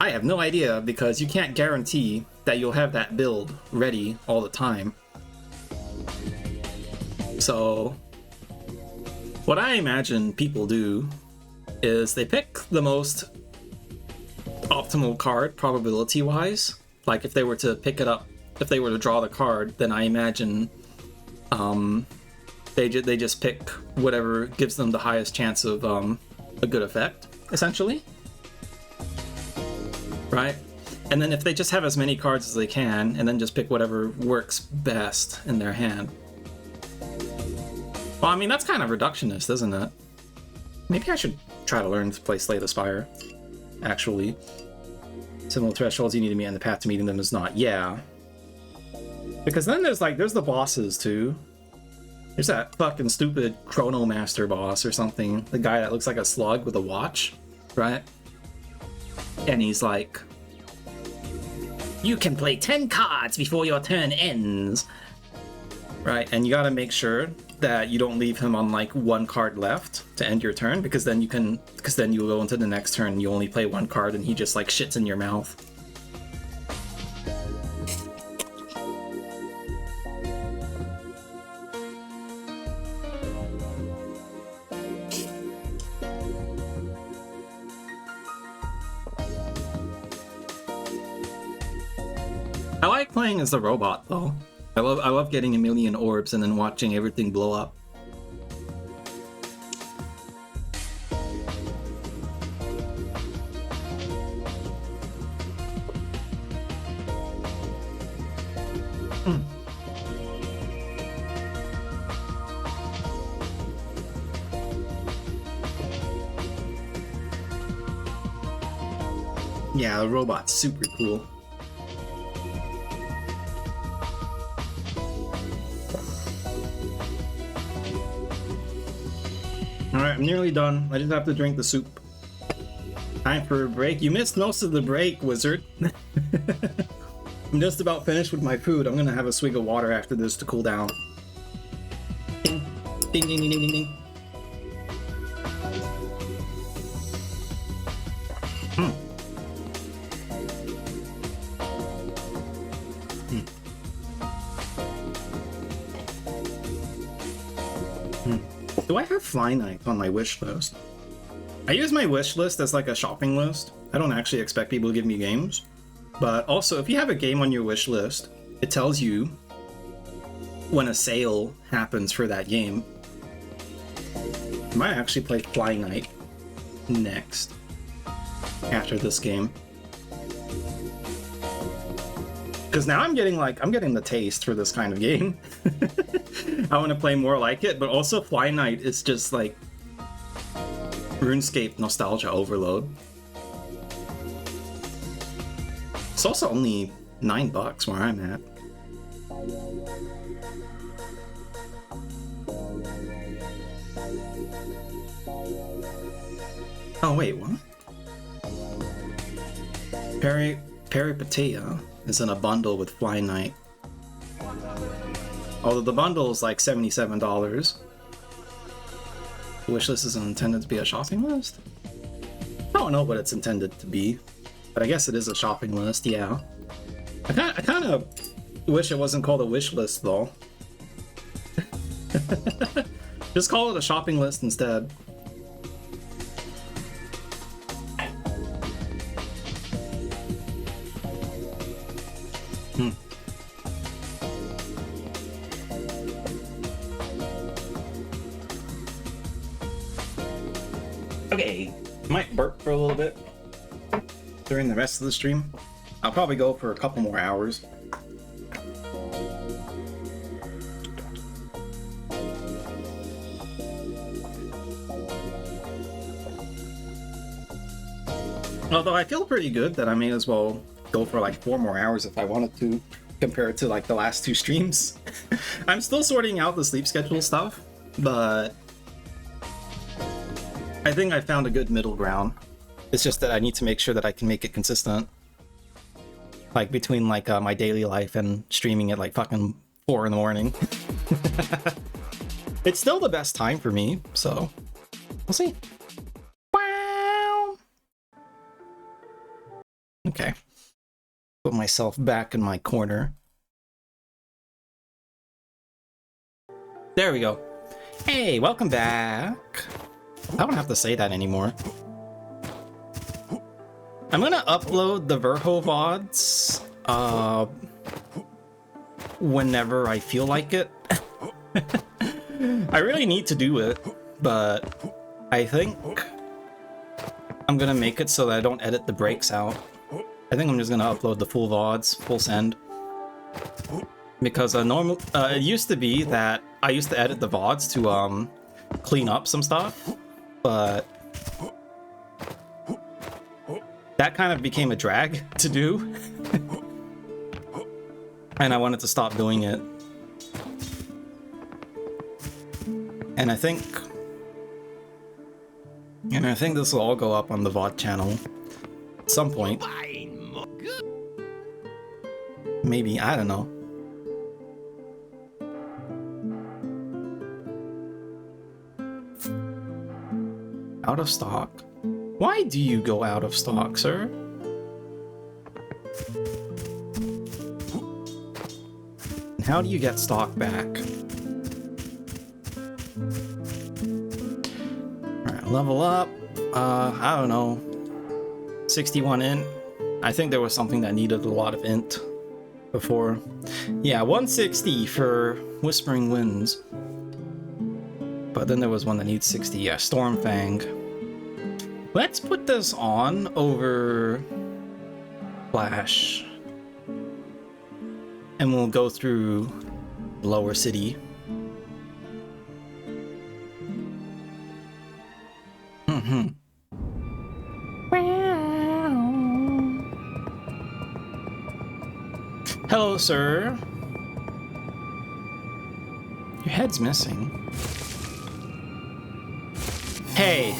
I have no idea, because you can't guarantee that you'll have that build ready all the time. So, what I imagine people do is they pick the most optimal card probability-wise. Like if they were to pick it up, if they were to draw the card, then I imagine they just pick whatever gives them the highest chance of a good effect, essentially. Right? And then if they just have as many cards as they can, and then just pick whatever works best in their hand. Well, I mean, that's kind of reductionist, isn't it? Maybe I should try to learn to play Slay the Spire, actually. Similar thresholds you need to meet, and the path to meeting them is not. Yeah. Because then there's the bosses, too. There's that fucking stupid Chrono Master boss or something. The guy that looks like a slug with a watch, right? And he's like, you can play 10 cards before your turn ends. right? And you gotta make sure that you don't leave him on like one card left to end your turn, because then you go into the next turn and you only play one card and he just like shits in your mouth. I like playing as the robot though. I love getting a million orbs and then watching everything blow up. Yeah, the robot's super cool. Alright, I'm nearly done. I just have to drink the soup. Time for a break. You missed most of the break, wizard. I'm just about finished with my food. I'm gonna have a swig of water after this to cool down. Ding, ding, ding, ding, ding, ding. Do I have Fly Night on my wish list? I use my wish list as like a shopping list. I don't actually expect people to give me games. But also, if you have a game on your wish list, it tells you when a sale happens for that game. I might actually play Fly Night next, after this game. Because now I'm getting the taste for this kind of game. I want to play more like it, but also Fly Night is just like RuneScape nostalgia overload. It's also only $9 where I'm at. Oh wait, what? Peripetia is in a bundle with Fly Night. Although the bundle is like $77. The wishlist isn't intended to be a shopping list? I don't know what it's intended to be, but I guess it is a shopping list, yeah. I kind of wish it wasn't called a wish list though. Just call it a shopping list instead. Okay, might burp for a little bit during the rest of the stream. I'll probably go for a couple more hours. Although I feel pretty good that I may as well go for like 4 more hours if I wanted to, compared to like the last 2 streams. I'm still sorting out the sleep schedule stuff, but I think I found a good middle ground. It's just that I need to make sure that I can make it consistent. Like between like my daily life and streaming at like fucking 4 in the morning. It's still the best time for me, so we'll see. Wow. Okay. Put myself back in my corner. There we go. Hey, welcome back. I don't have to say that anymore. I'm gonna upload the Verho VODs whenever I feel like it. I really need to do it, but I think I'm gonna make it so that I don't edit the breaks out. I think I'm just gonna upload the full VODs, full send. Because it used to be that I used to edit the VODs to clean up some stuff, but that kind of became a drag to do. And I wanted to stop doing it. And I think this will all go up on the VOD channel at some point. Maybe, I don't know. out of stock? Why do you go out of stock, sir? And how do you get stock back? Alright, level up. I don't know. 61 int. I think there was something that needed a lot of int before. Yeah, 160 for Whispering Winds. But then there was one that needs 60. Yeah, Stormfang. Let's put this on over Flash. And we'll go through Lower City. Hello, sir. Your head's missing. Hey.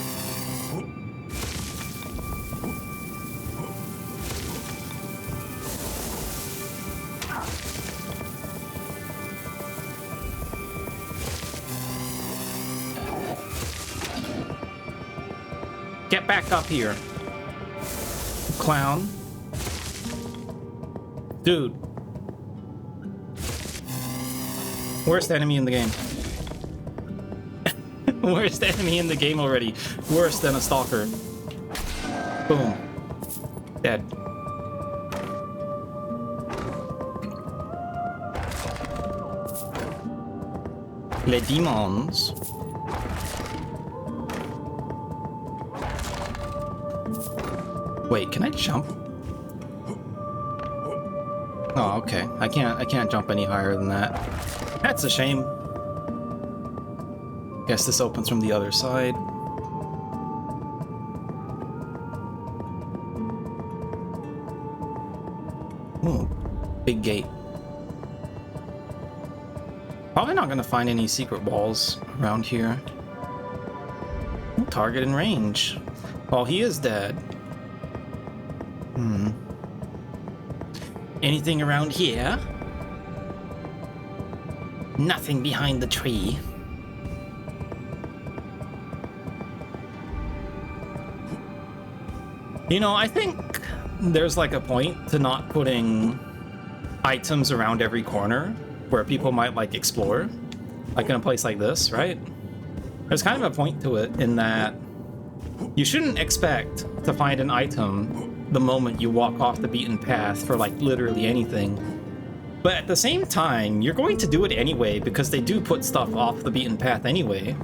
Get back up here, clown. Dude. Worst enemy in the game. Worst enemy in the game already. Worse than a stalker. Boom. Dead. Les demons. Wait, can I jump? Oh, okay. I can't jump any higher than that. That's a shame. Guess this opens from the other side. Ooh, big gate. Probably not gonna find any secret walls around here. Ooh, target in range. Well, he is dead. Anything around here? Nothing behind the tree. You know, I think there's like a point to not putting items around every corner where people might like explore, like in a place like this, right? There's kind of a point to it in that you shouldn't expect to find an item the moment you walk off the beaten path for like literally anything. But at the same time, you're going to do it anyway because they do put stuff off the beaten path anyway.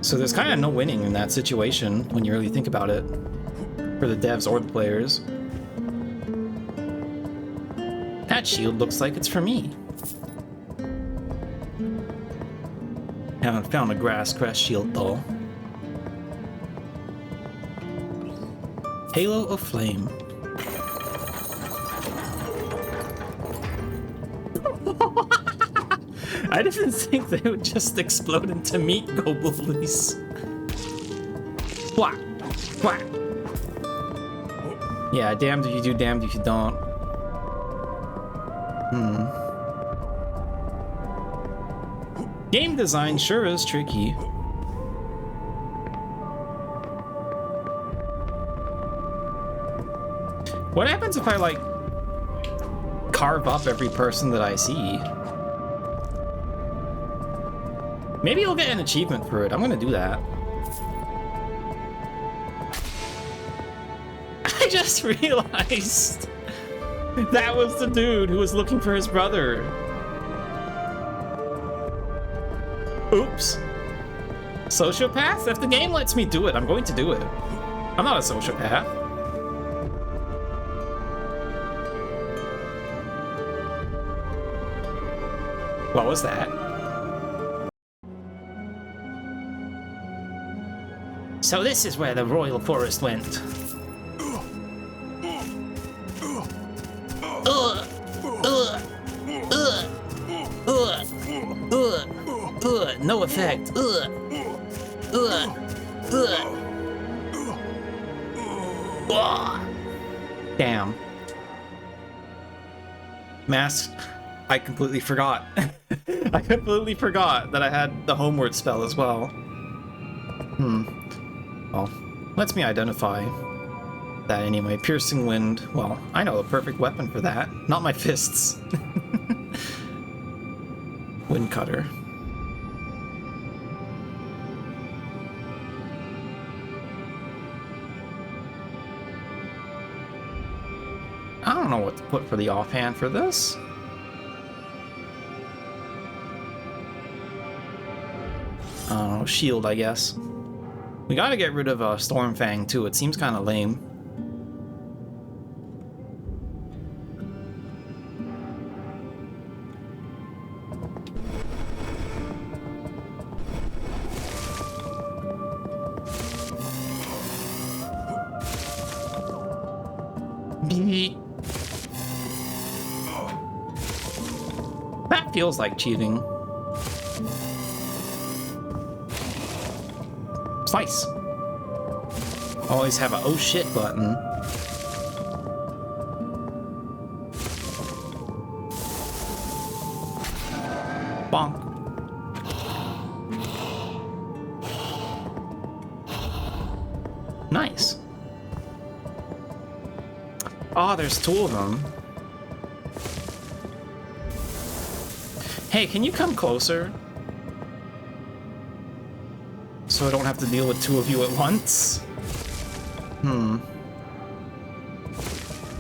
So there's kind of no winning in that situation when you really think about it, for the devs or the players. That shield looks like it's for me. Haven't found a grass crest shield though. Halo of Flame. I didn't think they would just explode into meat goblins. Quack! Quack! Yeah, damned if you do, damned if you don't. Game design sure is tricky. What happens if I, like, carve up every person that I see? Maybe I'll get an achievement for it. I'm gonna do that. I just realized that was the dude who was looking for his brother. Oops. Sociopath? If the game lets me do it, I'm going to do it. I'm not a sociopath. What was that? So this is where the royal forest went. No effect. Damn. Mask. I completely forgot. I completely forgot that I had the homeward spell as well. Lets me identify that anyway. Piercing wind. Well, I know the perfect weapon for that. Not my fists. Wind cutter. I don't know what to put for the offhand for this. I don't know, shield, I guess. We gotta get rid of Stormfang too. It seems kind of lame. That feels like cheating. Slice. Always have a oh shit button. Bonk. Nice. Oh, there's two of them. Hey, can you come closer? So I don't have to deal with two of you at once?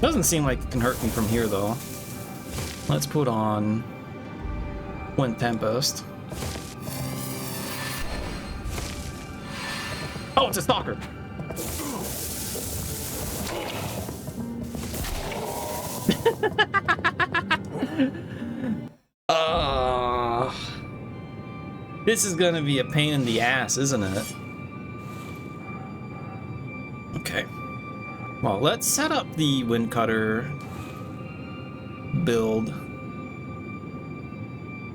Doesn't seem like it can hurt me from here, though. Let's put on Wind Tempest. Oh, it's a stalker! This is gonna be a pain in the ass, isn't it? Okay. Well, let's set up the Wind Cutter build.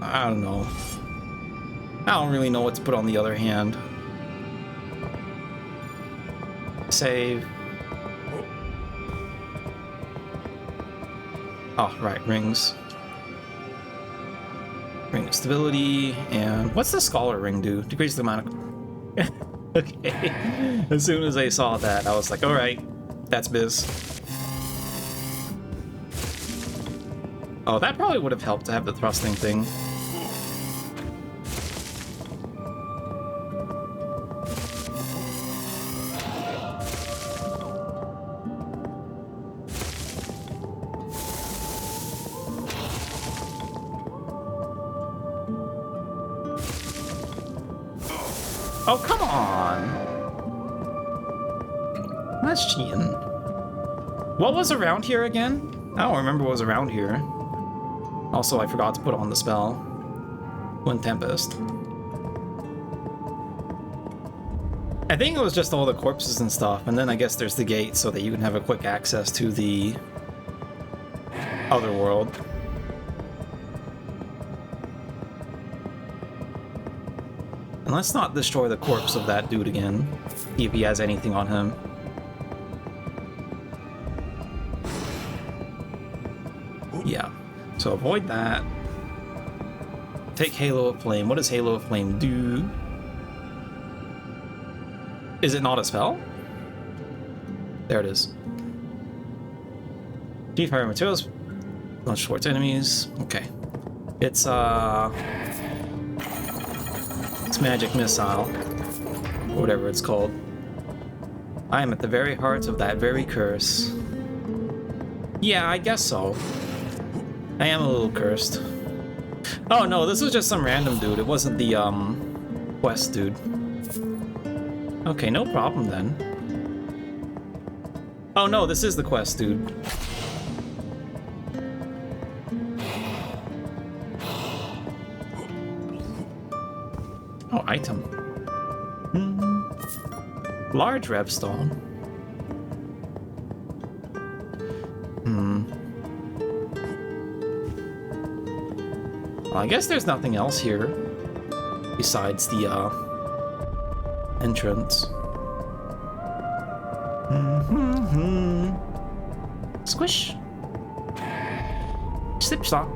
I don't know. I don't really know what to put on the other hand. Save. Oh, right, rings. Ring of stability, and what's the Scholar ring do? Decrease the amount of... Okay. As soon as I saw that, I was like, alright, that's biz. Oh, that probably would have helped to have the thrusting thing. Oh, come on! That's cheating. What was around here again? I don't remember what was around here. Also, I forgot to put on the spell. Wind Tempest. I think it was just all the corpses and stuff, and then I guess there's the gate so that you can have a quick access to the other world. And let's not destroy the corpse of that dude again. See if he has anything on him. Yeah. So avoid that. Take Halo of Flame. What does Halo of Flame do? Is it not a spell? There it is. Deep fire materials. Launch towards enemies. Okay. It's magic missile, or whatever it's called. I am at the very heart of that very curse. Yeah, I guess so. I am a little cursed. Oh no, this was just some random dude. It wasn't the quest dude. Okay, no problem then. Oh no, this is the quest dude. Oh, item. Large Revstone. Well, I guess there's nothing else here besides the entrance. Squish. Slip slop.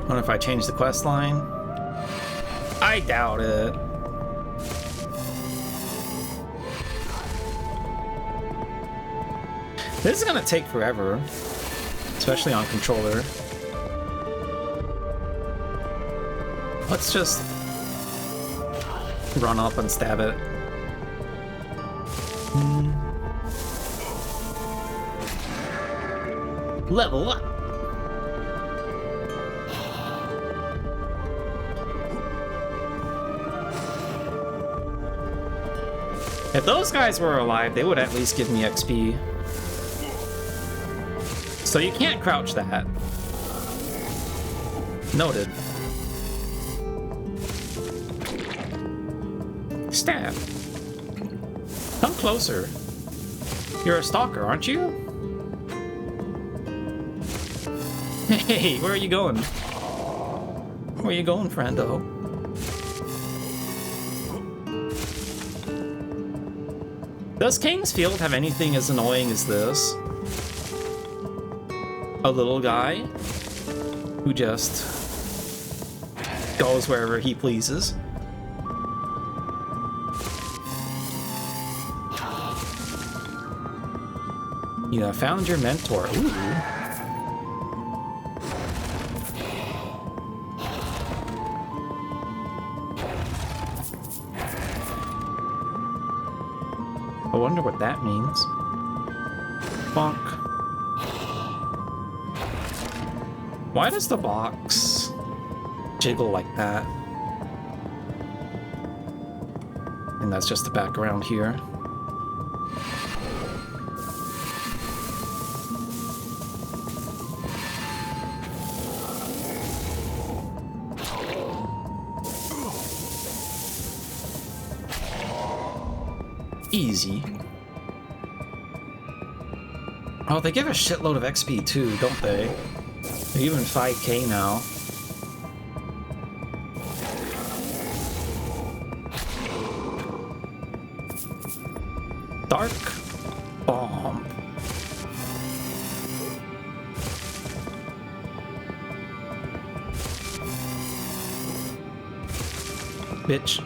Wonder if I change the quest line? I doubt it. This is gonna take forever, especially on controller. Let's just run up and stab it. Level up! If those guys were alive, they would at least give me XP. So you can't crouch that. Noted. Stab. Come closer. You're a stalker, aren't you? Hey, where are you going? Where are you going, friendo? Does King's Field have anything as annoying as this? A little guy who just goes wherever he pleases. You have found your mentor. Ooh. I wonder what that means. Bonk. Why does the box jiggle like that? And that's just the background here. Easy. Oh, they give a shitload of XP too, don't they? They're even 5k now. Dark Bomb. Bitch.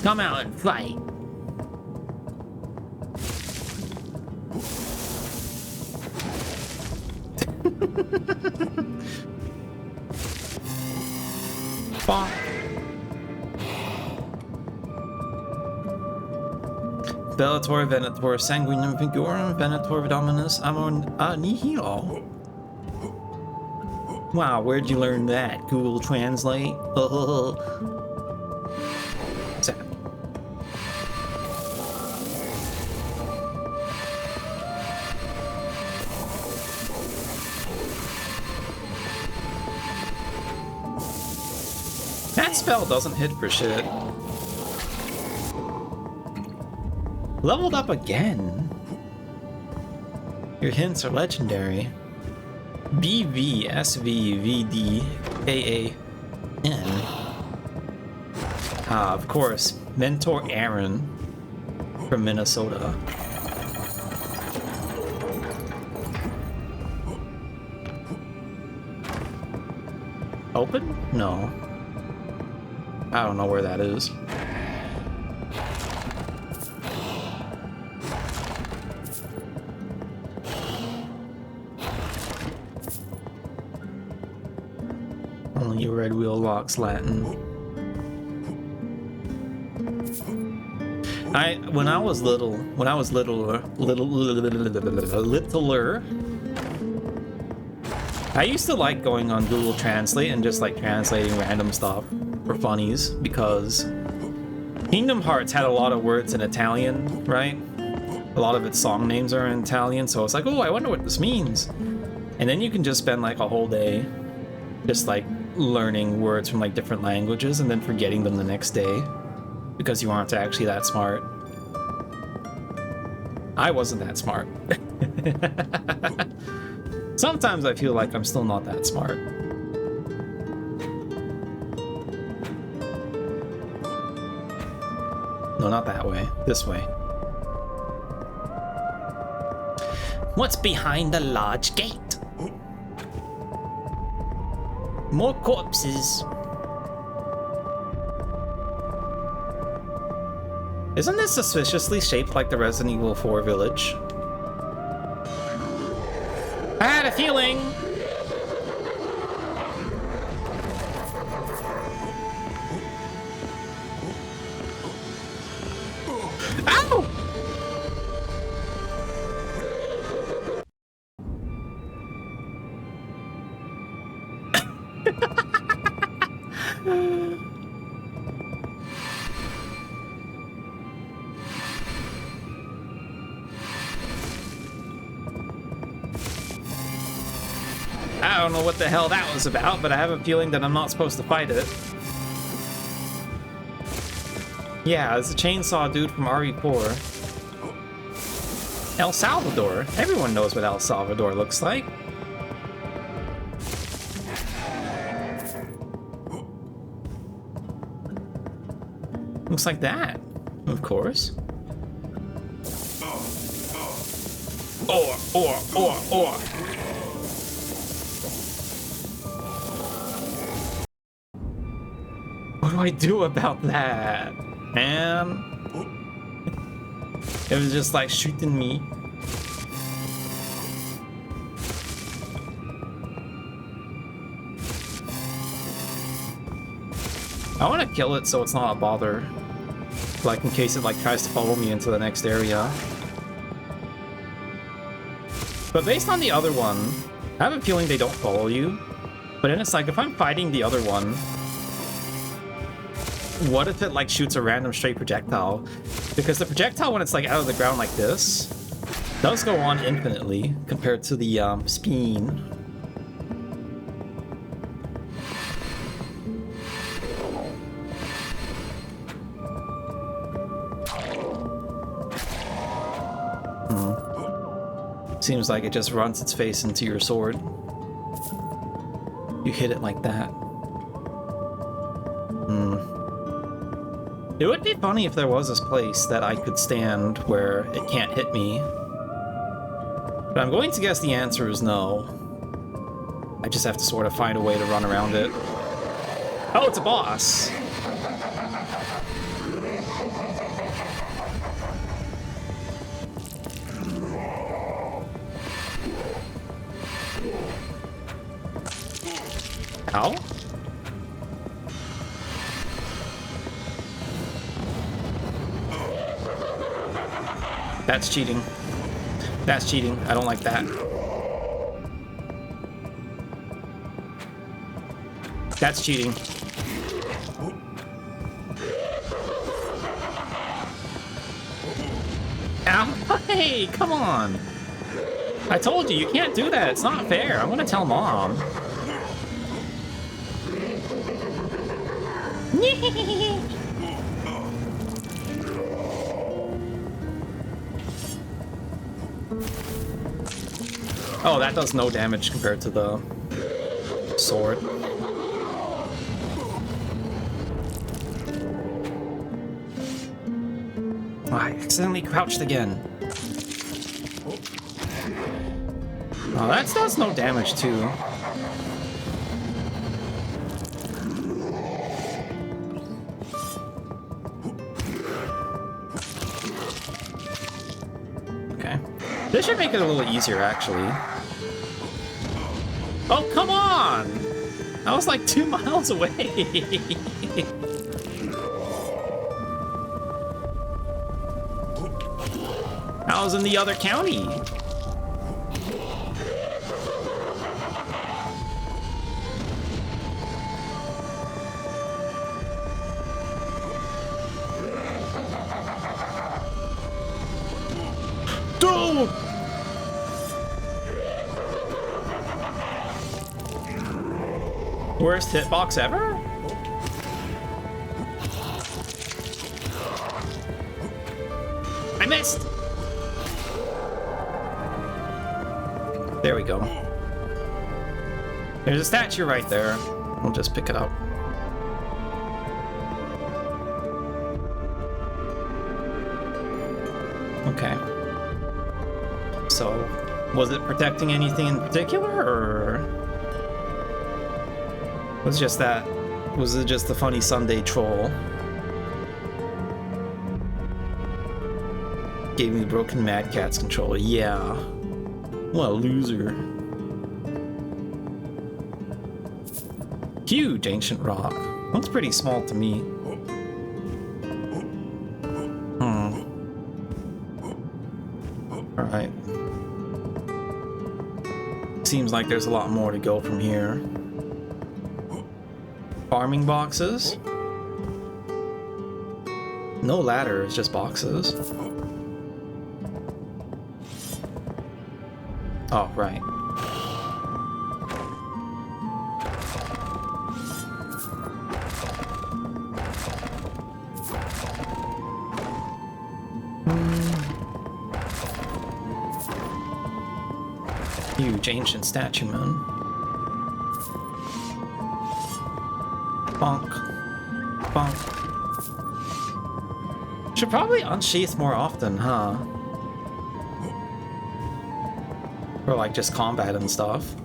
Come out and fight. Fuck. Bellator, Venator, Sanguinum Figurum, Venator Dominus, Amon Nihilo. Wow, where'd you learn that? Google Translate? Sad. That spell doesn't hit for shit. Leveled up again. Your hints are legendary. BVSVVDAAN. Ah, of course. Mentor Aaron from Minnesota. Open? No. I don't know where that is. Only red wheel locks Latin. When I was littler, I used to like going on Google Translate and just like translating random stuff for funnies, because Kingdom Hearts had a lot of words in Italian, right? A lot of its song names are in Italian, so it's like, oh, I wonder what this means. And then you can just spend like a whole day just like learning words from like different languages and then forgetting them the next day because you aren't actually that smart. I wasn't that smart. Sometimes I feel like I'm still not that smart. No, not that way. This way. What's behind the large gate? More corpses. Isn't this suspiciously shaped like the Resident Evil 4 village? I had a feeling! Ow! I don't know what the hell that was about, but I have a feeling that I'm not supposed to fight it. Yeah, it's a chainsaw dude from RE4. El Salvador. Everyone knows what El Salvador looks like. Looks like that, of course. Or. What do I do about that, man? It was just like shooting me. I want to kill it so it's not a bother. Like in case it like tries to follow me into the next area. But based on the other one, I have a feeling they don't follow you. But then it's like, if I'm fighting the other one, what if it like shoots a random straight projectile? Because the projectile, when it's like out of the ground like this, does go on infinitely compared to the spin. Seems like it just runs its face into your sword. You hit it like that. It would be funny if there was this place that I could stand where it can't hit me. But I'm going to guess the answer is no. I just have to sort of find a way to run around it. Oh, it's a boss! Ow? That's cheating. That's cheating. I don't like that. That's cheating. Ow! Hey, come on! I told you, you can't do that. It's not fair. I'm gonna tell Mom. Oh, that does no damage compared to the sword. Oh, I accidentally crouched again. Oh, that does no damage too. Okay. This should make it a little easier, actually. Oh, come on! I was like 2 miles away. I was in the other county. Dude! Worst hitbox ever? I missed! There we go. There's a statue right there. We'll just pick it up. Okay. So, Was it protecting anything in particular, or was it just the funny Sunday troll? Gave me the broken Mad Catz controller. Yeah. What a loser. Huge ancient rock. Looks pretty small to me. Alright. Seems like there's a lot more to go from here. Farming boxes? No ladder, it's just boxes. Oh, right. Huge ancient statue, man. Bonk. Bonk. Should probably unsheath more often, huh? For like just combat and stuff.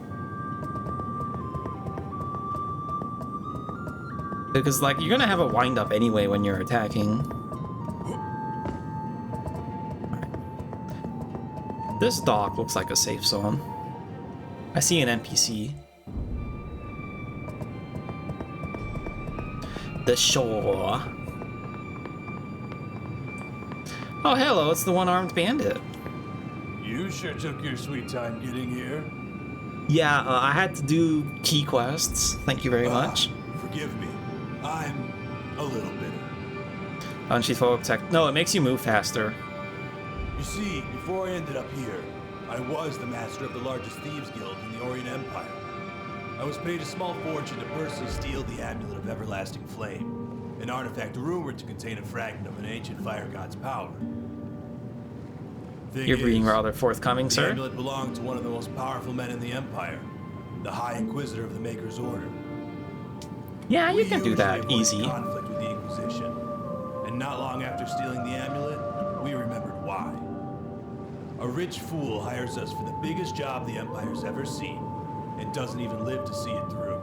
Because like you're gonna have a wind up anyway when you're attacking. Right. This dock looks like a safe zone. I see an NPC. The shore. Oh, hello, it's the one-armed bandit. You sure took your sweet time getting here. Yeah, I had to do key quests. Thank you very much. Forgive me. I'm a little bitter. Unsheath full protect. No, it makes you move faster. You see, before I ended up here, I was the master of the largest thieves guild in the Orient Empire. I was paid a small fortune to personally steal the Amulet of Everlasting Flame, an artifact rumored to contain a fragment of an ancient fire god's power. You're being rather forthcoming, the sir. The amulet belonged to one of the most powerful men in the Empire, the High Inquisitor of the Maker's Order. Yeah, you can do that easy. Conflict with the Inquisition, and not long after stealing the amulet, we remembered why. A rich fool hires us for the biggest job the Empire's ever seen, and doesn't even live to see it through.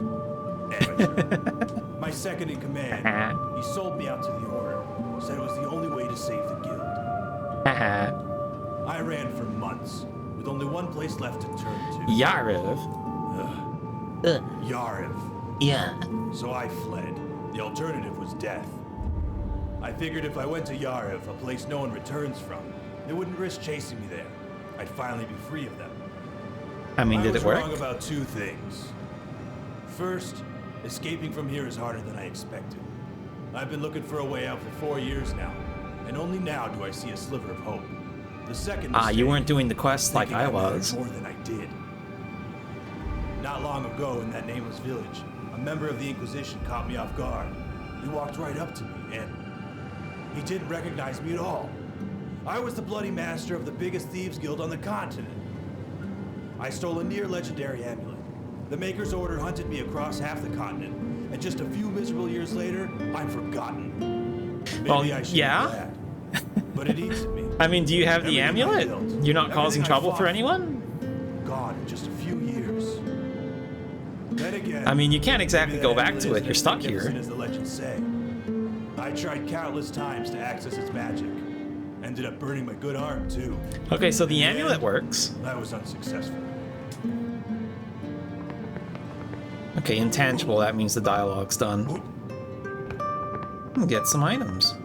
Amateur. My second in command, he sold me out to the Order, said it was the only way to save the guild. I ran for months, with only one place left to turn to. Yariv. Yariv. Yeah. So I fled. The alternative was death. I figured if I went to Yariv, a place no one returns from, they wouldn't risk chasing me there. I'd finally be free of them. I mean, did it work? I was wrong about two things. First, escaping from here is harder than I expected. I've been looking for a way out for 4 years now, and only now do I see a sliver of hope. The second mistake, you weren't doing the quest like I was. More than I did. Not long ago in that nameless village, a member of the Inquisition caught me off guard. He walked right up to me, and he didn't recognize me at all. I was the bloody master of the biggest thieves guild on the continent. I stole a near-legendary amulet. The Maker's Order hunted me across half the continent, and just a few miserable years later, I'm forgotten. Maybe I should be glad, but it eats at me. I mean, do you have the amulet? You're not causing trouble for anyone? Gone in just a few years. Then again, I mean, you can't exactly go back to it. You're stuck here. As the legends say. I tried countless times to access its magic. Ended up burning my good arm, too. Okay, so the amulet works. I was unsuccessful. Okay, intangible, that means the dialogue's done. Get some items.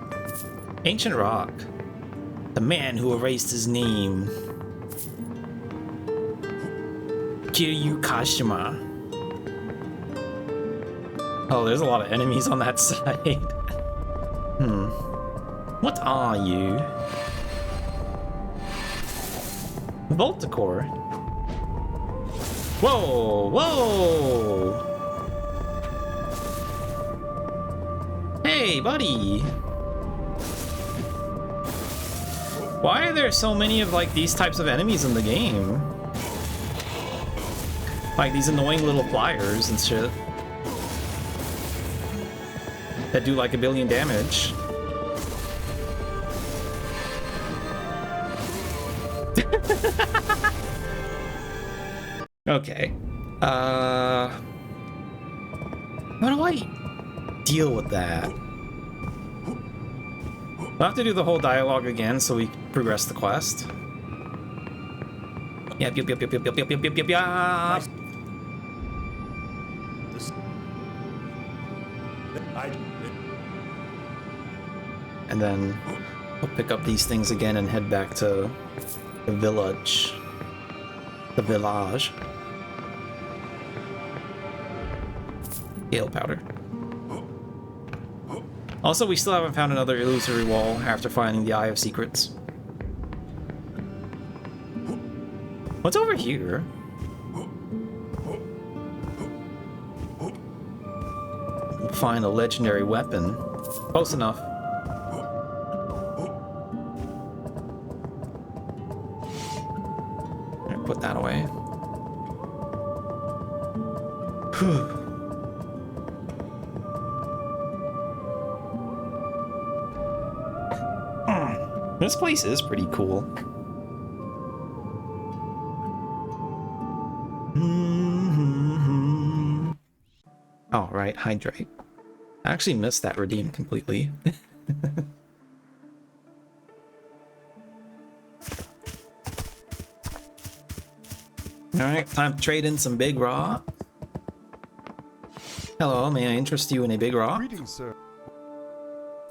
Ancient rock. The man who erased his name. Kiryu Kashima. Oh, there's a lot of enemies on that side. What are you? Volticore. Whoa, whoa! Hey, buddy! Why are there so many of like these types of enemies in the game? Like these annoying little flyers and shit. That do like 1 billion damage. Okay. How do I deal with that? I'll have to do the whole dialogue again so we progress the quest. Yep. Nice. And then we'll pick up these things again and head back to the village. The village. Gale powder. Also, we still haven't found another illusory wall after finding the Eye of Secrets. What's over here? We'll find a legendary weapon. Close enough. Put that away. Whew. This place is pretty cool. Oh, right, hydrate. I actually missed that redeem completely. Alright, time to trade in some big raw. Hello, may I interest you in a big raw? Greetings, sir.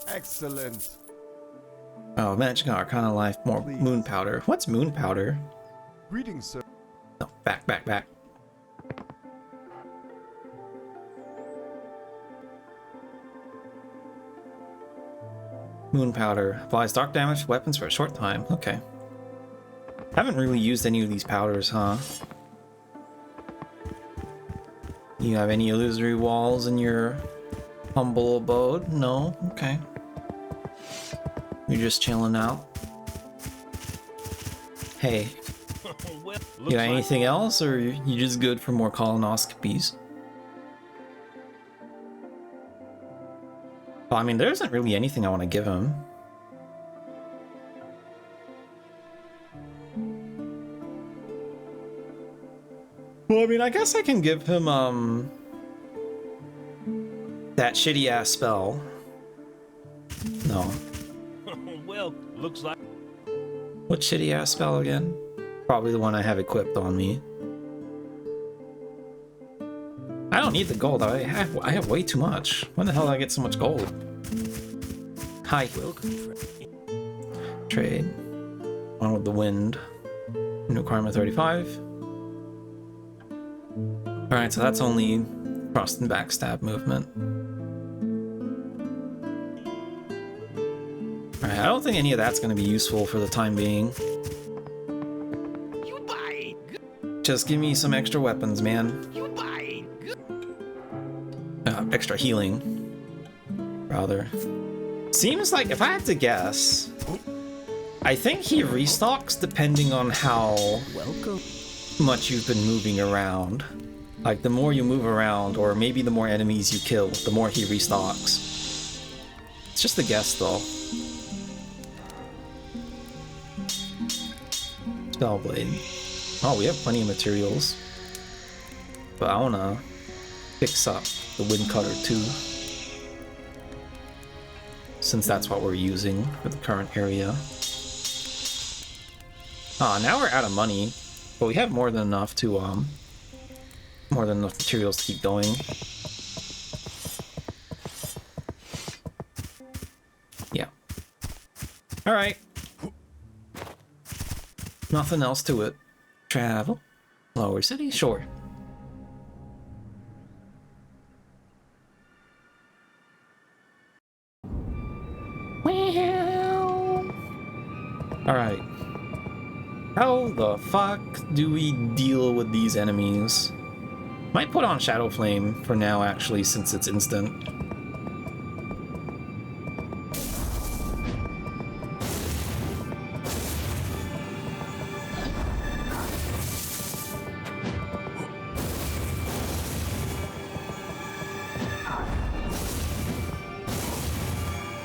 Excellent. Oh, Magic Arcana Life, more Please. moon powder. What's moon powder? Greetings, sir. No, back. Moon powder. Applies dark damage to weapons for a short time. Okay. Haven't really used any of these powders, huh? You have any illusory walls in your humble abode? No? Okay. You're just chilling out? Hey. You got anything else, or you just good for more colonoscopies? Well, I mean, there isn't really anything I want to give him. Well, I mean, I guess I can give him, that shitty-ass spell. No. Well, looks like... What shitty-ass spell again? Probably the one I have equipped on me. I don't need the gold. I have way too much. When the hell did I get so much gold? Hi. Trade. On with the wind. New karma 35. Alright, so that's only thrust and backstab movement. Alright, I don't think any of that's going to be useful for the time being. Just give me some extra weapons, man. Extra healing, rather. Seems like, if I had to guess, I think he restocks depending on how much you've been moving around. Like, the more you move around, or maybe the more enemies you kill, the more he restocks. It's just a guess, though. Spellblade. Oh, we have plenty of materials. But I wanna fix up the wind cutter too, since that's what we're using for the current area. Now we're out of money, but we have more than enough to more than enough materials to keep going. Yeah. All right. Nothing else to it. Travel. Lower city. Sure. Alright. How the fuck do we deal with these enemies? Might put on Shadow Flame for now, actually, since it's instant.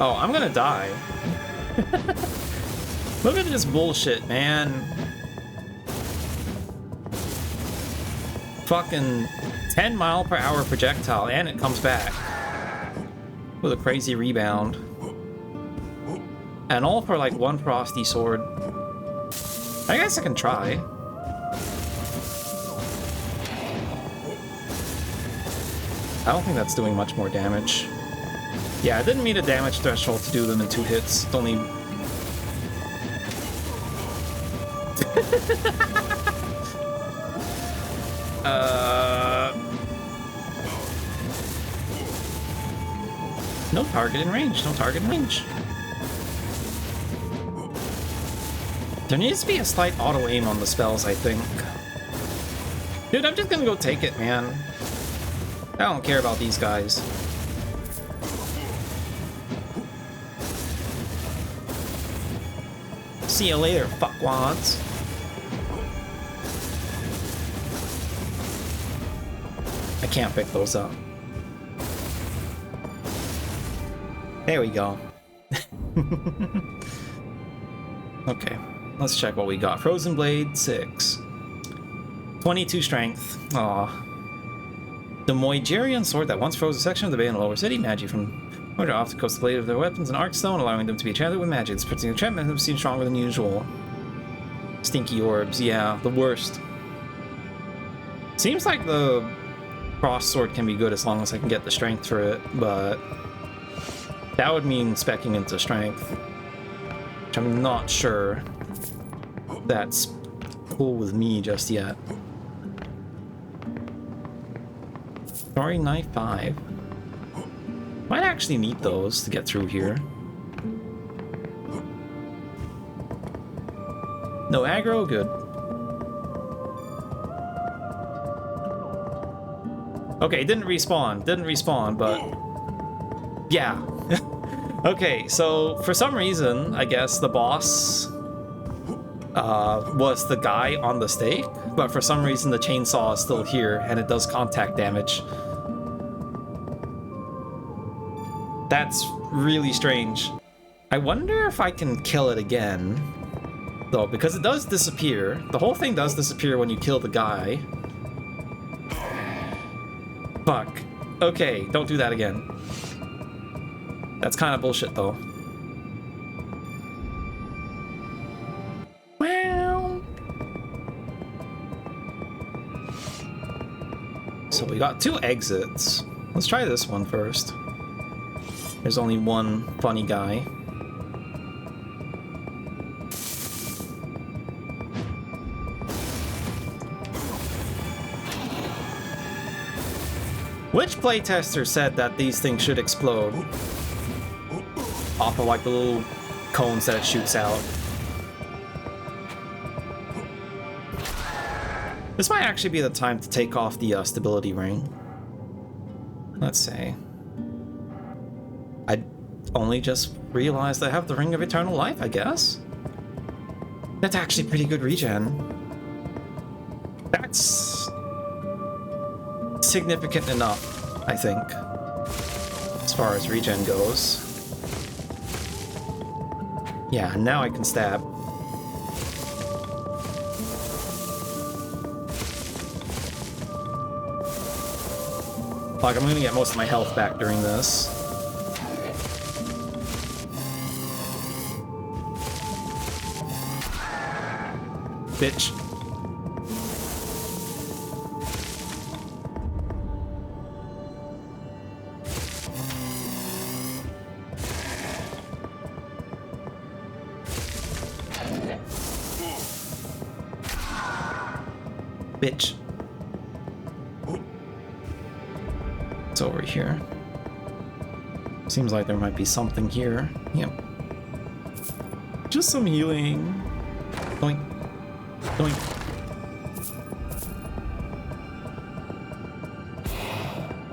Oh, I'm gonna die. Look at this bullshit, man. fucking 10-mile-per-hour projectile, and it comes back with a crazy rebound. And all for like one frosty sword. I guess I can try. I don't think that's doing much more damage. Yeah, I didn't meet a damage threshold to do them in 2 hits. It's only... No target in range, no target in range. There needs to be a slight auto-aim on the spells, I think. Dude, I'm just gonna go take it, man. I don't care about these guys. See you later, fuckwads. I can't pick those up. There we go. Okay, let's check what we got. Frozen Blade, 6. 22 strength. Aw. The Moigerian sword that once froze a section of the bay in the lower city. Magic from order off the coast the blade of their weapons and arc stone, allowing them to be enchanted with magic. This particular enchantment has seemed stronger than usual. Stinky orbs, yeah, the worst. Seems like the cross sword can be good as long as I can get the strength for it, but that would mean speccing into strength, which I'm not sure that's cool with me just yet. Story Knife 5. Might actually need those to get through here. No aggro, good. Okay, didn't respawn, but yeah. Okay, so for some reason, I guess the boss was the guy on the stake, but for some reason the chainsaw is still here and it does contact damage. That's really strange. I wonder if I can kill it again, though, because it does disappear. The whole thing does disappear when you kill the guy. Fuck. Okay, don't do that again. That's kind of bullshit, though. Well. So we got 2 exits. Let's try this one first. There's only one funny guy. Which playtester said that these things should explode off of like the little cones that it shoots out? This might actually be the time to take off the stability ring. Let's see. I only just realized I have the Ring of Eternal Life, I guess. That's actually pretty good regen. That's significant enough, I think, as far as regen goes. Yeah, now I can stab. Like, I'm gonna get most of my health back during this. Bitch. Bitch. It's over here. Seems like there might be something here. Yep. Just some healing. Doink. Doink.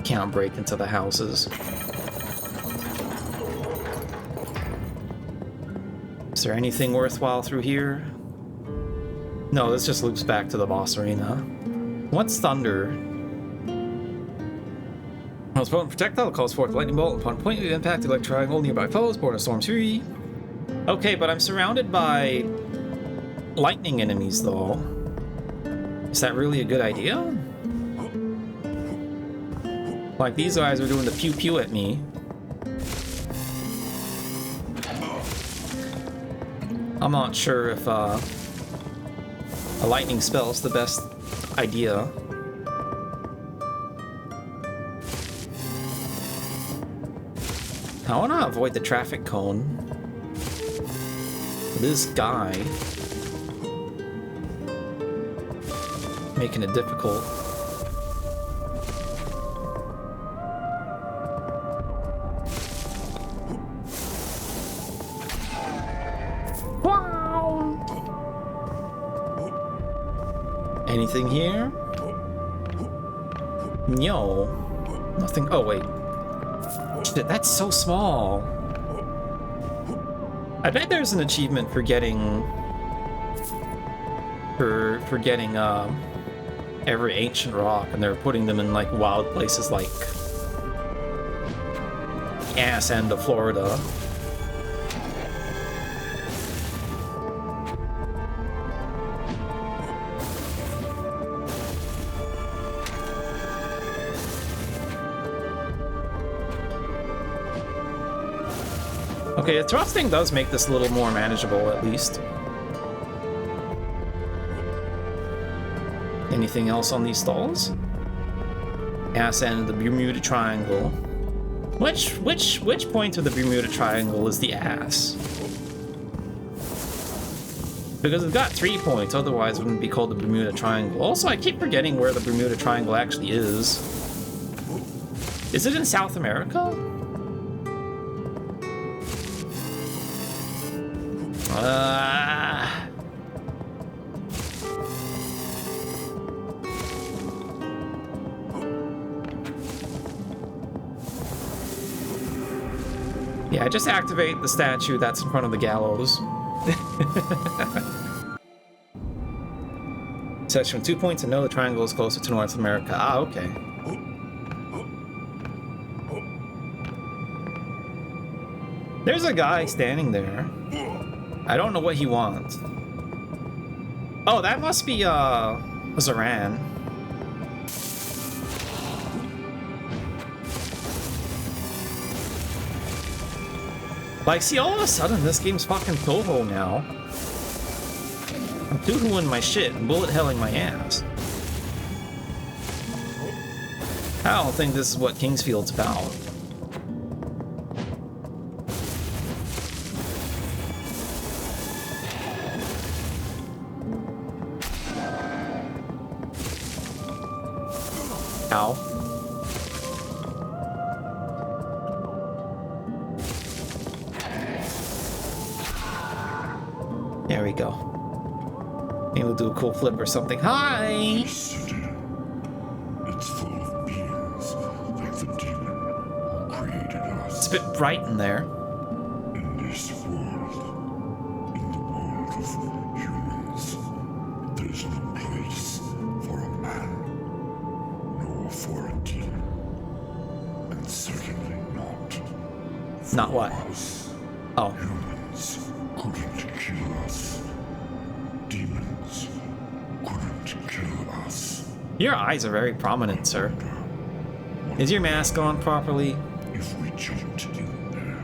Can't break into the houses. Is there anything worthwhile through here? No, this just loops back to the boss arena. What's thunder? Most potent projectile calls forth lightning bolt upon point of impact, electrifying all nearby foes, born of storm fury. Okay, but I'm surrounded by lightning enemies, though. Is that really a good idea? Like, these guys are doing the pew pew at me. I'm not sure if a lightning spell is the best idea. I want to avoid the traffic cone. This guy making it difficult. Anything here? No. Nothing. Oh, wait. Shit, that's so small. I bet there's an achievement for getting... For getting, every ancient rock, and they're putting them in, like, wild places like... ass end of Florida. Okay, the thrusting does make this a little more manageable, at least. Anything else on these stalls? Ass end of the Bermuda Triangle. Which point of the Bermuda Triangle is the ass? Because it's got 3 points, otherwise it wouldn't be called the Bermuda Triangle. Also, I keep forgetting where the Bermuda Triangle actually is. Is it in South America? Yeah, just activate the statue that's in front of the gallows. Section 2 points and know the triangle is closer to North America. Ah, okay. There's a guy standing there. I don't know what he wants. Oh, that must be, Zaran. Like, see, all of a sudden, this game's fucking Toho now. I'm Toho-ing my shit and bullet-helling my ass. I don't think this is what Kingsfield's about. Ow. There we go. Maybe we'll do a cool flip or something. Hi! City. It's full of beings like the demon who created us. It's a bit bright in there. In this world, in the world of humans, there's no place for a man, nor for a demon, and certainly not Not what? us. Oh. Humans couldn't kill us. Demons couldn't kill us. Your eyes are very prominent, sir. Is your mask on properly? If we jumped in there,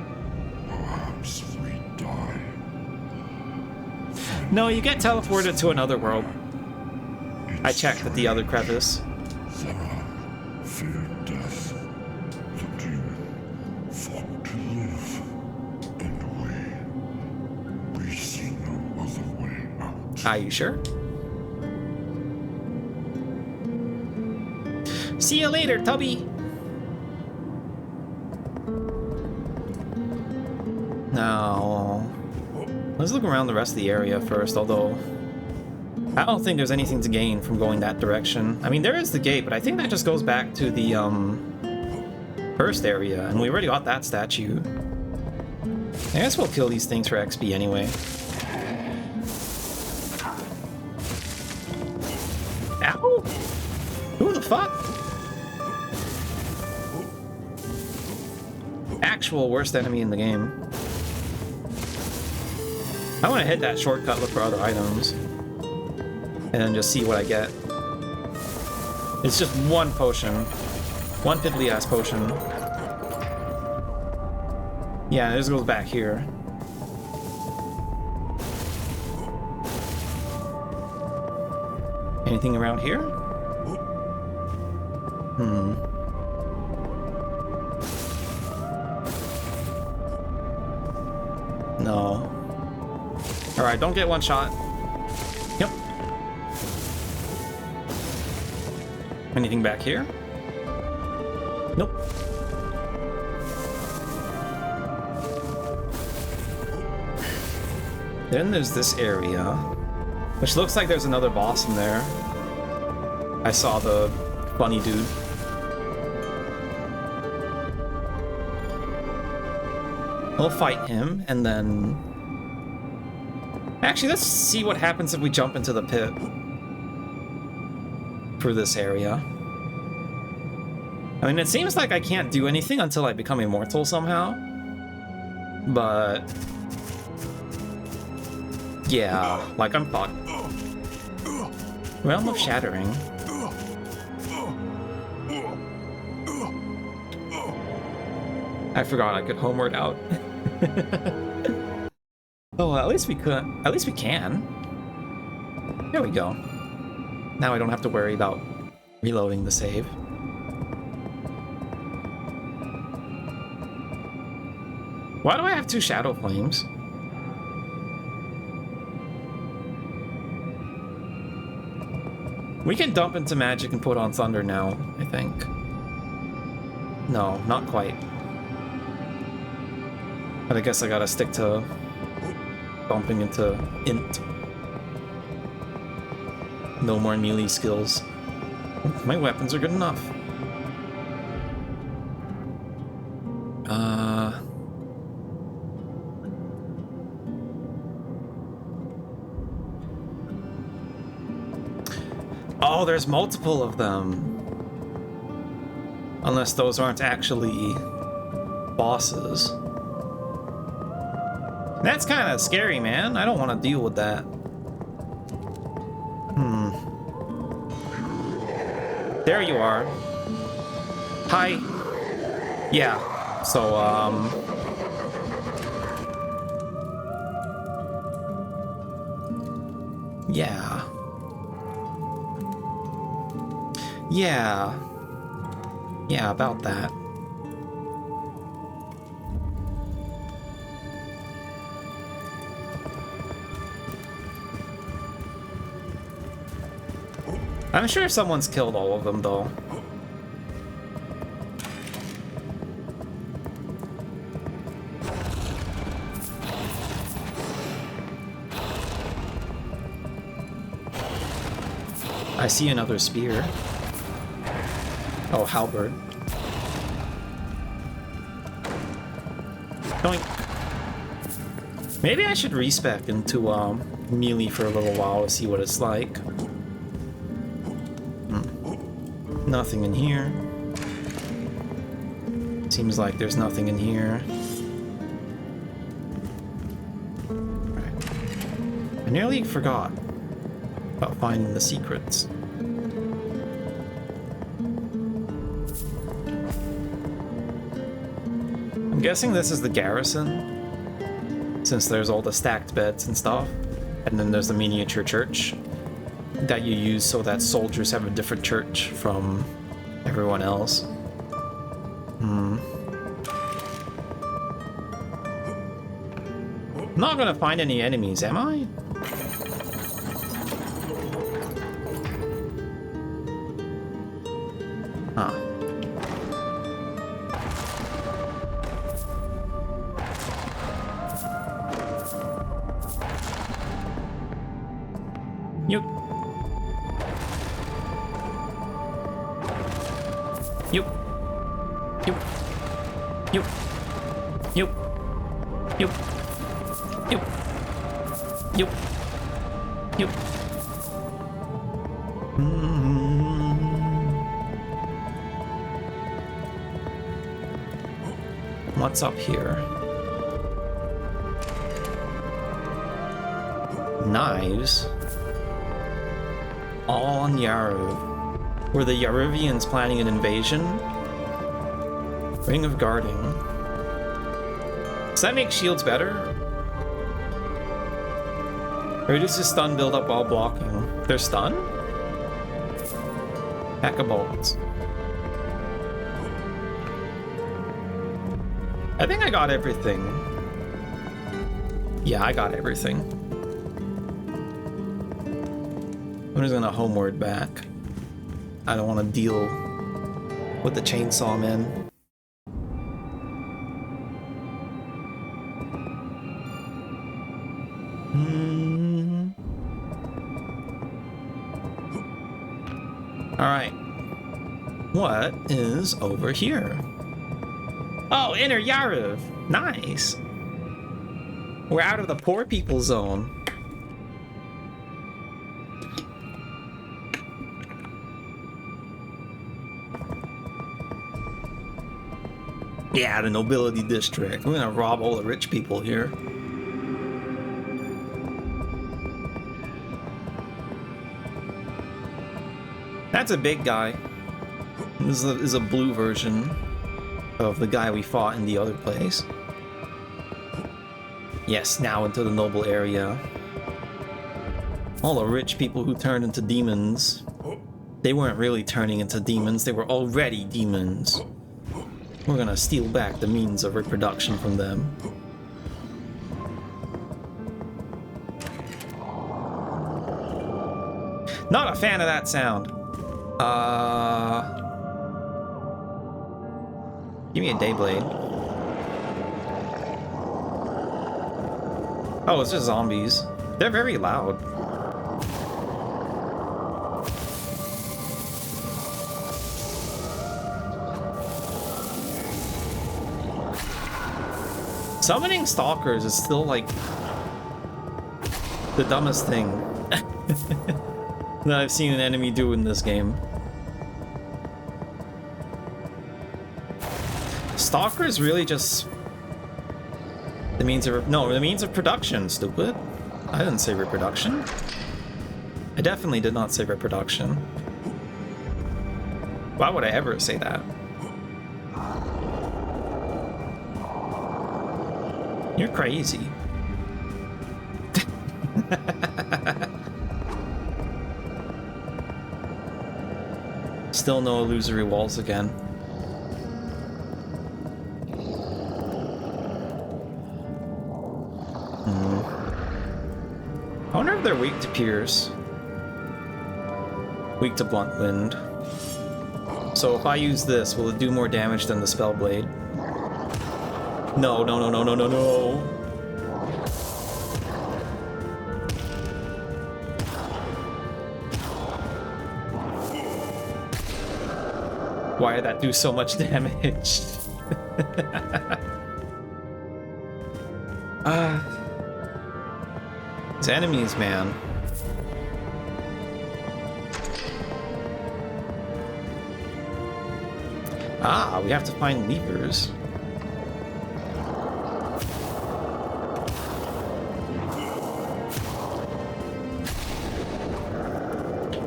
perhaps we'd die. No, you get teleported to another world. I checked at the other crevice. Zara feared death. The demon fought to live. And we see no other way out. Are you sure? See you later, Tubby! Now, let's look around the rest of the area first, although I don't think there's anything to gain from going that direction. I mean, there is the gate, but I think that just goes back to the, first area, and we already got that statue. I guess we'll kill these things for XP anyway. Ow! Who the fuck? Actual worst enemy in the game. I want to hit that shortcut, look for other items, and then just see what I get. It's just one potion. One piddly ass potion. Yeah, this goes back here. Anything around here? No. Alright, don't get one shot. Yep. Anything back here? Nope. Then there's this area, which looks like there's another boss in there. I saw the funny dude. We'll fight him, and then... Actually, let's see what happens if we jump into the pit. For this area. I mean, it seems like I can't do anything until I become immortal somehow. But... yeah, like I'm fucked. Realm of Shattering. I forgot I could homeward out. Oh, at least we could. At least we can. There we go. Now I don't have to worry about reloading the save. Why do I have 2 Shadow Flames? We can dump into magic and put on thunder now, I think. No, not quite. But I guess I gotta stick to bumping into int. No more melee skills. My weapons are good enough. Oh, there's multiple of them. Unless those aren't actually bosses. That's kind of scary, man. I don't want to deal with that. There you are. Hi. Yeah. So, yeah. Yeah. Yeah, about that. I'm sure someone's killed all of them, though. I see another spear. Oh, halberd. Doink. Maybe I should respec into melee for a little while to see what it's like. Nothing in here. Seems like there's nothing in here. Right. I nearly forgot about finding the secrets. I'm guessing this is the garrison, since there's all the stacked beds and stuff. And then there's the miniature church that you use so that soldiers have a different church from everyone else. I'm not gonna find any enemies, am I? Huh. Yup. Yup. Yup. Yup. Yup. Yup. Yup. Yup. Yup. What's up here? Knives? All on Yaru. Were the Yaruvians planning an invasion? Ring of Guarding. Does that make shields better? Reduces stun buildup while blocking. They're stun? Pack of bolts. I think I got everything. Yeah, I got everything. I'm just gonna homeward back. I don't want to deal with the chainsaw man. Alright. What is over here? Oh, Inner Yaruv! Nice! We're out of the poor people zone. Yeah, the nobility district. We're gonna rob all the rich people here. That's a big guy. This is a blue version of the guy we fought in the other place. Yes, now into the noble area. All the rich people who turned into demons. They weren't really turning into demons, they were already demons. We're gonna steal back the means of reproduction from them. Not a fan of that sound. Give me a Dayblade. Oh, it's just zombies. They're very loud. Summoning stalkers is still like the dumbest thing that I've seen an enemy do in this game. Stalker is really just the means of the means of production, stupid. I didn't say reproduction. I definitely did not say reproduction. Why would I ever say that? You're crazy. Still no illusory walls again. I wonder if they're weak to pierce. Weak to blunt wind. So if I use this, will it do more damage than the spell blade? No, no, no, no, no, no, no. Why did that do so much damage? These enemies, man. Ah, we have to find levers.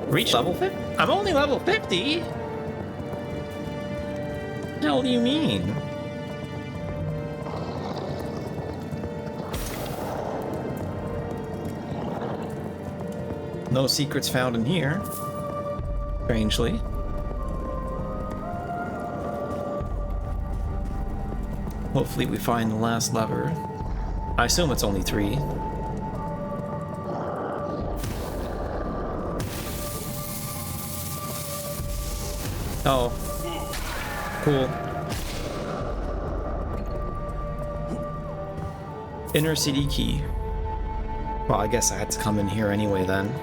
Reach level 50? I'm only level 50? What the hell do you mean? No secrets found in here. Strangely. Hopefully we find the last lever. I assume it's only 3. Oh. Cool. Inner city key. Well, I guess I had to come in here anyway then.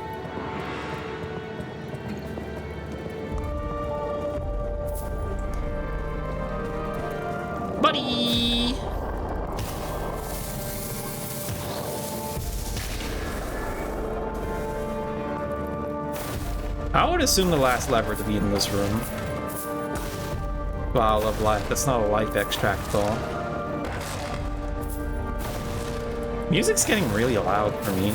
Buddy! I would assume the last lever to be in this room. Vial of life. That's not a life extract though. Music's getting really loud for me.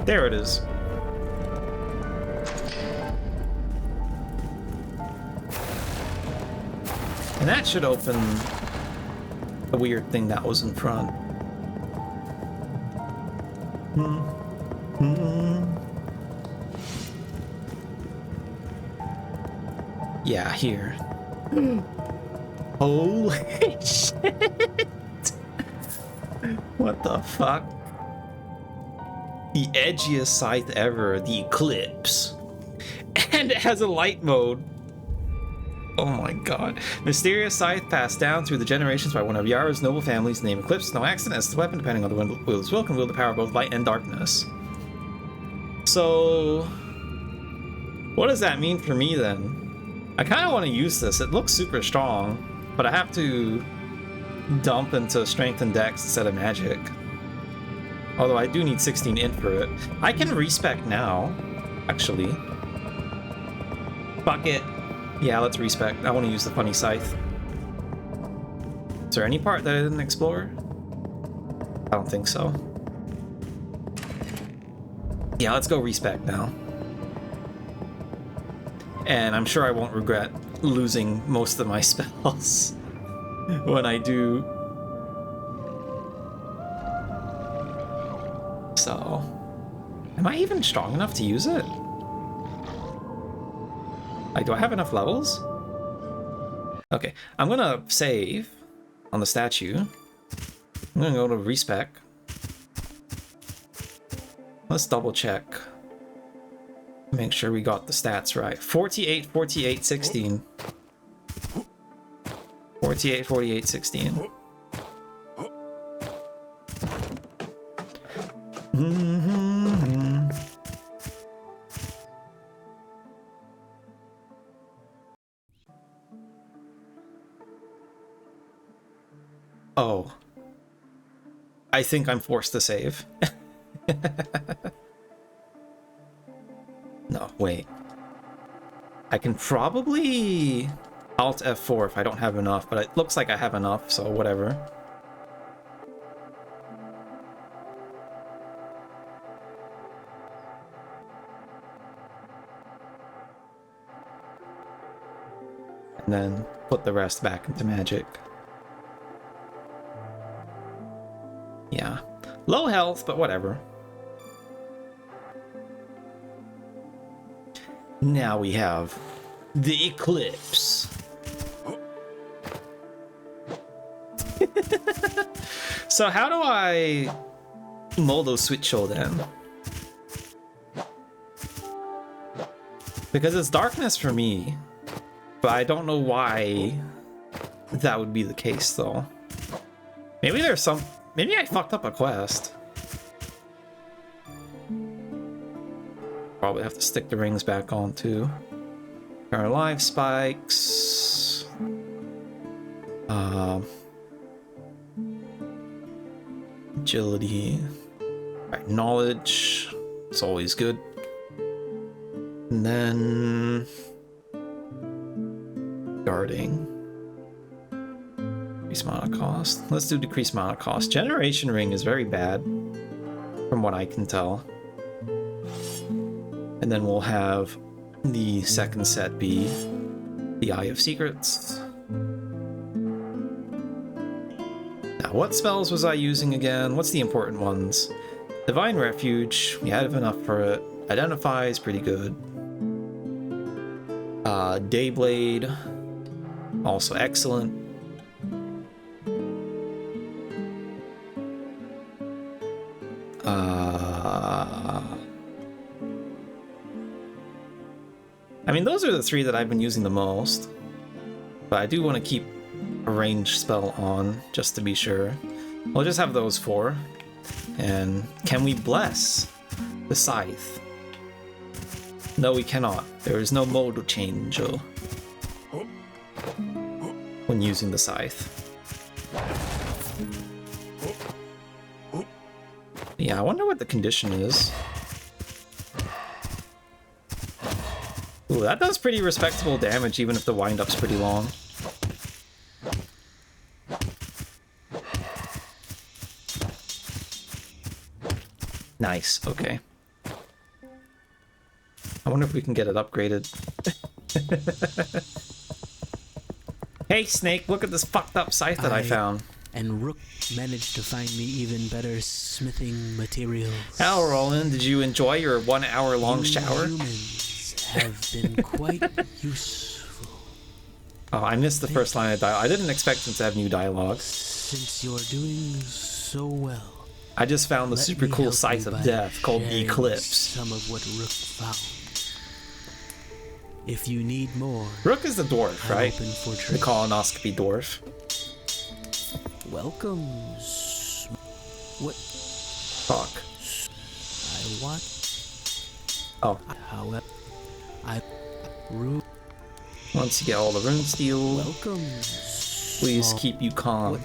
There it is. And that should open the weird thing that was in front. Yeah, here. Holy shit! What the fuck? The edgiest scythe ever, the Eclipse. And it has a light mode. Oh my god. Mysterious scythe passed down through the generations by one of Yara's noble families named Eclipse. No accident as the weapon, depending on the wielder's will, can wield the power of both light and darkness. So, what does that mean for me then? I kind of want to use this. It looks super strong, but I have to dump into strength and dex instead of magic. Although I do need 16 int for it. I can respec now, actually. Fuck it. Yeah, let's respec. I want to use the funny scythe. Is there any part that I didn't explore? I don't think so. Yeah, let's go respec now. And I'm sure I won't regret losing most of my spells when I do. So, am I even strong enough to use it? Like, do I have enough levels? Okay, I'm gonna save on the statue. I'm gonna go to respec. Let's double check. Make sure we got the stats right. 48, 48, 16. 48, 48, 16. Oh. I think I'm forced to save. No, wait. I can probably Alt F4 if I don't have enough, but it looks like I have enough, so whatever. And then put the rest back into magic. Yeah. Low health, but whatever. Now we have the Eclipse. So how do I Moldo switch then? Because it's darkness for me, but I don't know why that would be the case though. Maybe there's some. Maybe I fucked up a quest. Probably have to stick the rings back on too. Our life spikes. Agility. Right, knowledge. It's always good. And then guarding. Decrease mana cost. Let's do decrease mana cost. Generation ring is very bad, from what I can tell. And then we'll have the second set be the Eye of Secrets. Now, what spells was I using again? What's the important ones? Divine Refuge, we had enough for it. Identify is pretty good. Dayblade, also excellent. I mean, those are the three that I've been using the most. But I do want to keep a ranged spell on, just to be sure. We'll just have those four. And can we bless the scythe? No, we cannot. There is no modal change when using the scythe. Yeah, I wonder what the condition is. Ooh, that does pretty respectable damage, even if the wind-up's pretty long. Nice, okay. I wonder if we can get it upgraded. Hey Snake, look at this fucked up scythe that I found. And Rook managed to find me even better smithing materials. Hello Roland, did you enjoy your 1 hour long shower? Humans have been quite useful. Oh, I missed the first line of dialogue. I didn't expect them to have new dialogue. Since you're doing so well, I just found the super cool scythe of death called the Eclipse. Some of what Rook found. If you need more, Rook is the dwarf, right? open for The trade. colonoscopy dwarf. Welcome. What? Fuck. I want. Oh. However, Once you get all the rune steel, welcome. please keep you calm.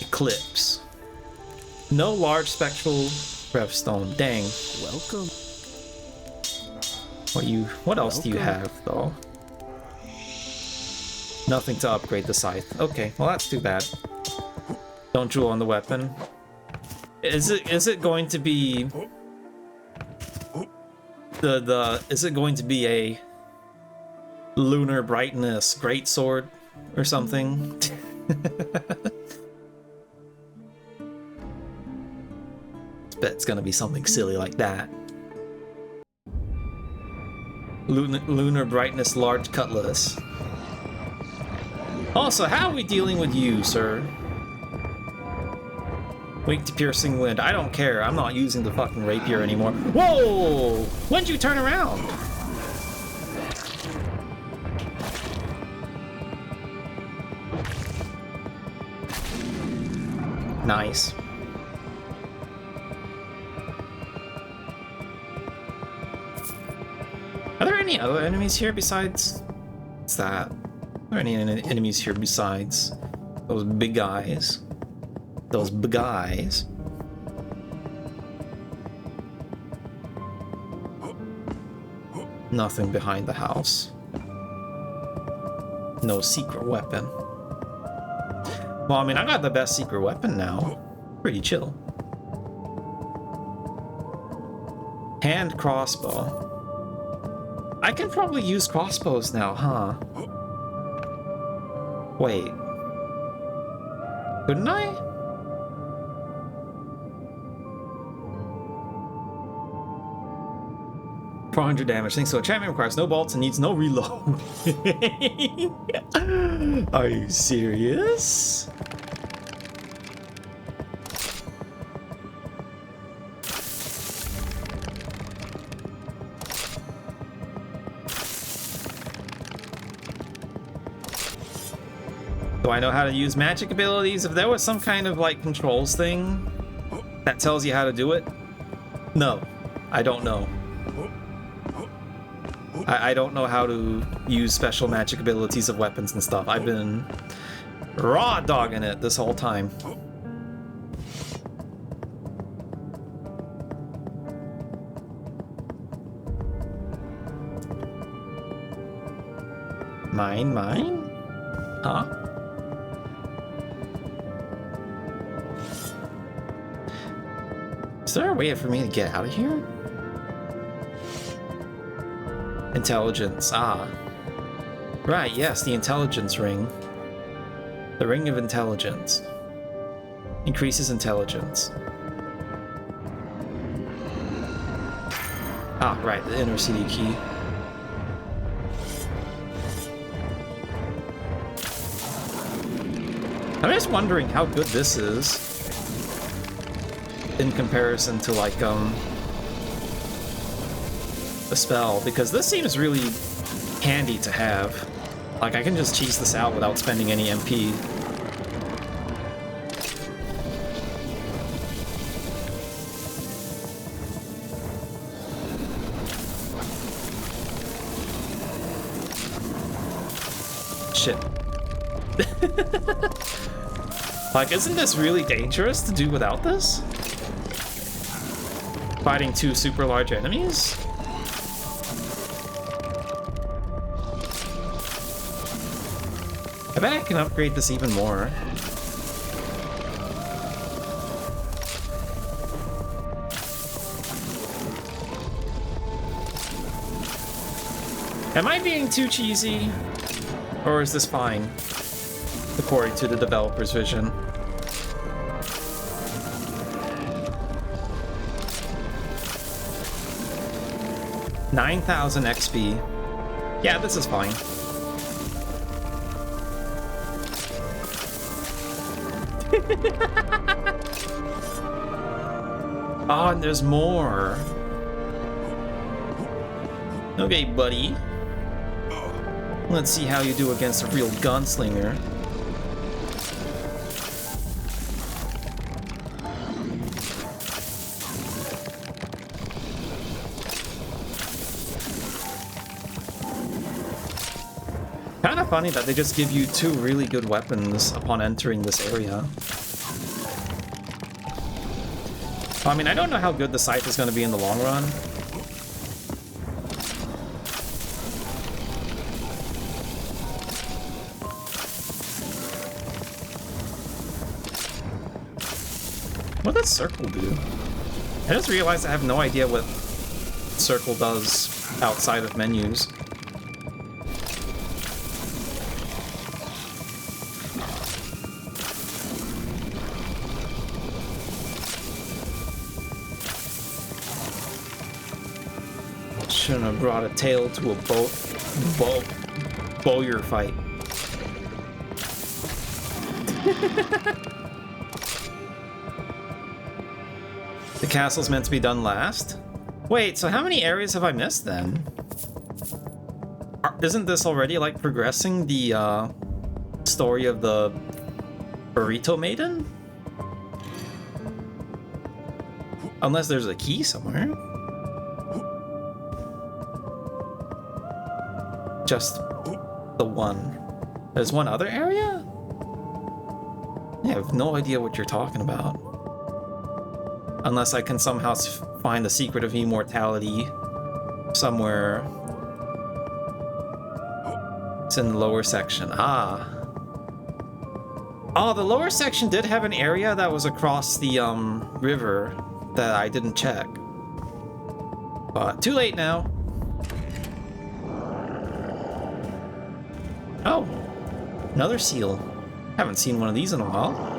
Eclipse. No large spectral revstone. Dang. Welcome. What else do you have though? Nothing to upgrade the scythe. Okay, well that's too bad. Don't jewel on the weapon. Is it going to be is it going to be a lunar brightness greatsword or something? I bet it's gonna be something silly like that. Lunar brightness large cutlass. Also, how are we dealing with you, sir? Weak to piercing wind. I don't care. I'm not using the fucking rapier anymore. Whoa! When'd you turn around? Nice. Are there any other enemies here besides... What's that? Are there any enemies here besides those big guys? Those big guys. Nothing behind the house. No secret weapon. Well, I mean, I got the best secret weapon now. Pretty chill. Hand crossbow. I can probably use crossbows now, huh? Wait. Couldn't I? $400 damage. Thanks. So enchantment requires no bolts and needs no reload. Are you serious? Do I know how to use magic abilities? If there was some kind of like controls thing that tells you how to do it, no, I don't know. I don't know how to use special magic abilities of weapons and stuff. I've been raw dogging it this whole time. Mine? Huh? Is there a way for me to get out of here? Intelligence, ah. Right, yes, the intelligence ring. The ring of intelligence. Increases intelligence. Ah, right, the inner city key. I'm just wondering how good this is in comparison to like a spell, because this seems really handy to have. Like I can just cheese this out without spending any MP. Shit. Like, isn't this really dangerous to do without this? Fighting two super large enemies? I bet I can upgrade this even more. Am I being too cheesy? Or is this fine? According to the developer's vision. $9,000 XP. Yeah, this is fine. Oh, and there's more. Okay, buddy. Let's see how you do against a real gunslinger. Kind of funny that they just give you 2 really good weapons upon entering this area. I mean, I don't know how good the scythe is going to be in the long run. What does circle do? I just realized I have no idea what circle does outside of menus. Shouldn't have brought a tail to a bowyer fight. The castle's meant to be done last? Wait, so how many areas have I missed then? Isn't this already like progressing the story of the Burrito Maiden? Unless there's a key somewhere. Just the one. There's one other area? Yeah, I have no idea what you're talking about. Unless I can somehow find the secret of immortality somewhere. It's in the lower section. Ah. Oh, the lower section did have an area that was across the river that I didn't check. But too late now. Oh, another seal. Haven't seen one of these in a while.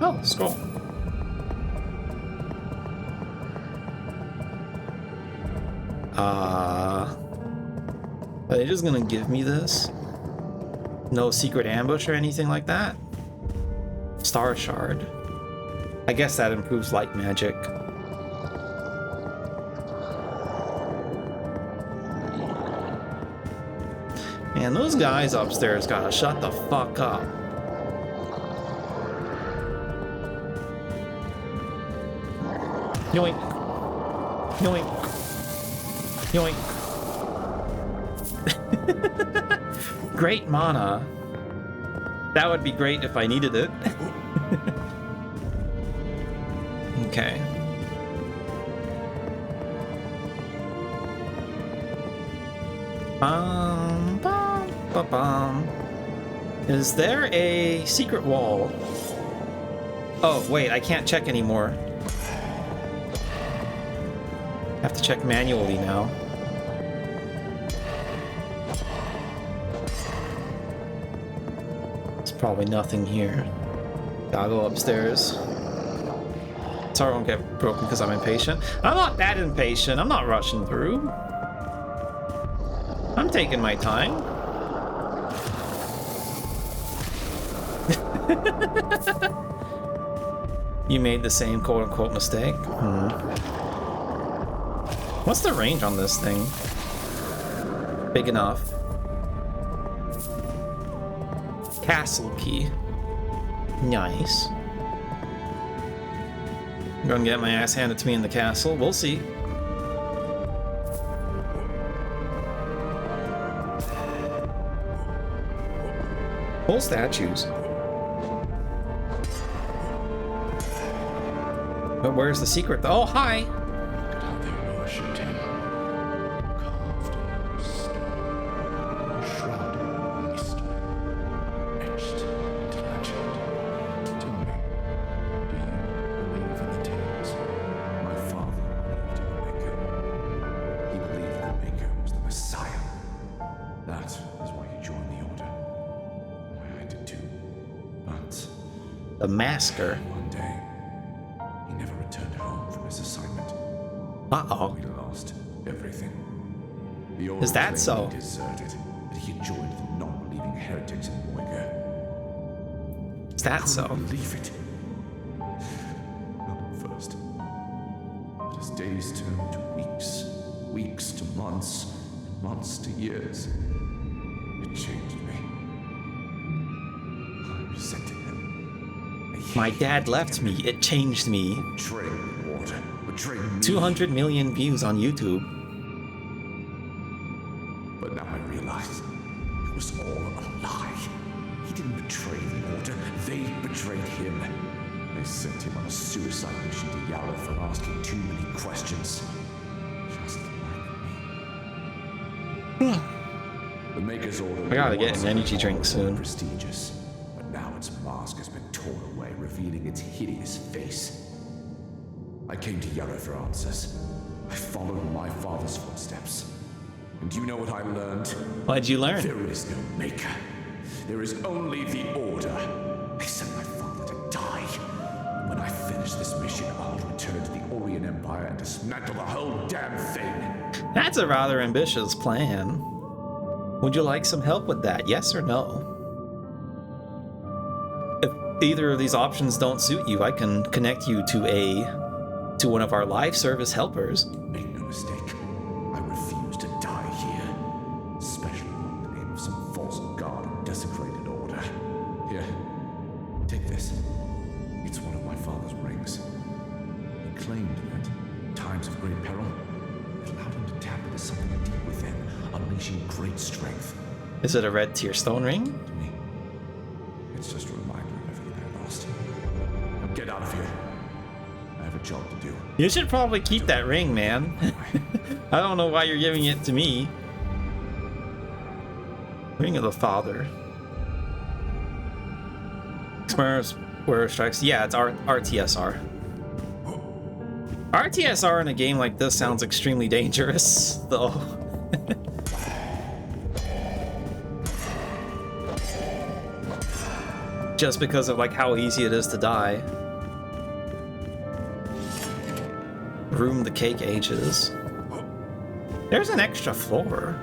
Oh, scroll. Are they just gonna give me this? No secret ambush or anything like that? Star Shard. I guess that improves light magic. Man, those guys upstairs gotta shut the fuck up. Yoink. Yoink. Yoink. Great mana. That would be great if I needed it. Okay. Is there a secret wall? Oh, wait, I can't check anymore. Have to check manually now. There's probably nothing here. Gotta go upstairs. Sorry I won't get broken because I'm impatient. I'm not that impatient. I'm not rushing through. I'm taking my time. You made the same quote-unquote mistake? What's the range on this thing? Big enough. Castle key. Nice. I'm gonna get my ass handed to me in the castle. We'll see. Full statues. But where's the secret? Oh, hi! Get out there, Washington. The Masker. One day, he never returned home from his assignment. Uh-oh. We lost everything. The old Is that claimed so? He deserted, that he had joined the non-believing heretics in Moiga. Is that so? Couldn't believe it. Not at first. But as days turned to weeks, weeks to months, and months to years, it changed me. I resented him. My dad left me. It changed me. Betraying the order. Betraying me. 200 million views on YouTube. But now I realize it was all a lie. He didn't betray the order. They betrayed him. They sent him on a suicide mission to Yara for asking too many questions. Just like me. The Maker's Order. I gotta get an energy was drink soon. Prestigious, but now its mask has been torn away, revealing its hideous face. I came to Yara for answers. I followed my father's footsteps. And do you know what I learned? What'd you learn? There is no Maker. There is only the Order. They sent my father to die. When I finish this mission, I'll return to the Orient Empire and dismantle the whole damn thing. That's a rather ambitious plan. Would you like some help with that? Yes or no? If either of these options don't suit you, I can connect you to one of our live service helpers. Make no mistake, I refuse to die here, especially in the name of some false god and desecrated order. Here, take this. It's one of my father's rings. He claimed that in times of great peril, it allowed him to tap into something deep within, unleashing great strength. Is it a red tear stone ring? To me, it's just a reminder of everything I lost. Now get out of here. I have a job to do. You should probably keep that ring, man. I don't know why you're giving it to me. Ring of the Father. Where strikes. Yeah, it's RTSR. RTSR in a game like this sounds extremely dangerous, though. Just because of like how easy it is to die. Room the cake ages. There's an extra floor.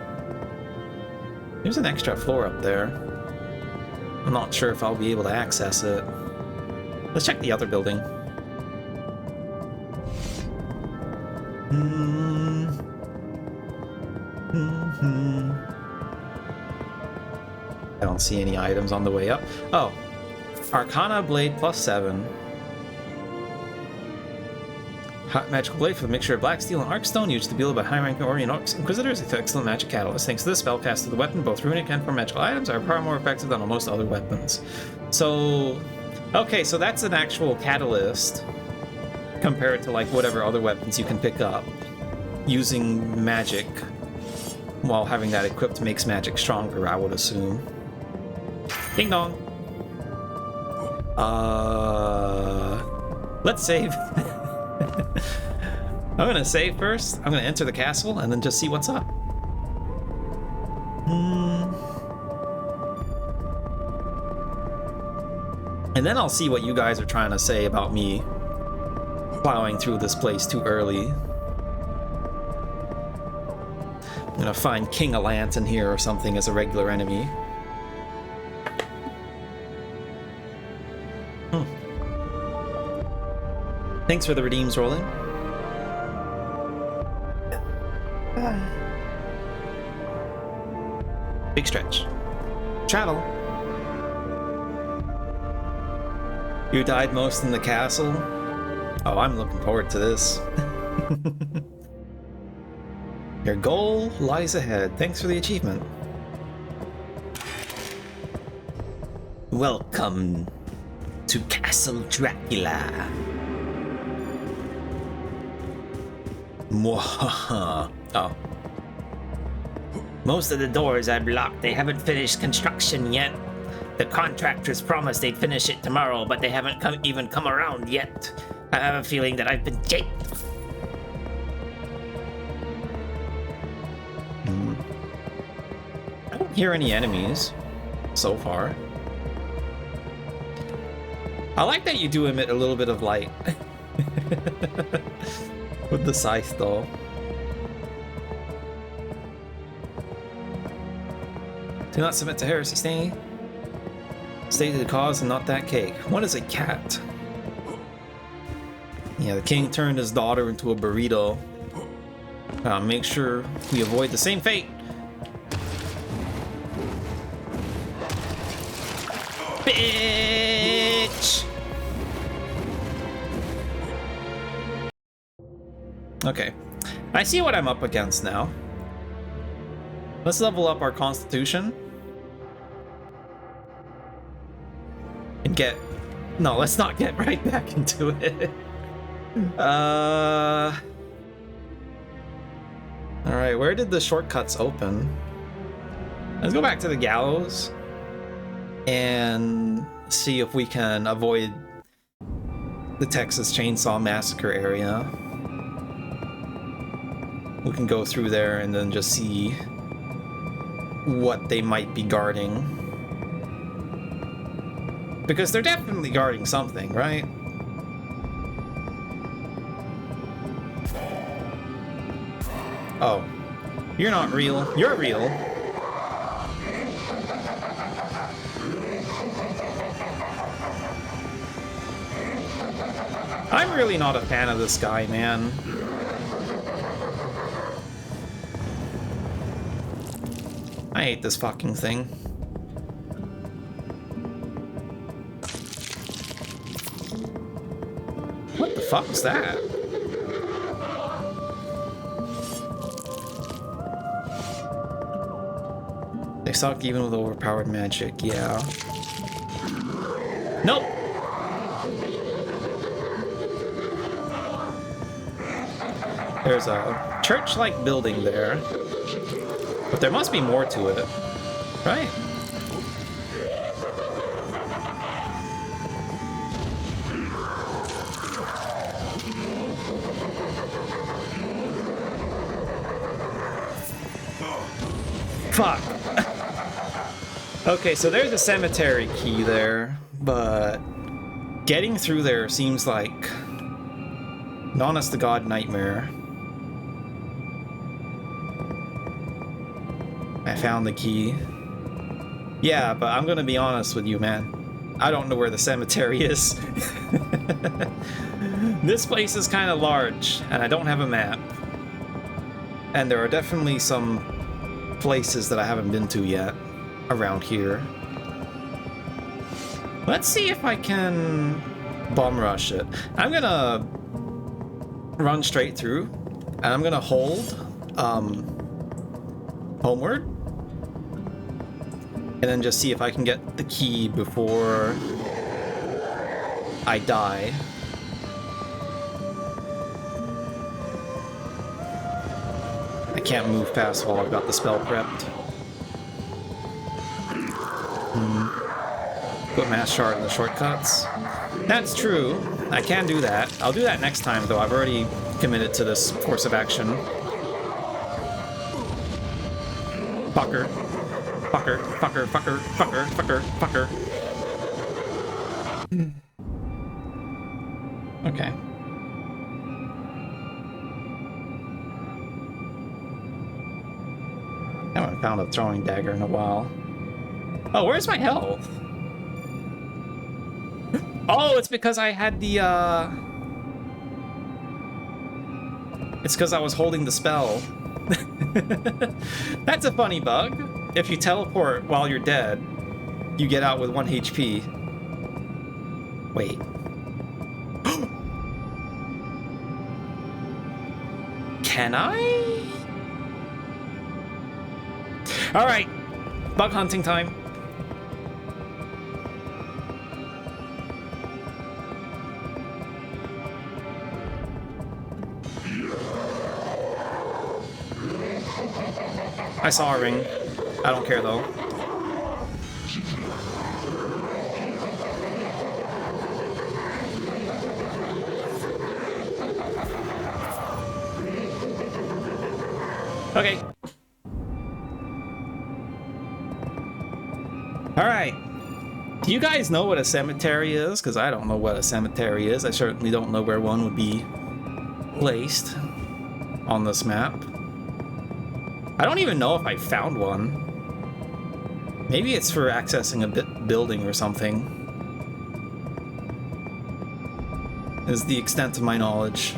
There's an extra floor up there. I'm not sure if I'll be able to access it. Let's check the other building. I don't see any items on the way up. Oh, Arcana Blade +7. Hot magical blade for the mixture of black steel and arc stone used to be wielded by high-ranking Orient Inquisitors. It's excellent magic catalyst. Thanks to this spell cast to the weapon, both runic and for magical items are far more effective than almost other weapons. So, okay, so that's an actual catalyst compared to like whatever other weapons you can pick up. Using magic while having that equipped makes magic stronger, I would assume. Ding dong. Let's save. I'm gonna save first. I'm gonna enter the castle and then just see what's up. And then I'll see what you guys are trying to say about me plowing through this place too early. I'm gonna find King Alant in here or something as a regular enemy. Thanks for the redeems, Roland. Big stretch. Travel. You died most in the castle? Oh, I'm looking forward to this. Your goal lies ahead. Thanks for the achievement. Welcome to Castle Dracula. Mwahaha. Oh. Most of the doors are blocked. They haven't finished construction yet. The contractors promised they'd finish it tomorrow, but they haven't even come around yet. I have a feeling that I've been japed. I don't hear any enemies so far. I like that you do emit a little bit of light. With the scythe, though. Do not submit to heresy, stay. Stay to the cause and not that cake. What is a cat? Yeah, the king turned his daughter into a burrito. Make sure we avoid the same fate. Bitch! Okay. I see what I'm up against now. Let's level up our constitution. And get... No, let's not get right back into it. Alright, where did the shortcuts open? Let's go back to the gallows. And see if we can avoid the Texas Chainsaw Massacre area. We can go through there and then just see what they might be guarding. Because they're definitely guarding something, right? Oh. You're not real. You're real. I'm really not a fan of this guy, man. I hate this fucking thing. What the fuck is that? They suck even with overpowered magic, yeah. Nope! There's a church-like building there. But there must be more to it, right? Fuck. Okay, so there's a cemetery key there, but getting through there seems like an honest-to-God nightmare. I found the key. Yeah, but I'm gonna be honest with you, man. I don't know where the cemetery is. This place is kind of large, and I don't have a map. And there are definitely some places that I haven't been to yet around here. Let's see if I can bum rush it. I'm gonna run straight through, and I'm gonna hold homeward. And then just see if I can get the key before I die. I can't move past while I've got the spell prepped. Put Mass Shard in the shortcuts. That's true. I can do that. I'll do that next time, though. I've already committed to this course of action. Fucker. Fucker, fucker, fucker, fucker, fucker, fucker. Okay. I haven't found a throwing dagger in a while. Oh, where's my health? Oh, it's because I had the, It's because I was holding the spell. That's a funny bug. If you teleport while you're dead, you get out with 1 HP. Wait. Can I? Alright. Bug hunting time. I saw a ring. I don't care though. Okay. Alright. Do you guys know what a cemetery is? Because I don't know what a cemetery is. I certainly don't know where one would be placed on this map. I don't even know if I found one. Maybe it's for accessing a building or something. Is the extent of my knowledge.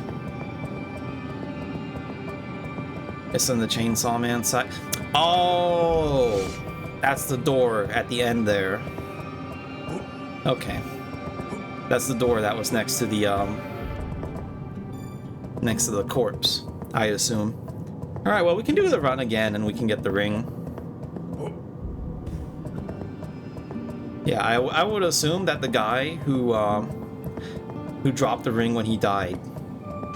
It's in the Chainsaw Man side. Oh, that's the door at the end there. Okay, that's the door that was next to the corpse, I assume. All right, well, we can do the run again, and we can get the ring. Yeah, I would assume that the guy who dropped the ring when he died,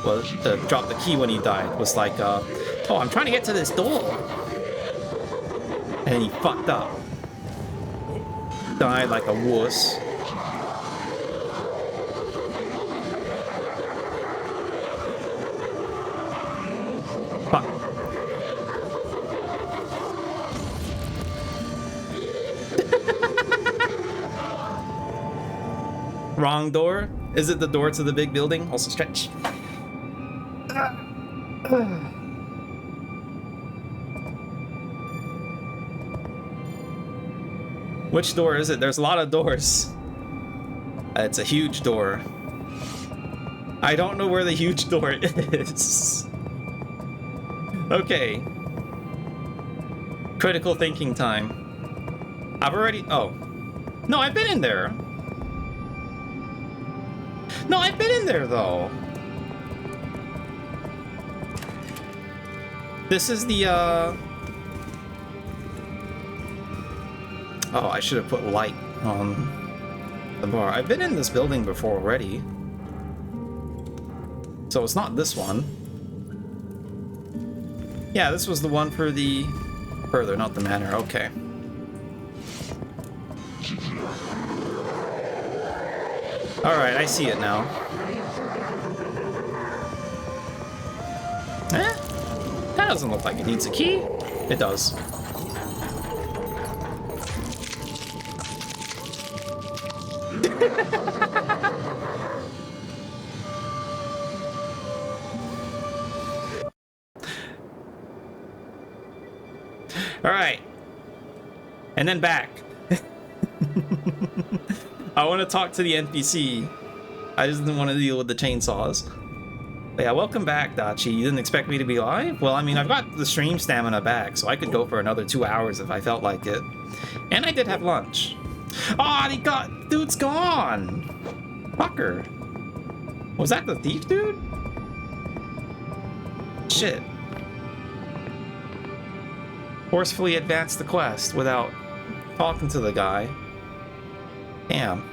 well, dropped the key when he died, was like, oh, I'm trying to get to this door, and he fucked up, died like a wuss. Fuck. Wrong door? Is it the door to the big building? Also stretch. Which door is it? There's a lot of doors. It's a huge door. I don't know where the huge door is. Okay. Critical thinking time. I've already... Oh. No, I've been in there. No, I've been in there, though. This is the, Oh, I should have put light on the bar. I've been in this building before already. So it's not this one. Yeah, this was the one for the... Further, not the manor. Okay. Alright, I see it now. Eh? That doesn't look like it needs a key. It does. Alright. And then back. I want to talk to the NPC. I just didn't want to deal with the chainsaws. But yeah, welcome back, Dachi. You didn't expect me to be live? Well, I mean, I've got the stream stamina back, so I could go for another 2 hours if I felt like it. And I did have lunch. Oh, dude's gone! Fucker. Was that the thief, dude? Shit. Forcefully advanced the quest without talking to the guy. Damn.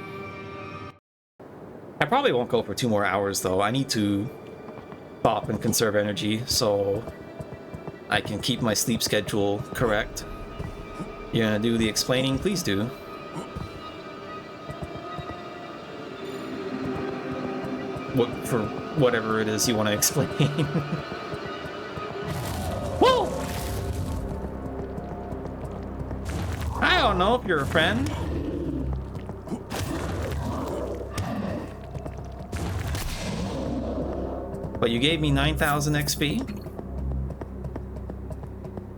I probably won't go for 2 more hours, though. I need to stop and conserve energy so I can keep my sleep schedule correct. You're gonna do the explaining? Please do. For whatever it is you want to explain. Whoa! I don't know if you're a friend. But you gave me 9,000 XP.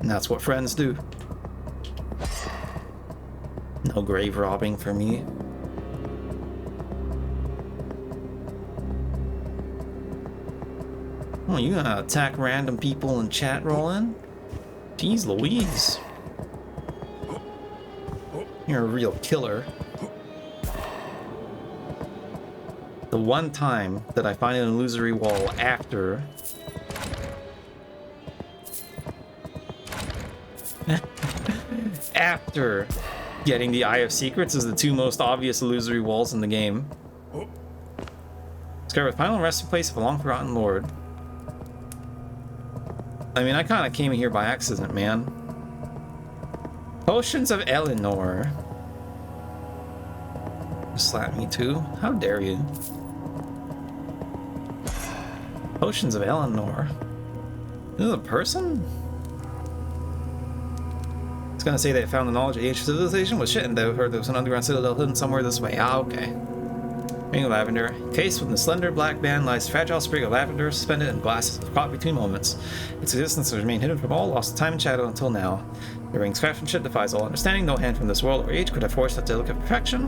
And that's what friends do. No grave robbing for me. Oh, you gonna attack random people in chat rolling? Jeez Louise. You're a real killer. The one time that I find an illusory wall after... after getting the Eye of Secrets is the 2 most obvious illusory walls in the game. Discover the final resting place of a long-forgotten lord. I mean, I kind of came here by accident, man. Potions of Eleanor. Slap me too? How dare you? Potions of Eleanor. Is this a person? It's gonna say they found the knowledge of ancient civilization was shit, and they heard there was an underground citadel hidden somewhere this way. Ah, okay. Ring of lavender. Cased within the slender black band lies a fragile sprig of lavender suspended in glasses caught between moments. Its existence has remained hidden from all, lost to time and shadow until now. The ring's craftsmanship defies all understanding. No hand from this world or age could have forged such delicate perfection.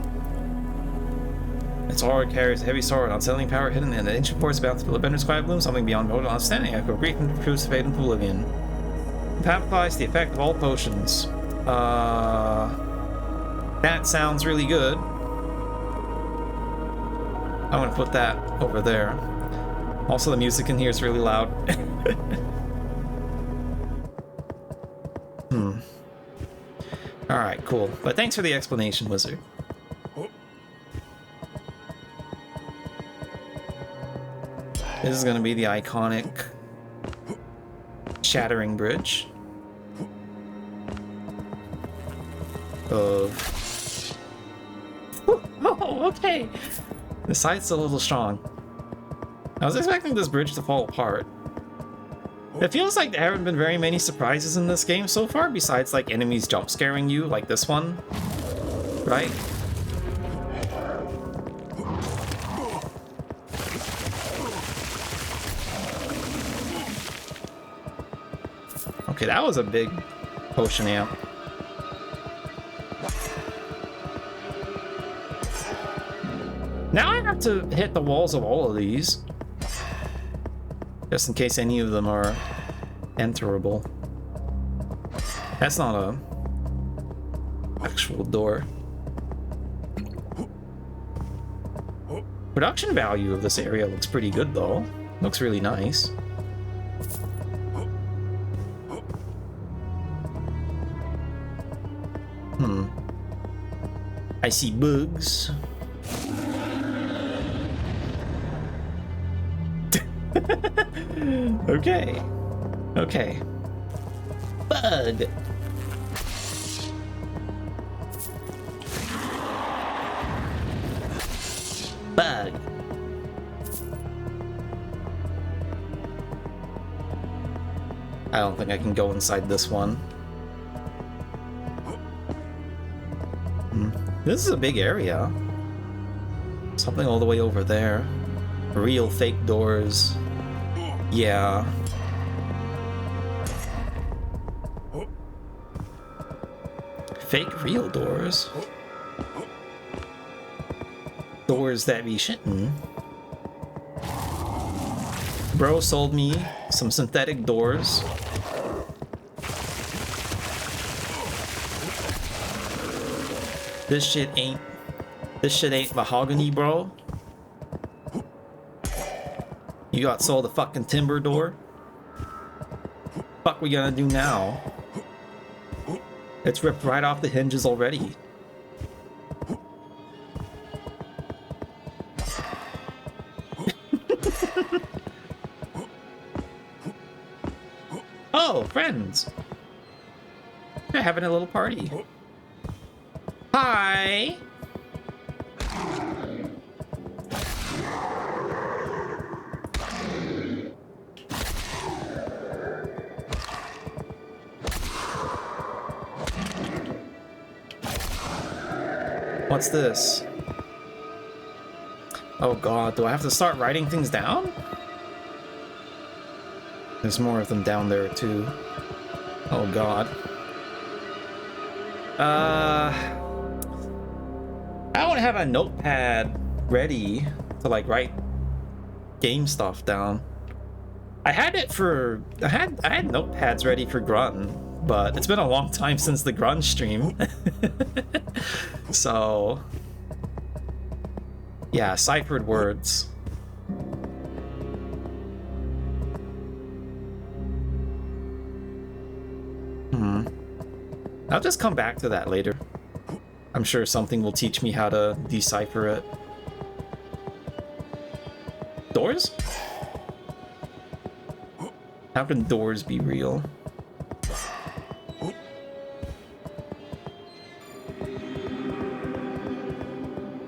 Its aura carries a heavy sorrow and unsettling power hidden in the ancient forest bound to the bender's quiet bloom, something beyond mortal understanding. Echo grief and proves to fade into oblivion. It amplifies the effect of all potions. That sounds really good. I'm gonna put that over there. Also, the music in here is really loud. Alright, cool. But thanks for the explanation, wizard. This is gonna be the iconic Shattering Bridge of... Oh, okay! The sight's a little strong. I was expecting this bridge to fall apart. It feels like there haven't been very many surprises in this game so far, besides like enemies jump scaring you, like this one. Right? Okay, that was a big potion amp. Now I have to hit the walls of all of these. Just in case any of them are enterable. That's not a actual door. Production value of this area looks pretty good though. Looks really nice. I see bugs. Okay. Okay. Bug. Bug. I don't think I can go inside this one. This is a big area. Something all the way over there. Real fake doors. Yeah. Fake real doors? Doors that be shittin'. Bro sold me some synthetic doors. This shit ain't mahogany, bro. You got sold a fucking timber door? Fuck we gonna do now? It's ripped right off the hinges already. Oh, friends. They're having a little party. Hi. What's this? Oh god, do I have to start writing things down? There's more of them down there too. Oh god. I want to have a notepad ready to like write game stuff down. I had notepads ready for Grunt, but it's been a long time since the Grunt stream. So yeah, ciphered words. I'll just come back to that later. I'm sure something will teach me how to decipher it. Doors? How can doors be real?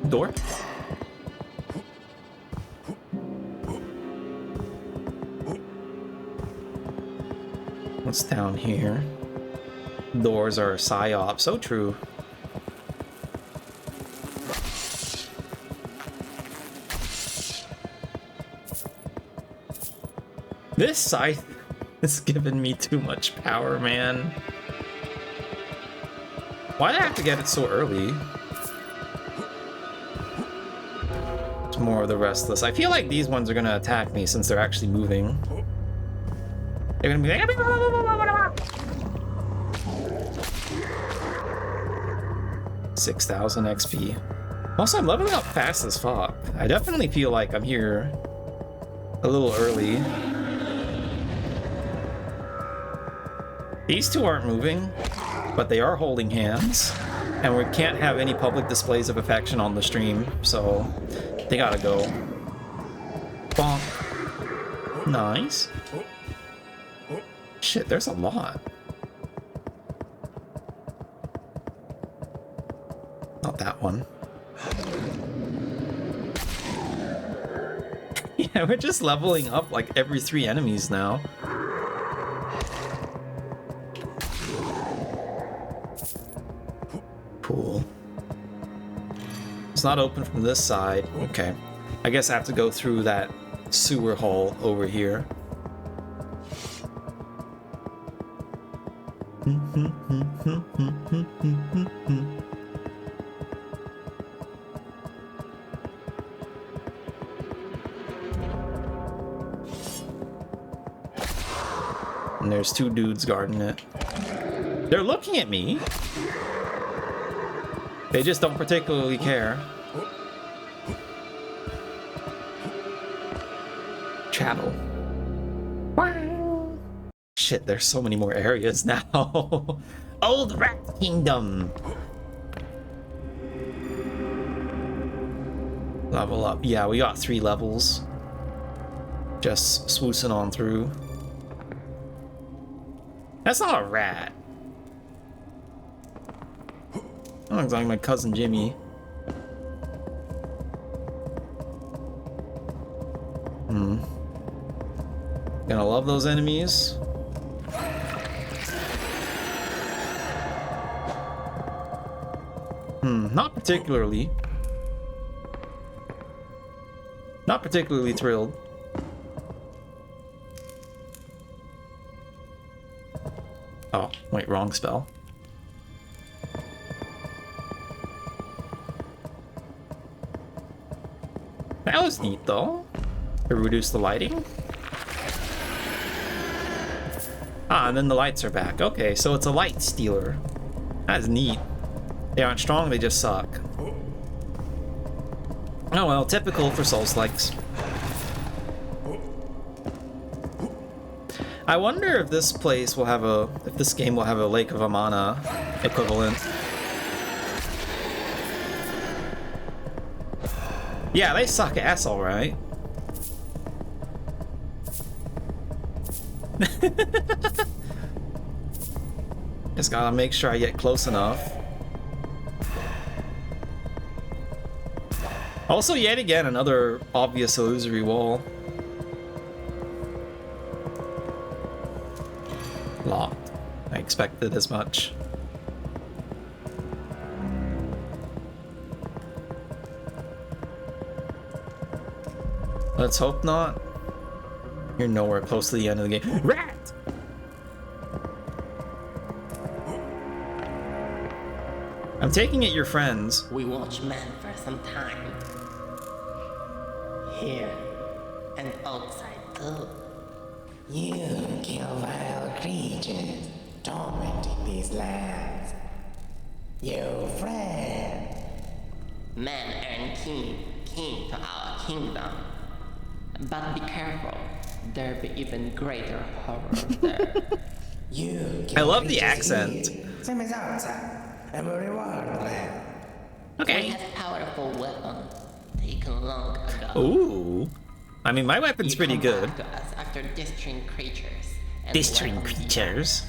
Door? What's down here? doors are psyop. So true. This scythe is giving me too much power, man. Why'd I have to get it so early? It's more of the restless. I feel like these ones are gonna attack me since they're actually moving. They're gonna be like... 6,000 XP. Also, I'm leveling up fast as fuck. I definitely feel like I'm here a little early. These two aren't moving, but they are holding hands, and we can't have any public displays of affection on the stream, so they gotta go. Bonk. Nice. Shit, there's a lot. Not that one. Yeah, we're just leveling up like every 3 enemies now. Cool. It's not open from this side. Okay. I guess I have to go through that sewer hole over here. And there's 2 dudes guarding it. They're looking at me. They just don't particularly care. Chattel. Shit, there's so many more areas now. Old Rat Kingdom. Level up. Yeah, we got 3 levels. Just swoosing on through. That's not a rat. That looks like my cousin Jimmy. Gonna love those enemies. Not particularly. Not particularly thrilled. Oh, wait, wrong spell. That was neat, though. To reduce the lighting. Ah, and then the lights are back. Okay, so it's a light stealer. That's neat. They aren't strong, they just suck. Oh well, typical for Souls-likes. I wonder if this place will have a... if this game will have a Lake of Amana equivalent. Yeah, they suck ass, alright. Just gotta make sure I get close enough. Also, yet again, another obvious illusory wall. Locked. I expected as much. Let's hope not. You're nowhere close to the end of the game. Rat! I'm taking it you're friends. We watch men for some time. Here and outside too. You kill vile creatures, tormenting these lands. Your friend. Men earn king to our kingdom. But be careful, there be even greater horror there. I love the accent. Same as outside. And we reward them. Okay. We have powerful weapons taken long ago. Ooh. I mean, my weapon's pretty good. To us after destroying creatures. Destroying creatures?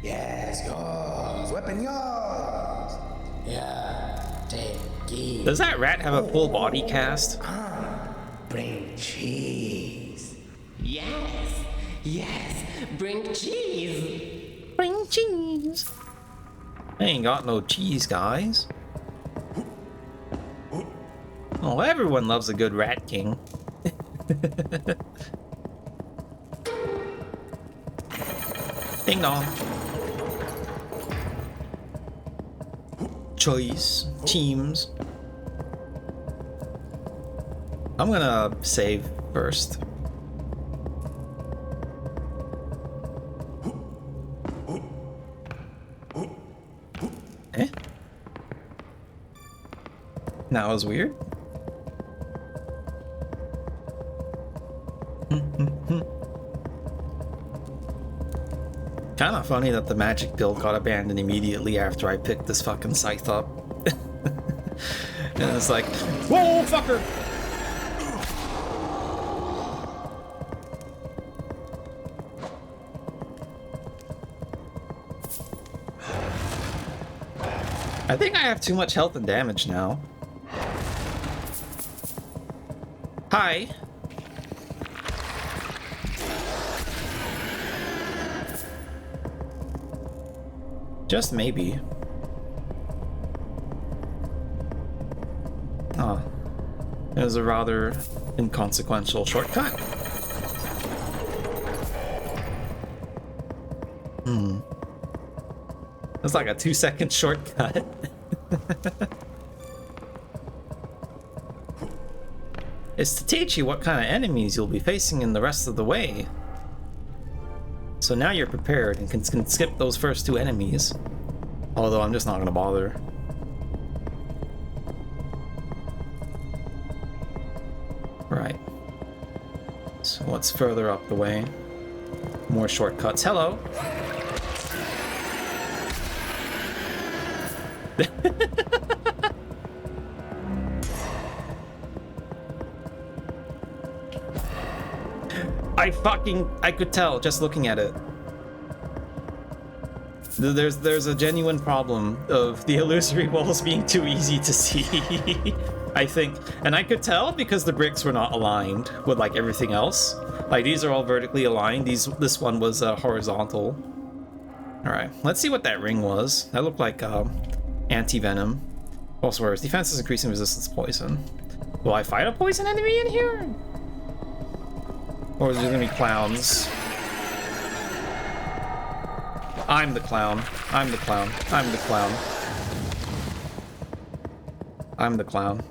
Yes, yours. Weapon yours. Yeah, take it. Does that rat have a full body cast? Bring cheese. Yes, bring cheese. Bring cheese. I ain't got no cheese, guys. Oh, everyone loves a good Rat King. Ding dong. Choice. Teams. I'm gonna save first. Eh? That was weird. Kind of funny that the magic build got abandoned immediately after I picked this fucking scythe up. And it's like, whoa, fucker! I think I have too much health and damage now. Hi. Just maybe. Oh. It was a rather inconsequential shortcut. It's like a 2-second shortcut. It's to teach you what kind of enemies you'll be facing in the rest of the way. So now you're prepared and can skip those first 2 enemies. Although I'm just not gonna bother. Right. So what's further up the way? More shortcuts. Hello! I could tell just looking at it. There's a genuine problem of the illusory walls being too easy to see. I think, and I could tell because the bricks were not aligned with like everything else. Like these are all vertically aligned. This one was horizontal. All right, let's see what that ring was. That looked like anti-venom. Also, whereas defense is increasing resistance to poison. Will I fight a poison enemy in here? Or is there gonna be clowns? I'm the clown. I'm the clown. I'm the clown. I'm the clown.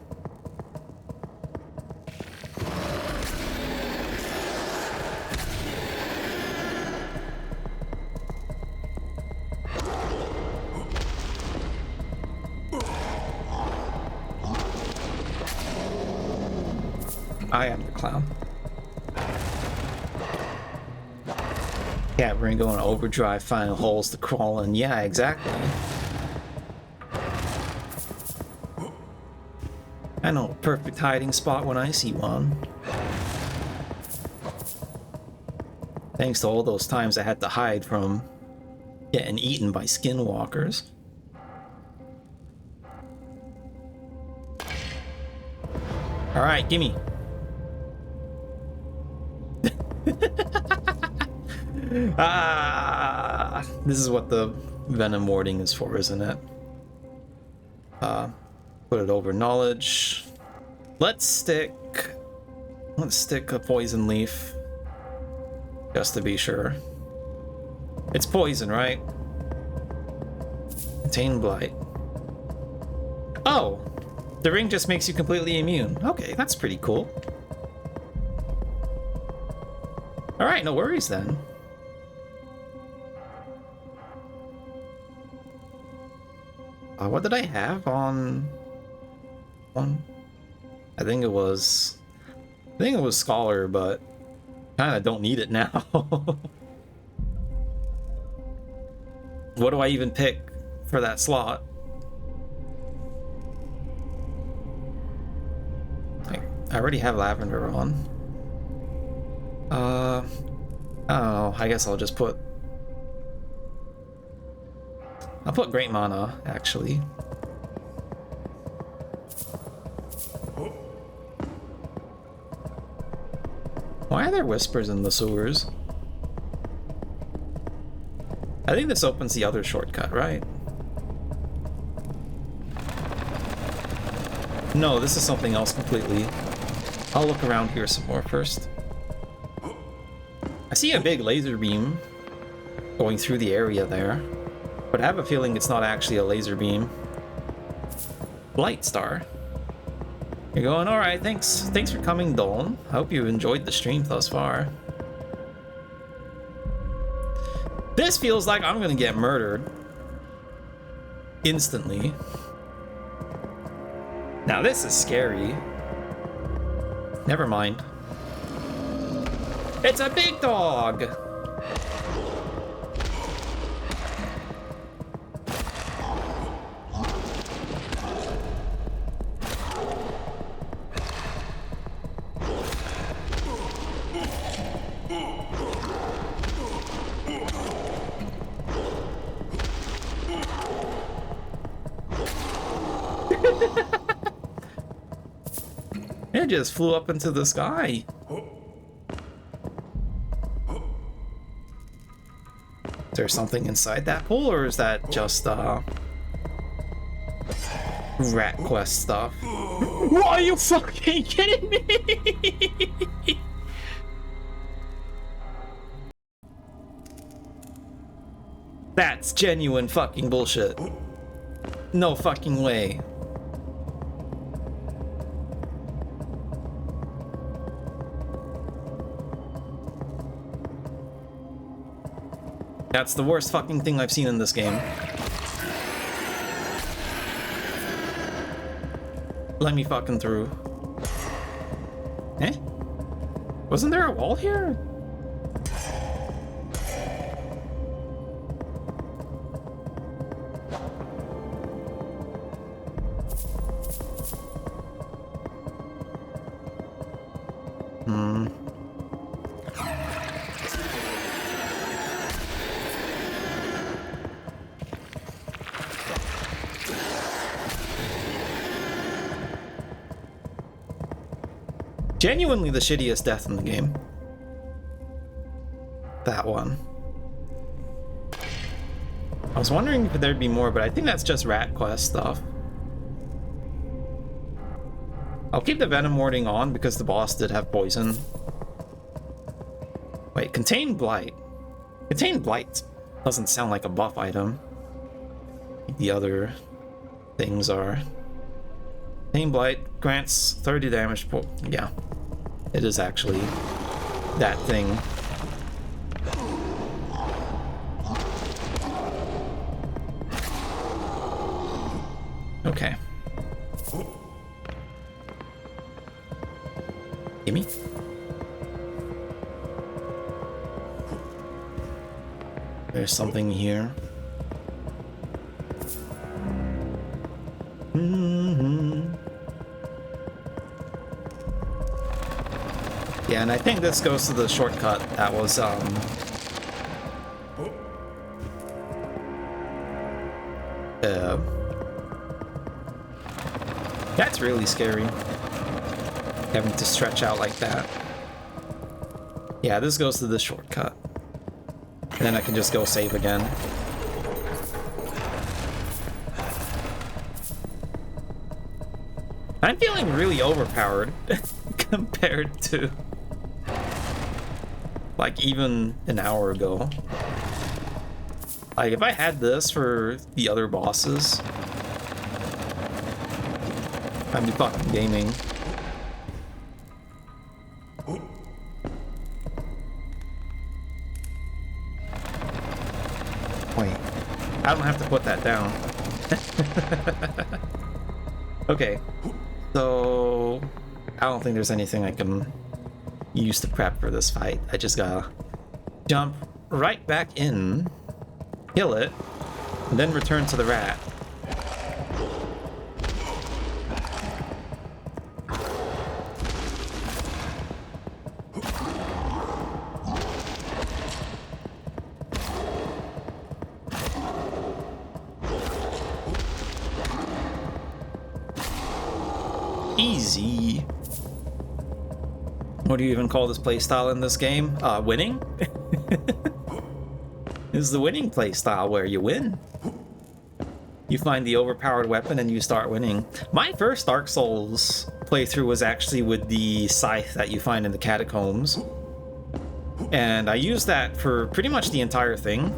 I am the clown. Yeah, we're gonna go in overdrive, find holes to crawl in. Yeah, exactly. I know a perfect hiding spot when I see one. Thanks to all those times I had to hide from getting eaten by skinwalkers. Alright, gimme. This is what the venom warding is for, isn't it? Put it over knowledge. Let's stick a poison leaf. Just to be sure. It's poison, right? Contain blight. Oh! The ring just makes you completely immune. Okay, that's pretty cool. Alright, no worries then. What did I have on one? I think it was Scholar, but kind of don't need it now. What do I even pick for that slot? I already have Lavender on. I don't know. I guess I'll put Great Mana, actually. Why are there whispers in the sewers? I think this opens the other shortcut, right? No, this is something else completely. I'll look around here some more first. I see a big laser beam going through the area there, but I have a feeling it's not actually a laser beam. Light star. You're going, alright, thanks. Thanks for coming, Dolan. I hope you enjoyed the stream thus far. This feels like I'm gonna get murdered. Instantly. Now this is scary. Never mind. It's a big dog! It just flew up into the sky. Is there something inside that pool, or is that just rat quest stuff? Are you fucking kidding me? That's genuine fucking bullshit. No fucking way. That's the worst fucking thing I've seen in this game. Let me fucking through. Eh? Wasn't there a wall here? Genuinely the shittiest death in the game. That one. I was wondering if there'd be more, but I think that's just rat quest stuff. I'll keep the venom warding on because the boss did have poison. Wait, contain blight. Contain blight doesn't sound like a buff item. The other things are. Contain blight grants 30 damage. Yeah, it is actually that thing. Okay. Gimme. There's something here. Yeah, and I think this goes to the shortcut that was that's really scary. Having to stretch out like that. Yeah, this goes to the shortcut. And then I can just go save again. I'm feeling really overpowered compared to like even an hour ago. Like if I had this for the other bosses, I'd be fucking gaming. Wait, I don't have to put that down. Okay, so I don't think there's anything I can use to prep for this fight. I just gotta jump right back in, kill it, and then return to the rat. Easy. What do you even call this playstyle in this game? Winning? This is the winning playstyle where you win. You find the overpowered weapon and you start winning. My first Dark Souls playthrough was actually with the scythe that you find in the catacombs. And I used that for pretty much the entire thing.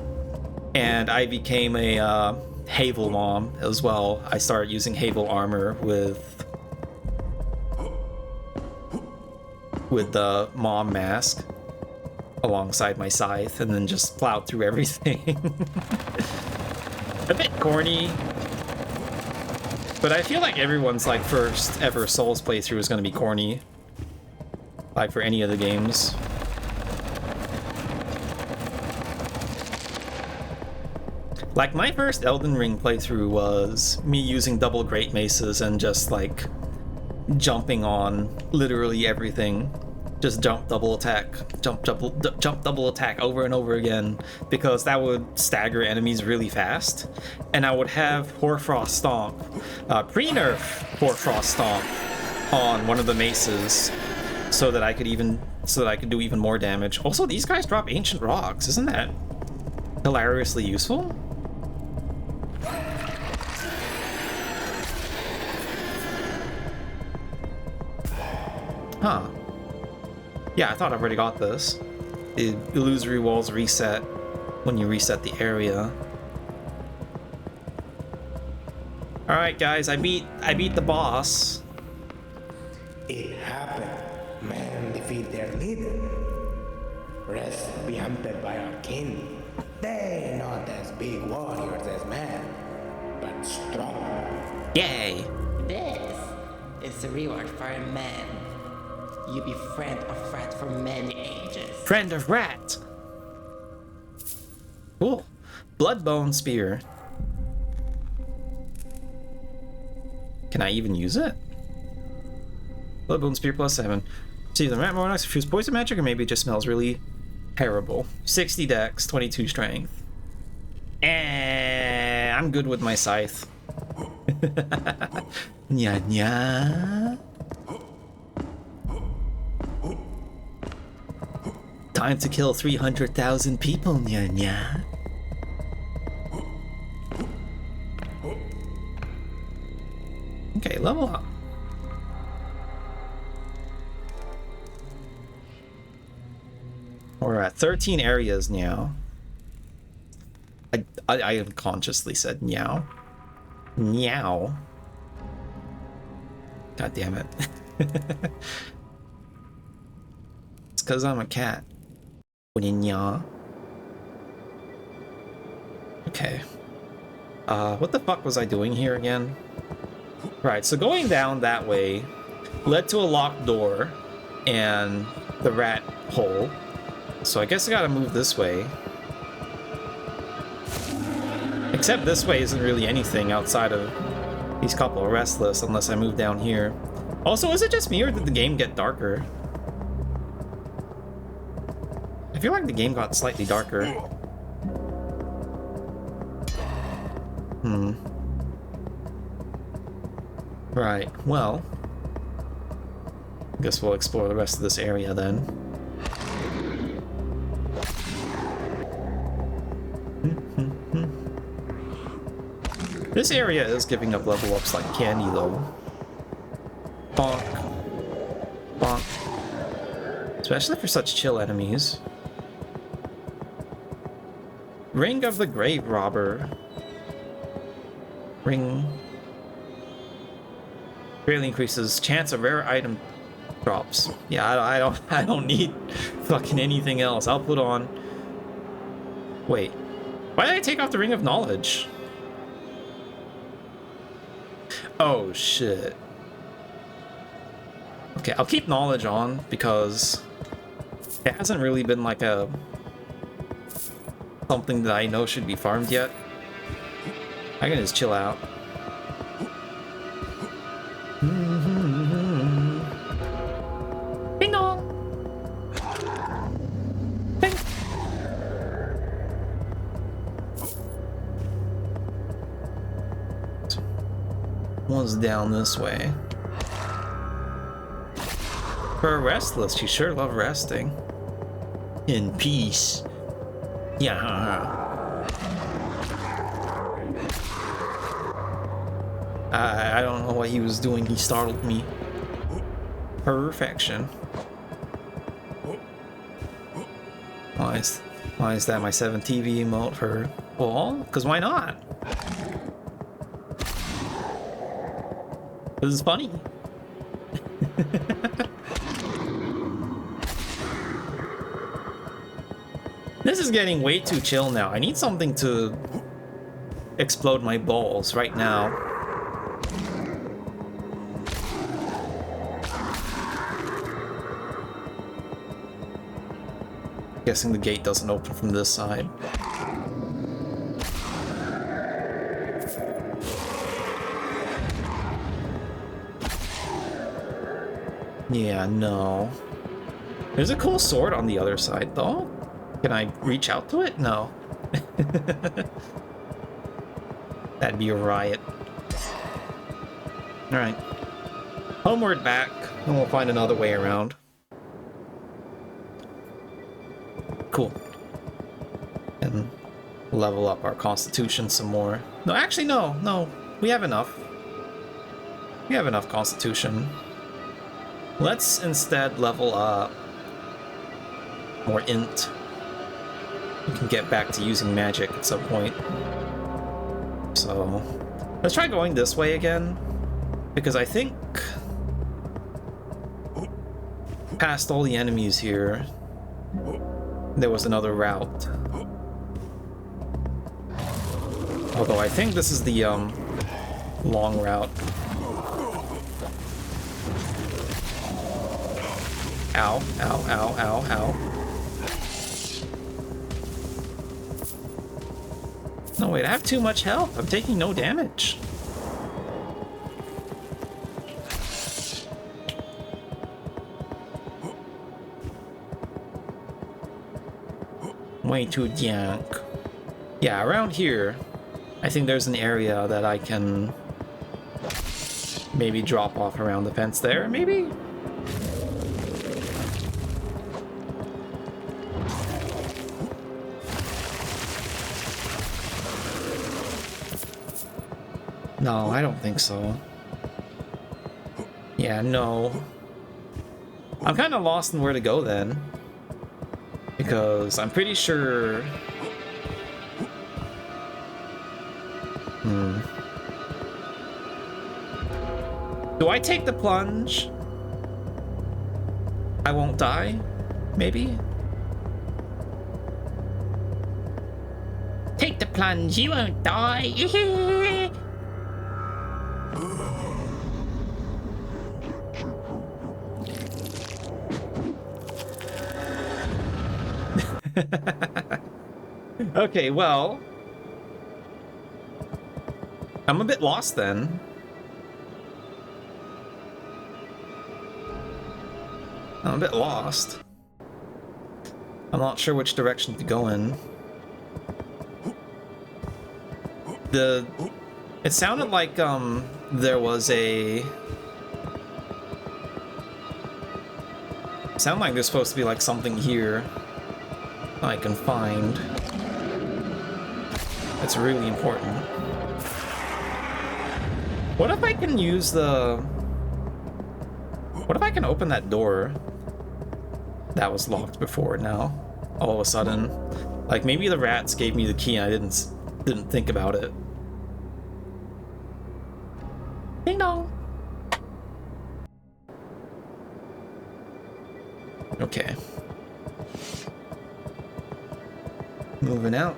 And I became a Havel mom as well. I started using Havel armor with the mom mask alongside my scythe, and then just plowed through everything. A bit corny, but I feel like everyone's like first ever Souls playthrough is going to be corny, like for any of the games. Like my first Elden Ring playthrough was me using double great maces and just like jumping on literally everything. Just jump, double attack, jump, double attack over and over again, because that would stagger enemies really fast. And I would have Hoarfrost Stomp, pre-nerf Hoarfrost Stomp on one of the maces, so that I could do even more damage. Also, these guys drop ancient rocks. Isn't that hilariously useful? Huh. Yeah, I thought I already got this. The illusory walls reset when you reset the area. Alright guys, I beat the boss. It happened. Man defeat their leader. Rest be hunted by our king. They not as big warriors as man, but strong. Yay! This is the reward for a man. You be friend of rat for many ages. Friend of rat! Cool. Bloodbone spear. Can I even use it? Bloodbone spear +7. See, the rat more nice if poison magic, or maybe it just smells really terrible. 60 dex, 22 strength. I'm good with my scythe. Nya nya. Time to kill 300,000 people, nya nya. Okay, level up. We're at 13 areas now. I unconsciously said meow. Meow. God damn it. It's because I'm a cat. Okay. What the fuck was I doing here again? Right, so going down that way led to a locked door and the rat hole. So I guess I gotta move this way. Except this way isn't really anything outside of these couple of restless unless I move down here. Also, is it just me or did the game get darker? I feel like the game got slightly darker. Right, well, I guess we'll explore the rest of this area then. This area is giving up level ups like candy though. Bonk. Bonk. Especially for such chill enemies. Ring of the Grave Robber. Ring. Greatly increases chance of rare item drops. Yeah, I don't need fucking anything else. I'll put on. Wait. Why did I take off the Ring of Knowledge? Oh shit. Okay, I'll keep knowledge on because it hasn't really been like a something that I know should be farmed yet. I can just chill out. Ding dong. Bing. One's down this way. For a restless, you sure love resting. In peace. Yeah. I don't know what he was doing. He startled me. Perfection. Why is that my 7 TV emote for wall? Because why not? This is funny. This is getting way too chill now. I need something to explode my balls right now. Guessing the gate doesn't open from this side. Yeah, no. There's a cool sword on the other side, though. Can I reach out to it? No. That'd be a riot. Alright. Homeward back, and we'll find another way around. Cool. And level up our constitution some more. No, actually, no. We have enough. We have enough constitution. Let's instead level up more int. We can get back to using magic at some point. So, let's try going this way again. Because I think past all the enemies here, there was another route. Although I think this is the long route. Ow, ow, ow, ow, ow. No, wait, I have too much health. I'm taking no damage. Way too jank. Yeah, around here, I think there's an area that I can maybe drop off around the fence there, maybe? No, I don't think so. Yeah, no. I'm kind of lost in where to go then. Because I'm pretty sure... Do I take the plunge? I won't die? Maybe? Take the plunge, you won't die! Okay, well... I'm a bit lost then. I'm a bit lost. I'm not sure which direction to go in. It sounded like, there was a... It sounded like there's supposed to be, like, something here I can find. That's really important. What if I can use the... What if I can open that door that was locked before now? All of a sudden. Like, maybe the rats gave me the key and I didn't think about it. Ding dong! Okay. Moving out.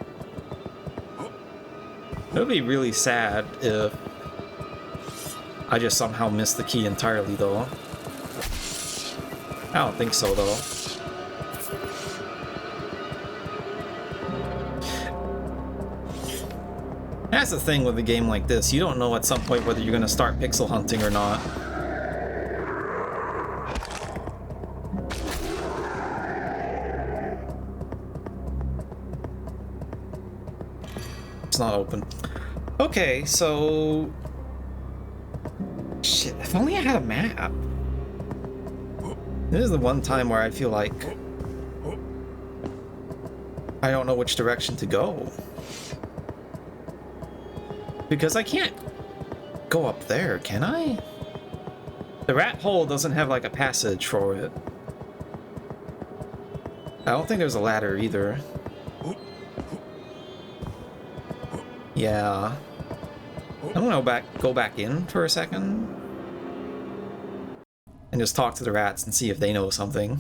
It would be really sad if I just somehow missed the key entirely, though. I don't think so, though. That's the thing with a game like this. You don't know at some point whether you're going to start pixel hunting or not. It's not open. Okay, so... Shit, if only I had a map. This is the one time where I feel like I don't know which direction to go. Because I can't go up there, can I? The rat hole doesn't have like a passage for it. I don't think there's a ladder either. Yeah. I'm gonna go back in for a second. And just talk to the rats and see if they know something.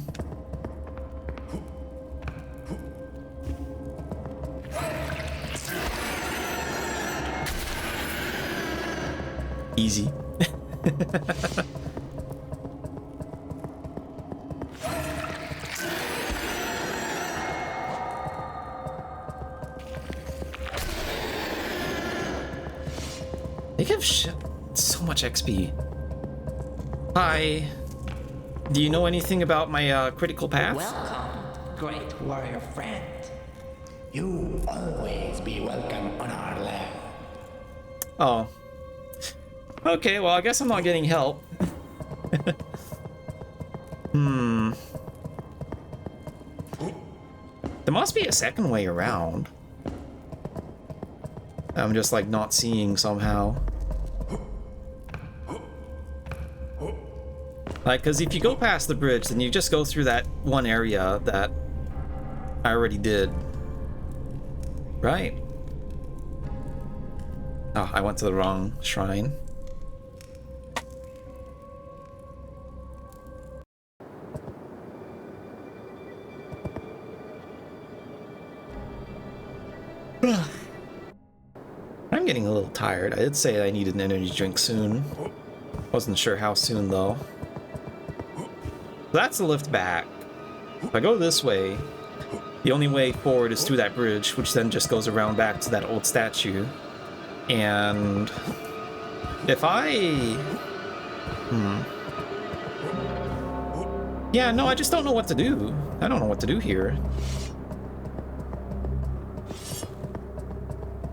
Easy. They give so much XP. Hi. Do you know anything about my critical path? Welcome, great warrior friend. You always be welcome on our land. Oh. Okay, well, I guess I'm not getting help. There must be a second way around. I'm just, like, not seeing somehow. Like, because if you go past the bridge, then you just go through that one area that I already did. Right? Oh, I went to the wrong shrine. I'm getting a little tired. I did say I needed an energy drink soon. Wasn't sure how soon, though. That's the lift back. If I go this way, the only way forward is through that bridge, which then just goes around back to that old statue. And if I... Yeah, no, I just don't know what to do. I don't know what to do here.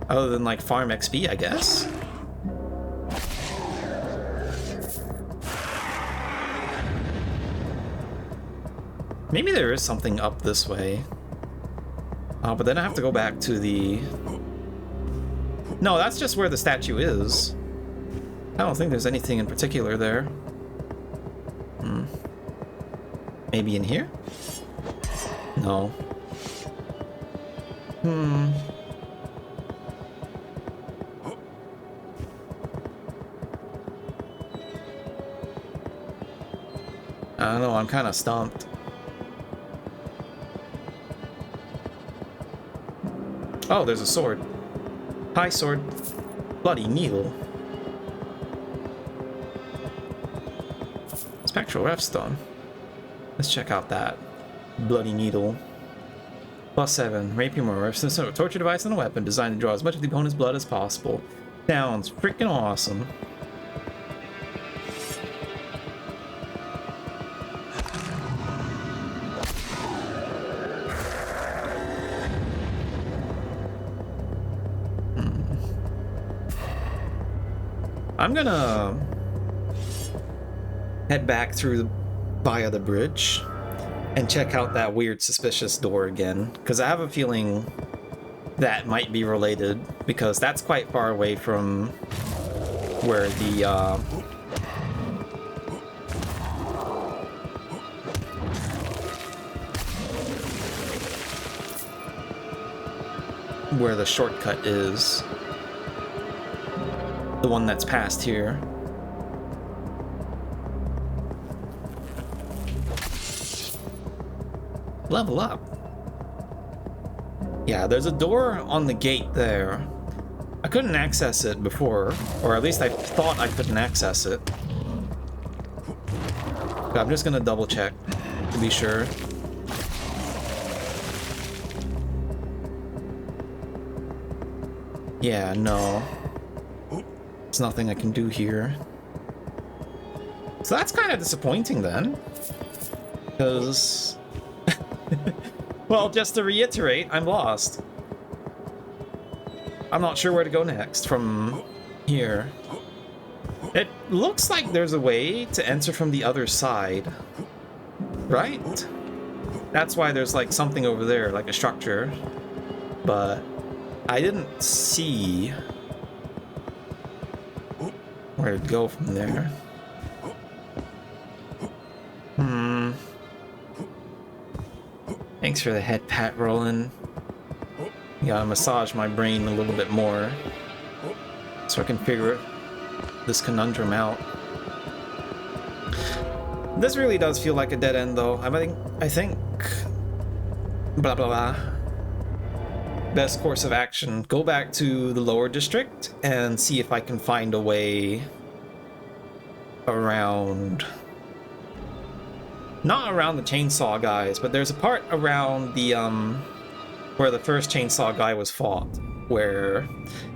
Other than, like, farm XP, I guess. Maybe there is something up this way. But then I have to go back to the... No, that's just where the statue is. I don't think there's anything in particular there. Maybe in here? No. I don't know, I'm kind of stumped. Oh, there's a sword. Hi, sword. Bloody needle. Spectral Refstone. Let's check out that. Bloody needle. +7. Rapier more. A torture device and a weapon designed to draw as much of the opponent's blood as possible. Sounds freaking awesome. I'm gonna head back via the bridge and check out that weird suspicious door again, because I have a feeling that might be related, because that's quite far away from where the shortcut is. The one that's past here. Level up. Yeah, there's a door on the gate there. I couldn't access it before, or at least I thought I couldn't access it. But I'm just gonna double check to be sure. Yeah, no. There's nothing I can do here. So that's kind of disappointing then. Because... well, just to reiterate, I'm lost. I'm not sure where to go next from here. It looks like there's a way to enter from the other side. Right? That's why there's like something over there, like a structure. But I didn't see... where to go from there. Thanks for the head pat, Roland. You gotta massage my brain a little bit more so I can figure this conundrum out. This really does feel like a dead end, though. I think blah blah blah. Best course of action: go back to the lower district and see if I can find a way around. Not around the chainsaw guys, but there's a part around the where the first chainsaw guy was fought, where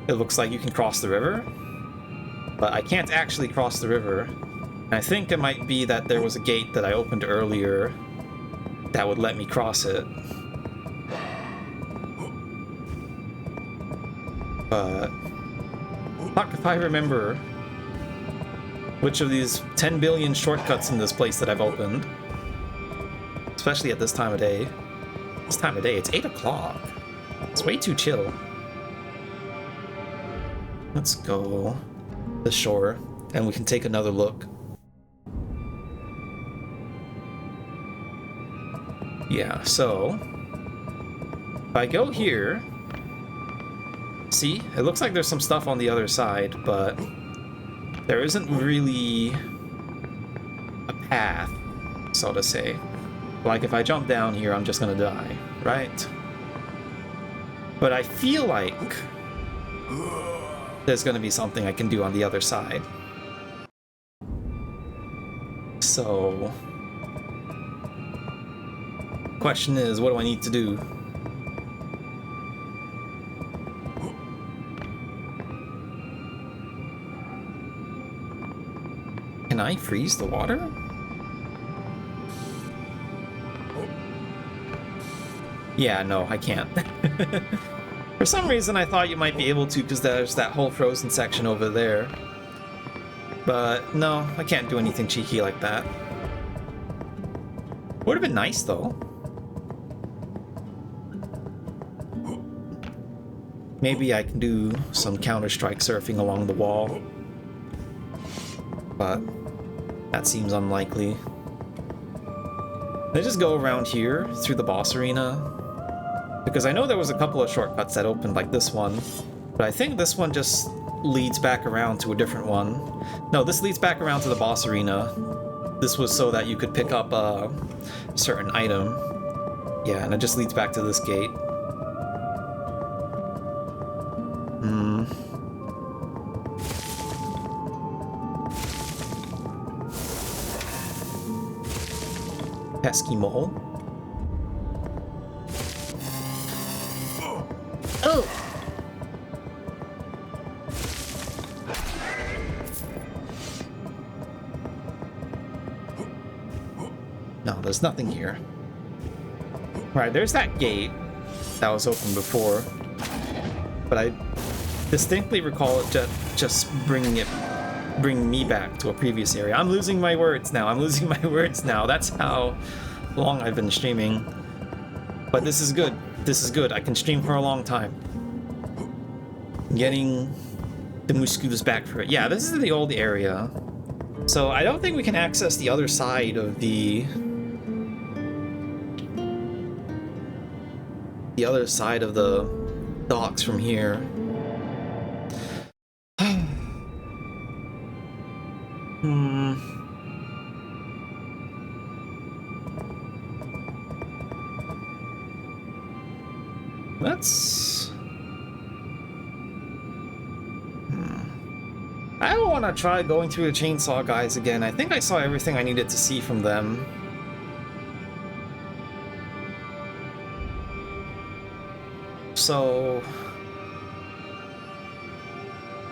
it looks like you can cross the river, but I can't actually cross the river. And I think it might be that there was a gate that I opened earlier that would let me cross it. But fuck if I remember which of these 10 billion shortcuts in this place that I've opened. Especially at this time of day. This time of day, it's 8 o'clock. It's way too chill. Let's go to the shore and we can take another look. Yeah, so if I go here, see, it looks like there's some stuff on the other side, but there isn't really a path, so to say. Like, if I jump down here, I'm just gonna die, right? But I feel like there's gonna be something I can do on the other side. So, question is, what do I need to do? Can I freeze the water? Yeah, no, I can't. For some reason, I thought you might be able to, because there's that whole frozen section over there. But no, I can't do anything cheeky like that. Would have been nice, though. Maybe I can do some Counter-Strike surfing along the wall. But that seems unlikely. Let's just go around here through the boss arena. Because I know there was a couple of shortcuts that opened like this one, but I think this one just leads back around to a different one. No, this leads back around to the boss arena. This was so that you could pick up a certain item. Yeah, and it just leads back to this gate. Pesky mole. Oh! No, there's nothing here. Right, there's that gate that was open before, but I distinctly recall it just bringing me back to a previous area. I'm losing my words now. That's how long I've been streaming. But this is good. This is good. I can stream for a long time. Getting the muscus back for it. Yeah, this is the old area. So I don't think we can access the other side of the docks from here. Let's... I don't want to try going through the chainsaw guys again. I think I saw everything I needed to see from them. So...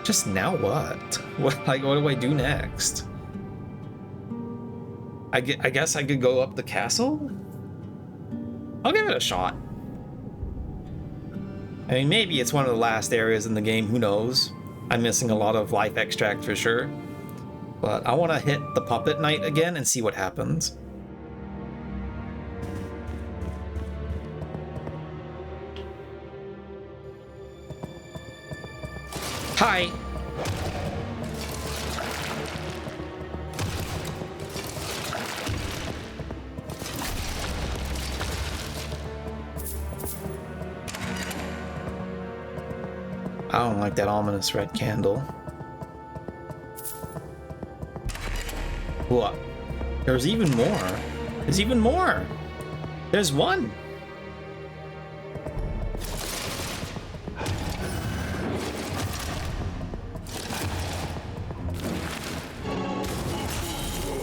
just now what? What do I do next? I guess I could go up the castle? I'll give it a shot. I mean, maybe it's one of the last areas in the game, who knows? I'm missing a lot of life extract for sure. But I want to hit the puppet knight again and see what happens. Hi! I don't like that ominous red candle. What? There's even more. There's even more. There's one.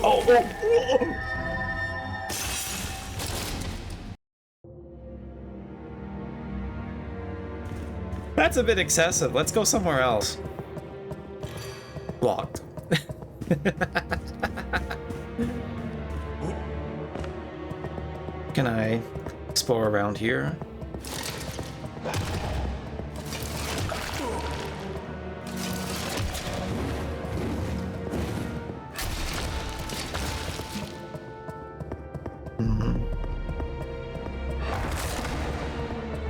Oh. That's a bit excessive. Let's go somewhere else. Locked. Can I explore around here?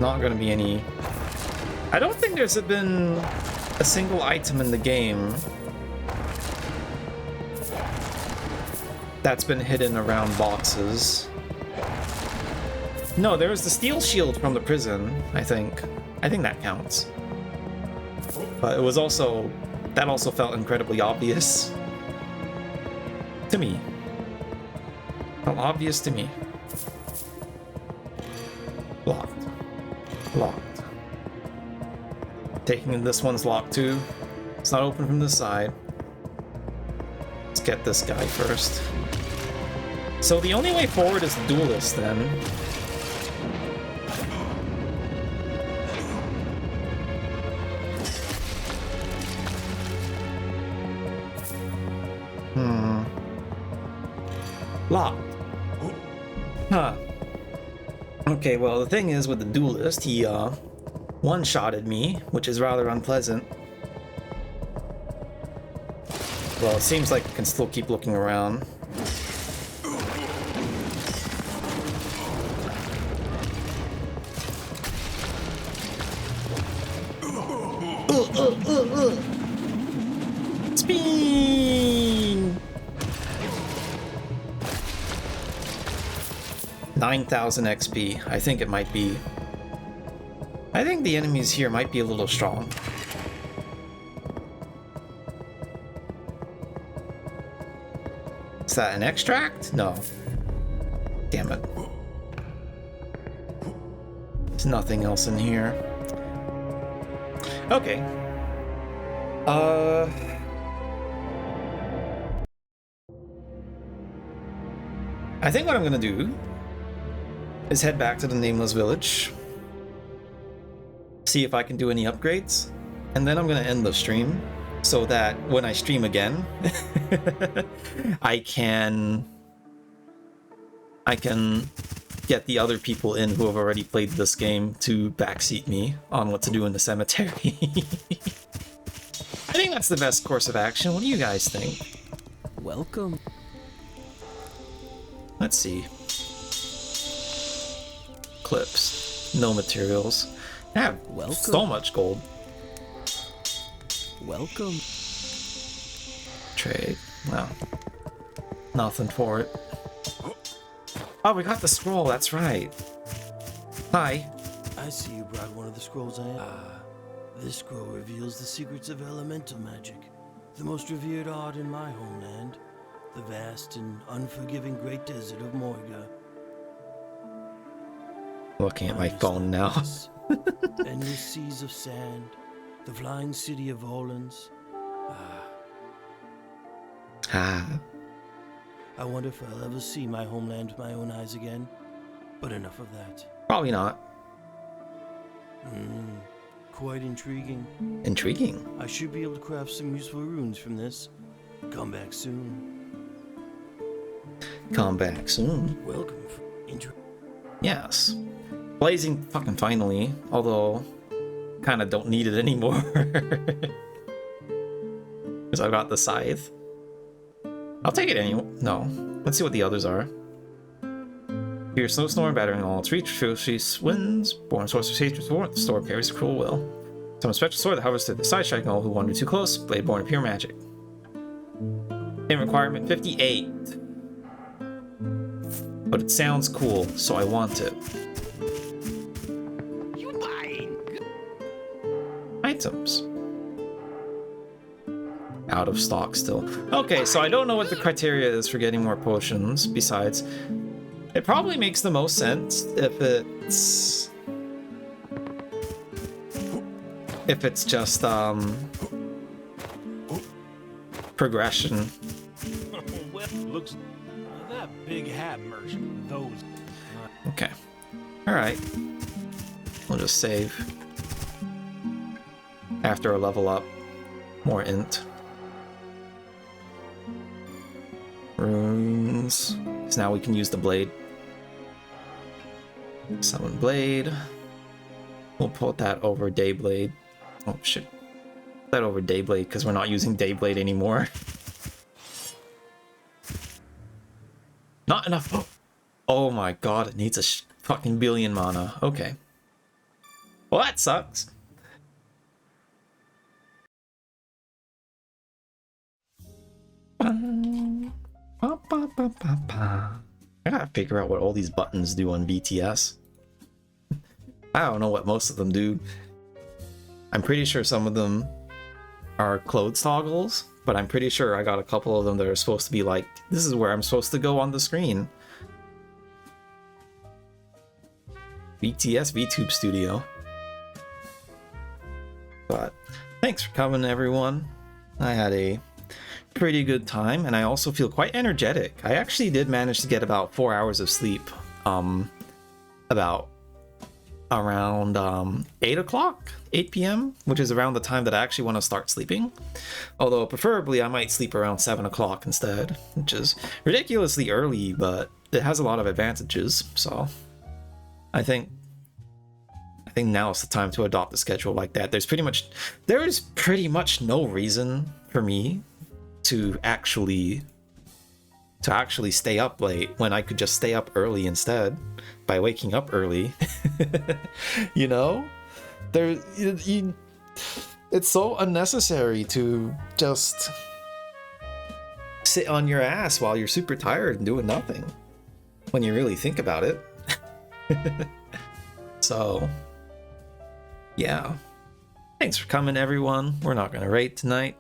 Not gonna be any... I don't think there's been a single item in the game that's been hidden around boxes. No, there was the steel shield from the prison, I think. I think that counts. But it was also... that also felt incredibly obvious. To me. Felt obvious to me. Locked. Locked. Taking this one's locked too. It's not open from this side. Let's get this guy first. So the only way forward is the duelist then. Locked. Huh. Okay, well the thing is with the duelist, he one-shotted me, which is rather unpleasant. Well, it seems like I can still keep looking around. Spin! 9,000 XP. I think it might be... I think the enemies here might be a little strong. Is that an extract? No. Damn it. There's nothing else in here. Okay. I think what I'm gonna do is head back to the Nameless Village. See if I can do any upgrades. And then I'm gonna end the stream so that when I stream again, I can get the other people in who have already played this game to backseat me on what to do in the cemetery. I think that's the best course of action. What do you guys think? Welcome. Let's see. Clips. No materials. I have so much gold. Welcome. Trade. No. Nothing for it. Oh, we got the scroll. That's right. Hi. I see you brought one of the scrolls I have. This scroll reveals the secrets of elemental magic, the most revered art in my homeland, the vast and unforgiving great desert of Morga. Looking at my phone now. Endless seas of sand, the flying city of Volans. I wonder if I'll ever see my homeland with my own eyes again. But enough of that. Probably not. Quite intriguing. Intriguing? I should be able to craft some useful runes from this. Come back soon. Come back soon. Welcome. Yes. Blazing fucking finally, although kind of don't need it anymore. Because I got the scythe. I'll take it anyway. No. Let's see what the others are. Fear snowstorm, battering all its reach, ferocious winds, born source of hatred, the storm carries a cruel will. Summon a special sword that hovers to the side, striking all who wander too close, blade born of pure magic. Name requirement 58. But it sounds cool, so I want it. items. Out of stock still. Okay, so I don't know what the criteria is for getting more potions. Besides, it probably makes the most sense if it's just progression. Looks that big hat merchant. Those. Okay. All right. We'll just save after a level up. More int. Runes. So now we can use the blade. Summon blade. We'll put that over Dayblade. Oh shit. Put that over Dayblade because we're not using Dayblade anymore. Not enough. Oh my god, it needs a fucking billion mana. Okay. Well, that sucks. I gotta figure out what all these buttons do on BTS. I don't know what most of them do. I'm pretty sure some of them are clothes toggles, but I'm pretty sure I got a couple of them that are supposed to be like, this is where I'm supposed to go on the screen. BTS VTube Studio. But thanks for coming, everyone. I had a pretty good time, and I also feel quite energetic. I actually did manage to get about 4 hours of sleep. About around 8 o'clock, 8 p.m., which is around the time that I actually want to start sleeping. Although preferably I might sleep around 7 o'clock instead, which is ridiculously early, but it has a lot of advantages. So I think now is the time to adopt a schedule like that. There is pretty much no reason for me to actually stay up late when I could just stay up early instead by waking up early. You know, it's so unnecessary to just sit on your ass while you're super tired and doing nothing when you really think about it. So yeah, thanks for coming, everyone. We're not gonna raid tonight,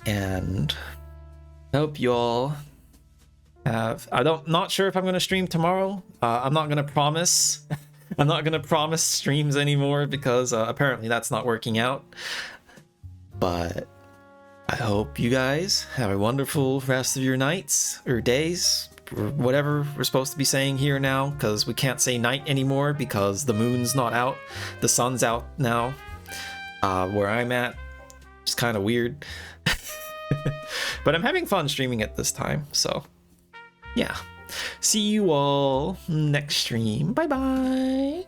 and I hope you all have. Not sure if I'm gonna stream tomorrow. I'm not gonna promise. I'm not gonna promise streams anymore because apparently that's not working out. But I hope you guys have a wonderful rest of your nights or days, or whatever we're supposed to be saying here now, because we can't say night anymore because the moon's not out. The sun's out now. Where I'm at, it's kind of weird. But I'm having fun streaming it this time, so yeah. See you all next stream. Bye bye.